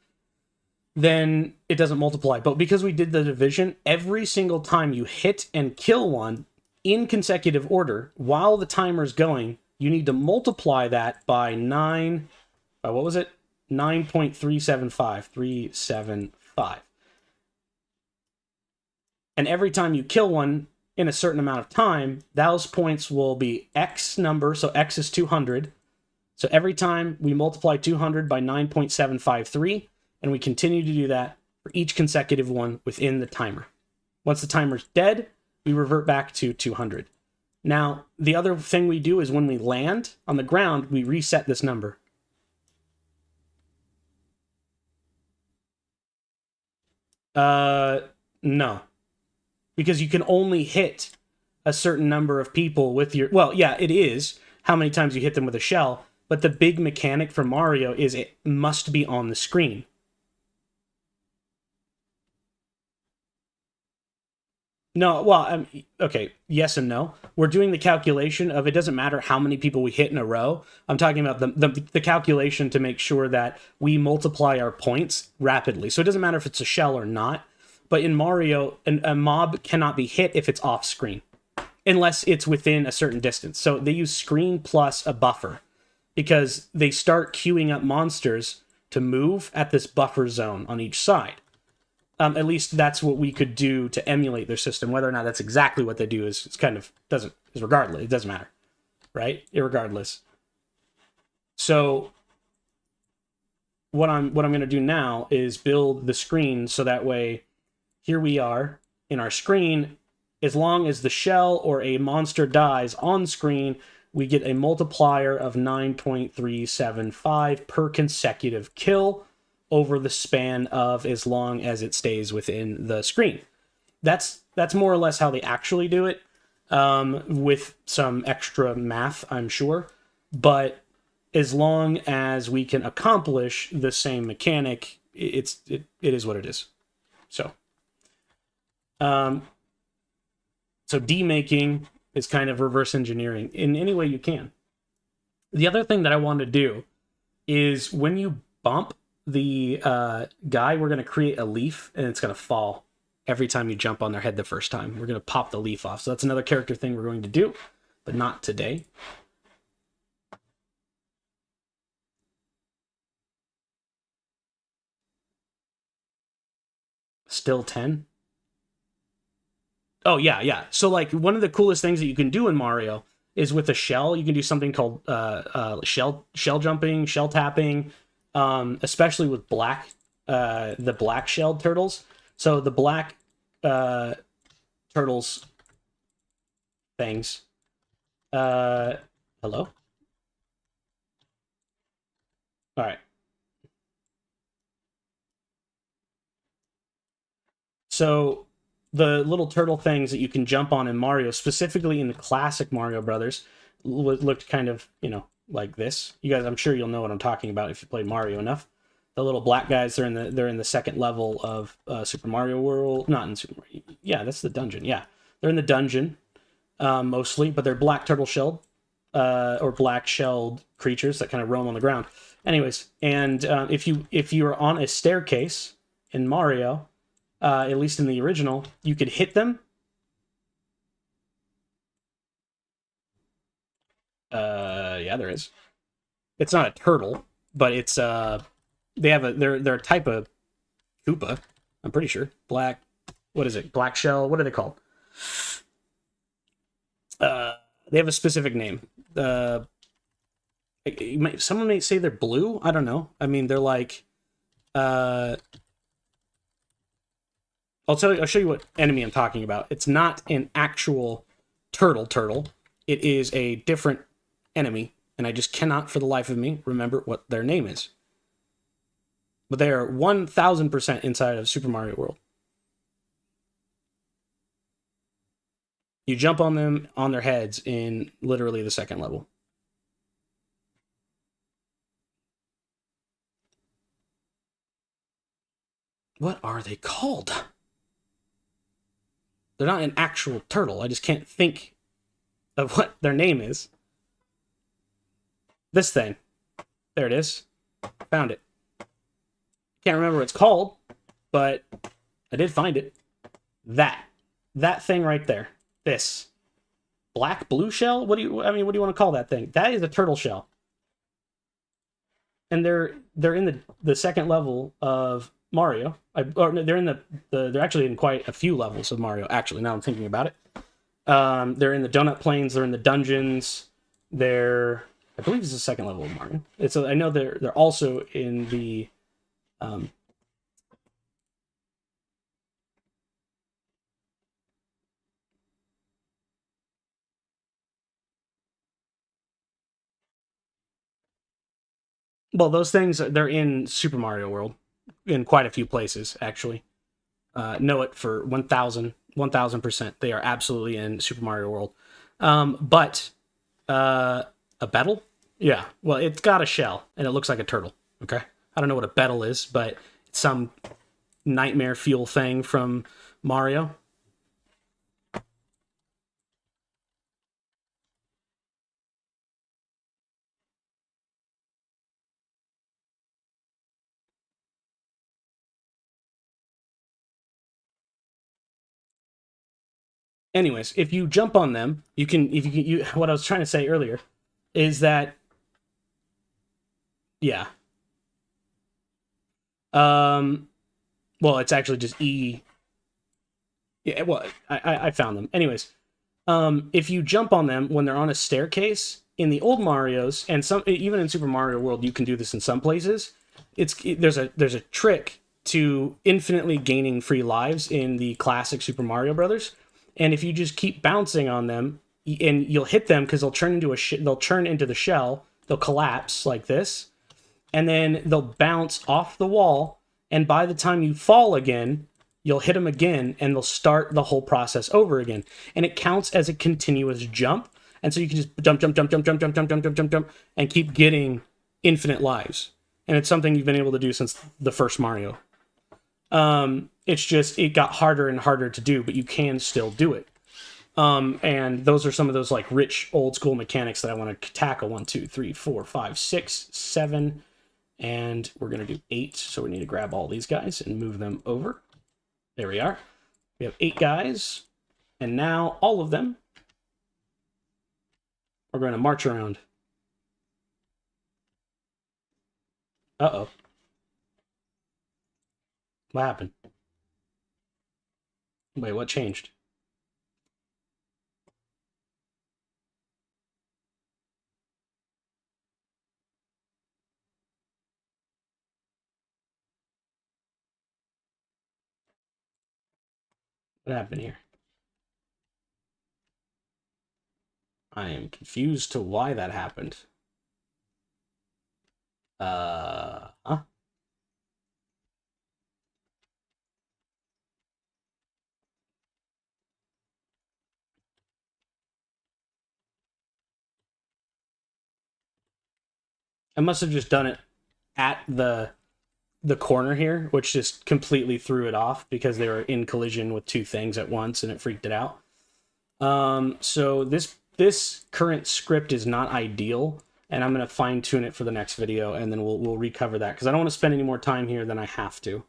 then it doesn't multiply. But because we did the division, every single time you hit and kill one in consecutive order while the timer's going, you need to multiply that by 9.375. And every time you kill one in a certain amount of time, those points will be X number, so X is 200. So every time we multiply 200 by 9.753, and we continue to do that for each consecutive one within the timer. Once the timer's dead, we revert back to 200. Now, the other thing we do is when we land on the ground, we reset this number. No. Because you can only hit a certain number of people with your... Well, yeah, it is how many times you hit them with a shell, but the big mechanic for Mario is it must be on the screen. No, well, okay, yes and no. We're doing the calculation of it doesn't matter how many people we hit in a row. I'm talking about the calculation to make sure that we multiply our points rapidly. So it doesn't matter if it's a shell or not. But in Mario, a mob cannot be hit if it's off screen, unless it's within a certain distance. So they use screen plus a buffer, because they start queuing up monsters to move at this buffer zone on each side. At least that's what we could do to emulate their system. Whether or not that's exactly what they do is kind of regardless. It doesn't matter, right? Irregardless. So what I'm going to do now is build the screen so that way, here we are in our screen. As long as the shell or a monster dies on screen, we get a multiplier of 9.375 per consecutive kill over the span of as long as it stays within the screen. That's more or less how they actually do it, with some extra math, I'm sure. But as long as we can accomplish the same mechanic, it is what it is. So demaking is kind of reverse engineering in any way you can. The other thing that I want to do is when you bump the guy, we're going to create a leaf, and it's going to fall every time you jump on their head the first time. We're going to pop the leaf off. So that's another character thing we're going to do, but not today. Still 10? Oh, yeah. So, like, one of the coolest things that you can do in Mario is with a shell, you can do something called shell jumping, shell tapping, especially with the black-shelled turtles. So the black turtles things. Hello? All right. So the little turtle things that you can jump on in Mario, specifically in the classic Mario Brothers, looked kind of, like this. You guys, I'm sure you'll know what I'm talking about if you played Mario enough. The little black guys, they're in the second level of Super Mario World. Not in Super Mario. Yeah, that's the dungeon. Yeah, they're in the dungeon mostly, but they're black turtle shelled or black shelled creatures that kind of roam on the ground. Anyways, and if you are on a staircase in Mario, at least in the original, you could hit them. Yeah, there is. It's not a turtle, but it's they have they're a type of Koopa. I'm pretty sure black. What is it? Black shell. What are they called? They have a specific name. Someone may say they're blue. I don't know. I mean, they're like. I'll show you what enemy I'm talking about. It's not an actual turtle. It is a different enemy, and I just cannot, for the life of me, remember what their name is. But they are 1000% inside of Super Mario World. You jump on them on their heads in literally the second level. What are they called? They're not an actual turtle. I just can't think of what their name is. This thing. There it is. Found it. Can't remember what it's called, but I did find it. That thing right there. This. Black blue shell? What do you want to call that thing? That is a turtle shell. And they're in the second level of Mario. They're actually in quite a few levels of Mario, actually, now I'm thinking about it. They're in the donut plains, they're in the dungeons, I believe it's the second level of Mario. I know they're also in the well, those things, they're in Super Mario World in quite a few places, actually. Know it for 1000%. They are absolutely in Super Mario World. But a beetle? Yeah. Well, it's got a shell and it looks like a turtle. Okay. I don't know what a beetle is, but it's some nightmare fuel thing from Mario. Anyways, if you jump on them, you can. If you what I was trying to say earlier is that yeah. Um. Well, it's actually just E. Yeah. Well, I found them. Anyways, if you jump on them when they're on a staircase in the old Mario's, and some even in Super Mario World, you can do this in some places. There's a trick to infinitely gaining free lives in the classic Super Mario Brothers, and if you just keep bouncing on them, and you'll hit them because they'll turn into the shell, they'll collapse like this, and then they'll bounce off the wall, and by the time you fall again, you'll hit them again, and they'll start the whole process over again, and it counts as a continuous jump, and so you can just jump, and keep getting infinite lives, and it's something you've been able to do since the first Mario. It's just it got harder and harder to do, but you can still do it. And those are some of those like rich old school mechanics that I want to tackle. 1, 2, 3, 4, 5, 6, 7, and we're gonna do 8. So we need to grab all these guys and move them over. There we are. We have 8 guys, and now all of them are going to march around. Uh-oh. What happened? Wait, what changed? What happened here? I am confused to why that happened. Huh? I must have just done it at the corner here, which just completely threw it off because they were in collision with two things at once and it freaked it out. So this current script is not ideal, and I'm going to fine tune it for the next video, and then we'll recover that because I don't want to spend any more time here than I have to,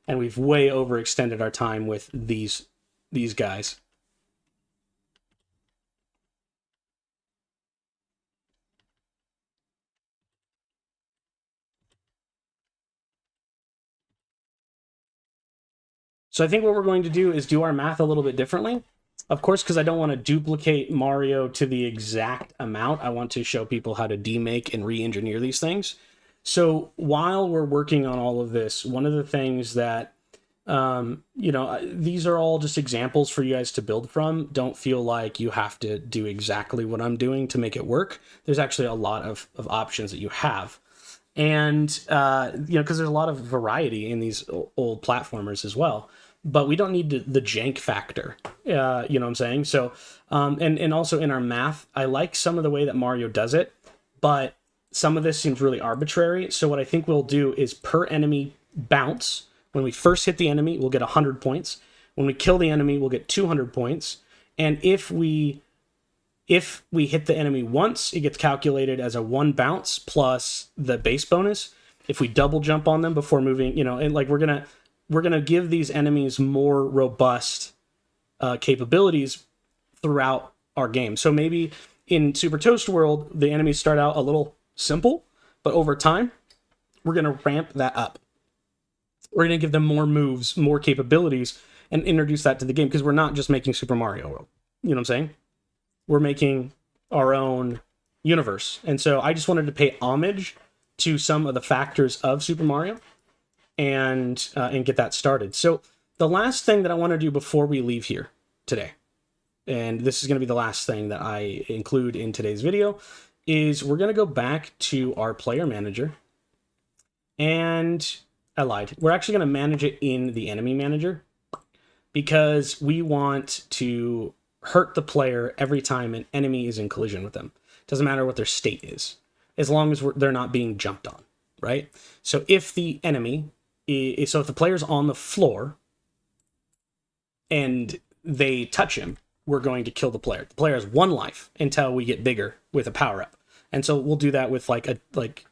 and we've way overextended our time with these guys. So I think what we're going to do is do our math a little bit differently. Of course, because I don't want to duplicate Mario to the exact amount. I want to show people how to demake and re-engineer these things. So while we're working on all of this, one of the things that, these are all just examples for you guys to build from. Don't feel like you have to do exactly what I'm doing to make it work. There's actually a lot of options that you have. And, because there's a lot of variety in these old platformers as well. But we don't need the jank factor, you know what I'm saying? So, and also in our math, I like some of the way that Mario does it, but some of this seems really arbitrary. So what I think we'll do is per enemy bounce. When we first hit the enemy, we'll get 100 points. When we kill the enemy, we'll get 200 points. And if we hit the enemy once, it gets calculated as a 1 bounce plus the base bonus. If we double jump on them before moving, and like we're gonna give these enemies more robust capabilities throughout our game. So maybe in Super Toast World, the enemies start out a little simple, but over time, we're gonna ramp that up. We're gonna give them more moves, more capabilities, and introduce that to the game because we're not just making Super Mario World. You know what I'm saying? We're making our own universe. And so I just wanted to pay homage to some of the factors of Super Mario and get that started. So the last thing that I want to do before we leave here today, and this is going to be the last thing that I include in today's video, is we're going to go back to our player manager. And I lied. We're actually going to manage it in the enemy manager because we want to hurt the player every time an enemy is in collision with them. Doesn't matter what their state is, as long as they're not being jumped on, right? So if the enemy if the player's on the floor and they touch him, we're going to kill the player. The player has 1 life until we get bigger with a power-up. And so we'll do that with like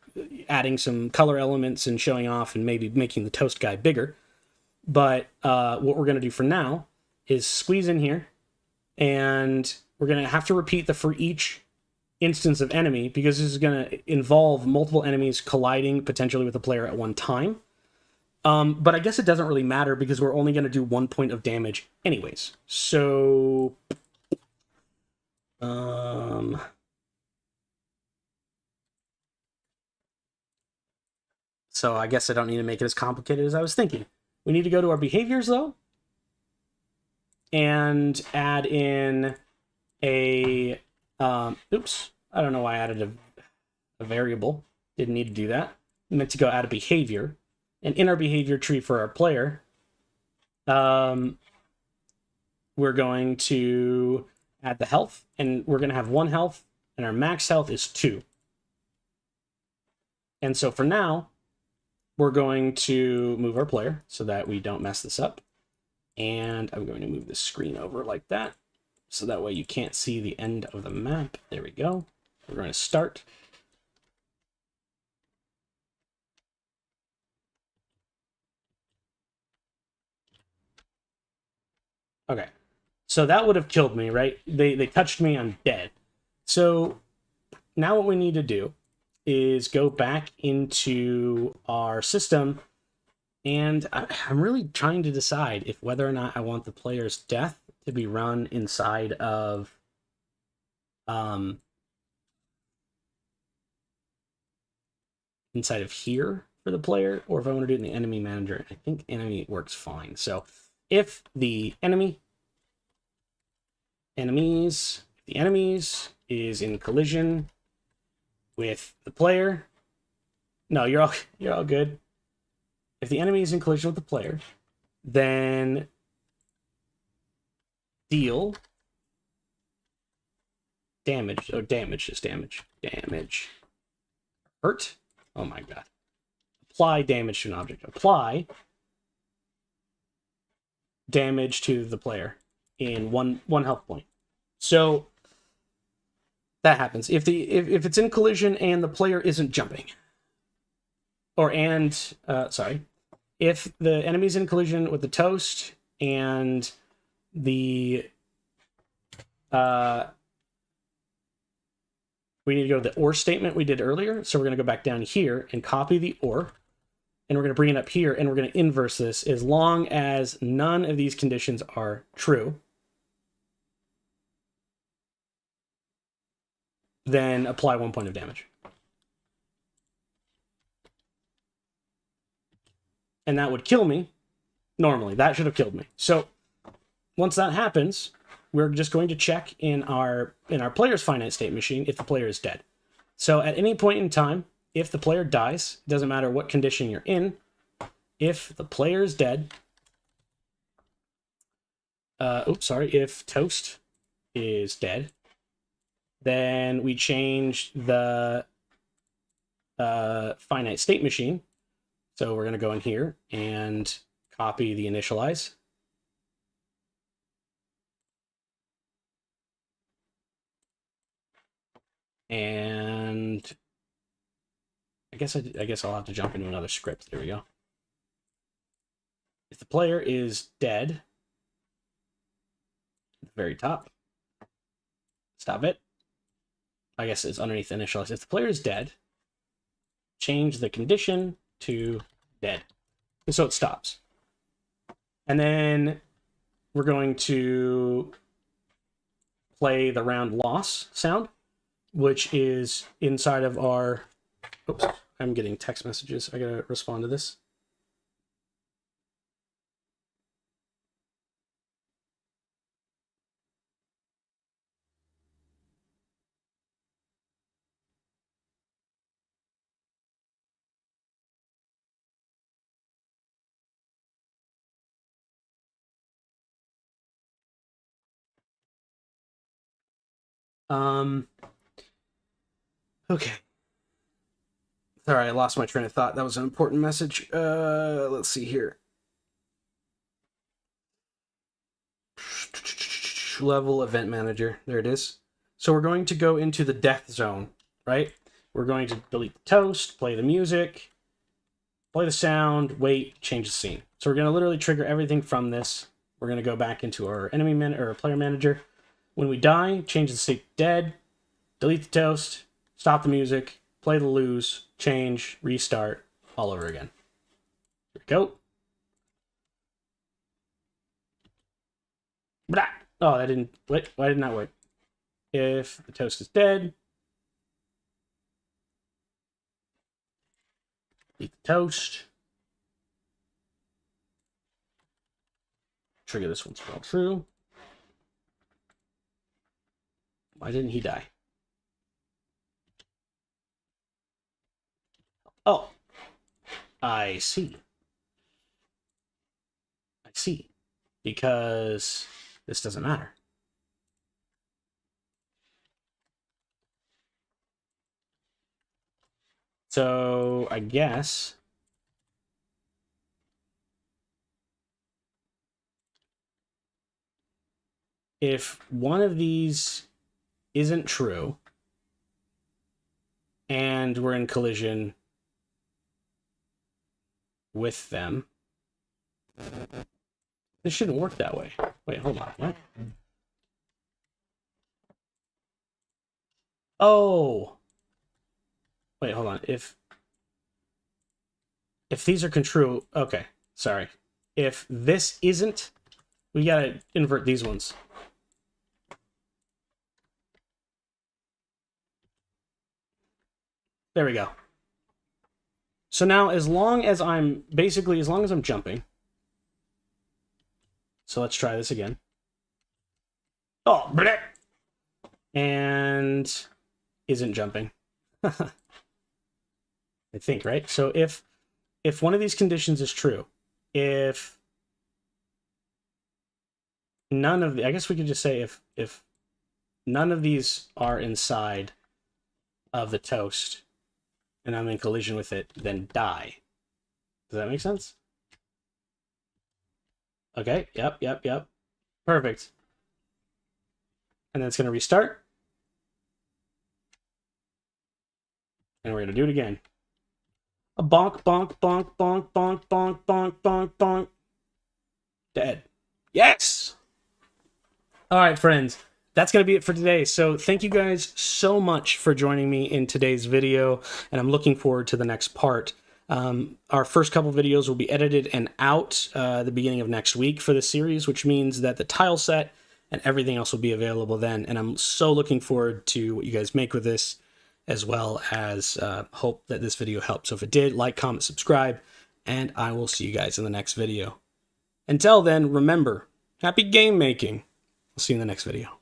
adding some color elements and showing off and maybe making the toast guy bigger. But what we're going to do for now is squeeze in here, and we're going to have to repeat for each instance of enemy because this is going to involve multiple enemies colliding potentially with the player at one time. But I guess it doesn't really matter because we're only going to do 1 point of damage anyways. So, so I guess I don't need to make it as complicated as I was thinking. We need to go to our behaviors though, and add in a, oops, I don't know why I added a variable. Didn't need to do that. I meant to go add a behavior. And in our behavior tree for our player, we're going to add the health, and we're going to have 1 health, and our max health is 2. And so for now, we're going to move our player so that we don't mess this up. And I'm going to move the screen over like that, so that way you can't see the end of the map. There we go. We're going to start. Okay, so that would have killed me, right? They touched me, I'm dead. So now what we need to do is go back into our system, and I'm really trying to decide if whether or not I want the player's death to be run inside of here for the player, or if I want to do it in the enemy manager. I think enemy works fine. So if the enemies is in collision with the player, no, you're all good. If the enemy is in collision with the player, then deal damage. Oh, damage is damage. Damage. Hurt. Oh my god. Apply damage to an object. Apply damage to the player in one health point. So that happens if it's in collision and the player isn't jumping, if the enemy's in collision with the toast and the we need to go to the or statement we did earlier. So we're going to go back down here and copy the or, and we're going to bring it up here, and we're going to inverse this as long as none of these conditions are true. Then apply 1 point of damage. And that would kill me. Normally, that should have killed me. So once that happens, we're just going to check in our player's finite state machine if the player is dead. So at any point in time, if the player dies, it doesn't matter what condition you're in, if the player is dead, if toast is dead, then we change the finite state machine. So we're going to go in here and copy the initialize. And I guess I'll have to jump into another script. There we go. If the player is dead, at the very top, stop it. I guess it's underneath initialize. If the player is dead, change the condition to dead. And so it stops. And then we're going to play the round loss sound, which is inside of our... Oops, I'm getting text messages. I gotta respond to this. Okay. Sorry, I lost my train of thought. That was an important message. Let's see here. Level event manager. There it is. So we're going to go into the death zone, right? We're going to delete the toast, play the music, play the sound, wait, change the scene. So we're going to literally trigger everything from this. We're going to go back into our player manager. When we die, change the state to dead, delete the toast, stop the music, play the lose, change, restart, all over again. Here we go. Blah. Oh, that didn't... Wait, why didn't that work? If the toast is dead, delete the toast. Trigger this one's all true. Why didn't he die? Oh, I see. I see. Because this doesn't matter. So I guess if one of these isn't true and we're in collision with them, this shouldn't work that way. Wait, hold on. What? Oh. Wait, hold on. If these are true, okay. Sorry. If this isn't, we gotta invert these ones. There we go. So now, as long as I'm jumping. So let's try this again. Oh, bleh! And isn't jumping. I think, right? So if one of these conditions is true, if none of the, I guess we could just say if none of these are inside of the toast, and I'm in collision with it, then die. Does that make sense? Okay, yep. Perfect. And then it's going to restart. And we're going to do it again. A bonk, bonk, bonk, bonk, bonk, bonk, bonk, bonk, bonk. Dead. Yes! All right, friends. That's going to be it for today. So thank you guys so much for joining me in today's video, and I'm looking forward to the next part. Our first couple videos will be edited and out the beginning of next week for the series, which means that the tile set and everything else will be available then. And I'm so looking forward to what you guys make with this, as well as hope that this video helped. So if it did, like, comment, subscribe, and I will see you guys in the next video. Until then, remember, happy game making. I'll see you in the next video.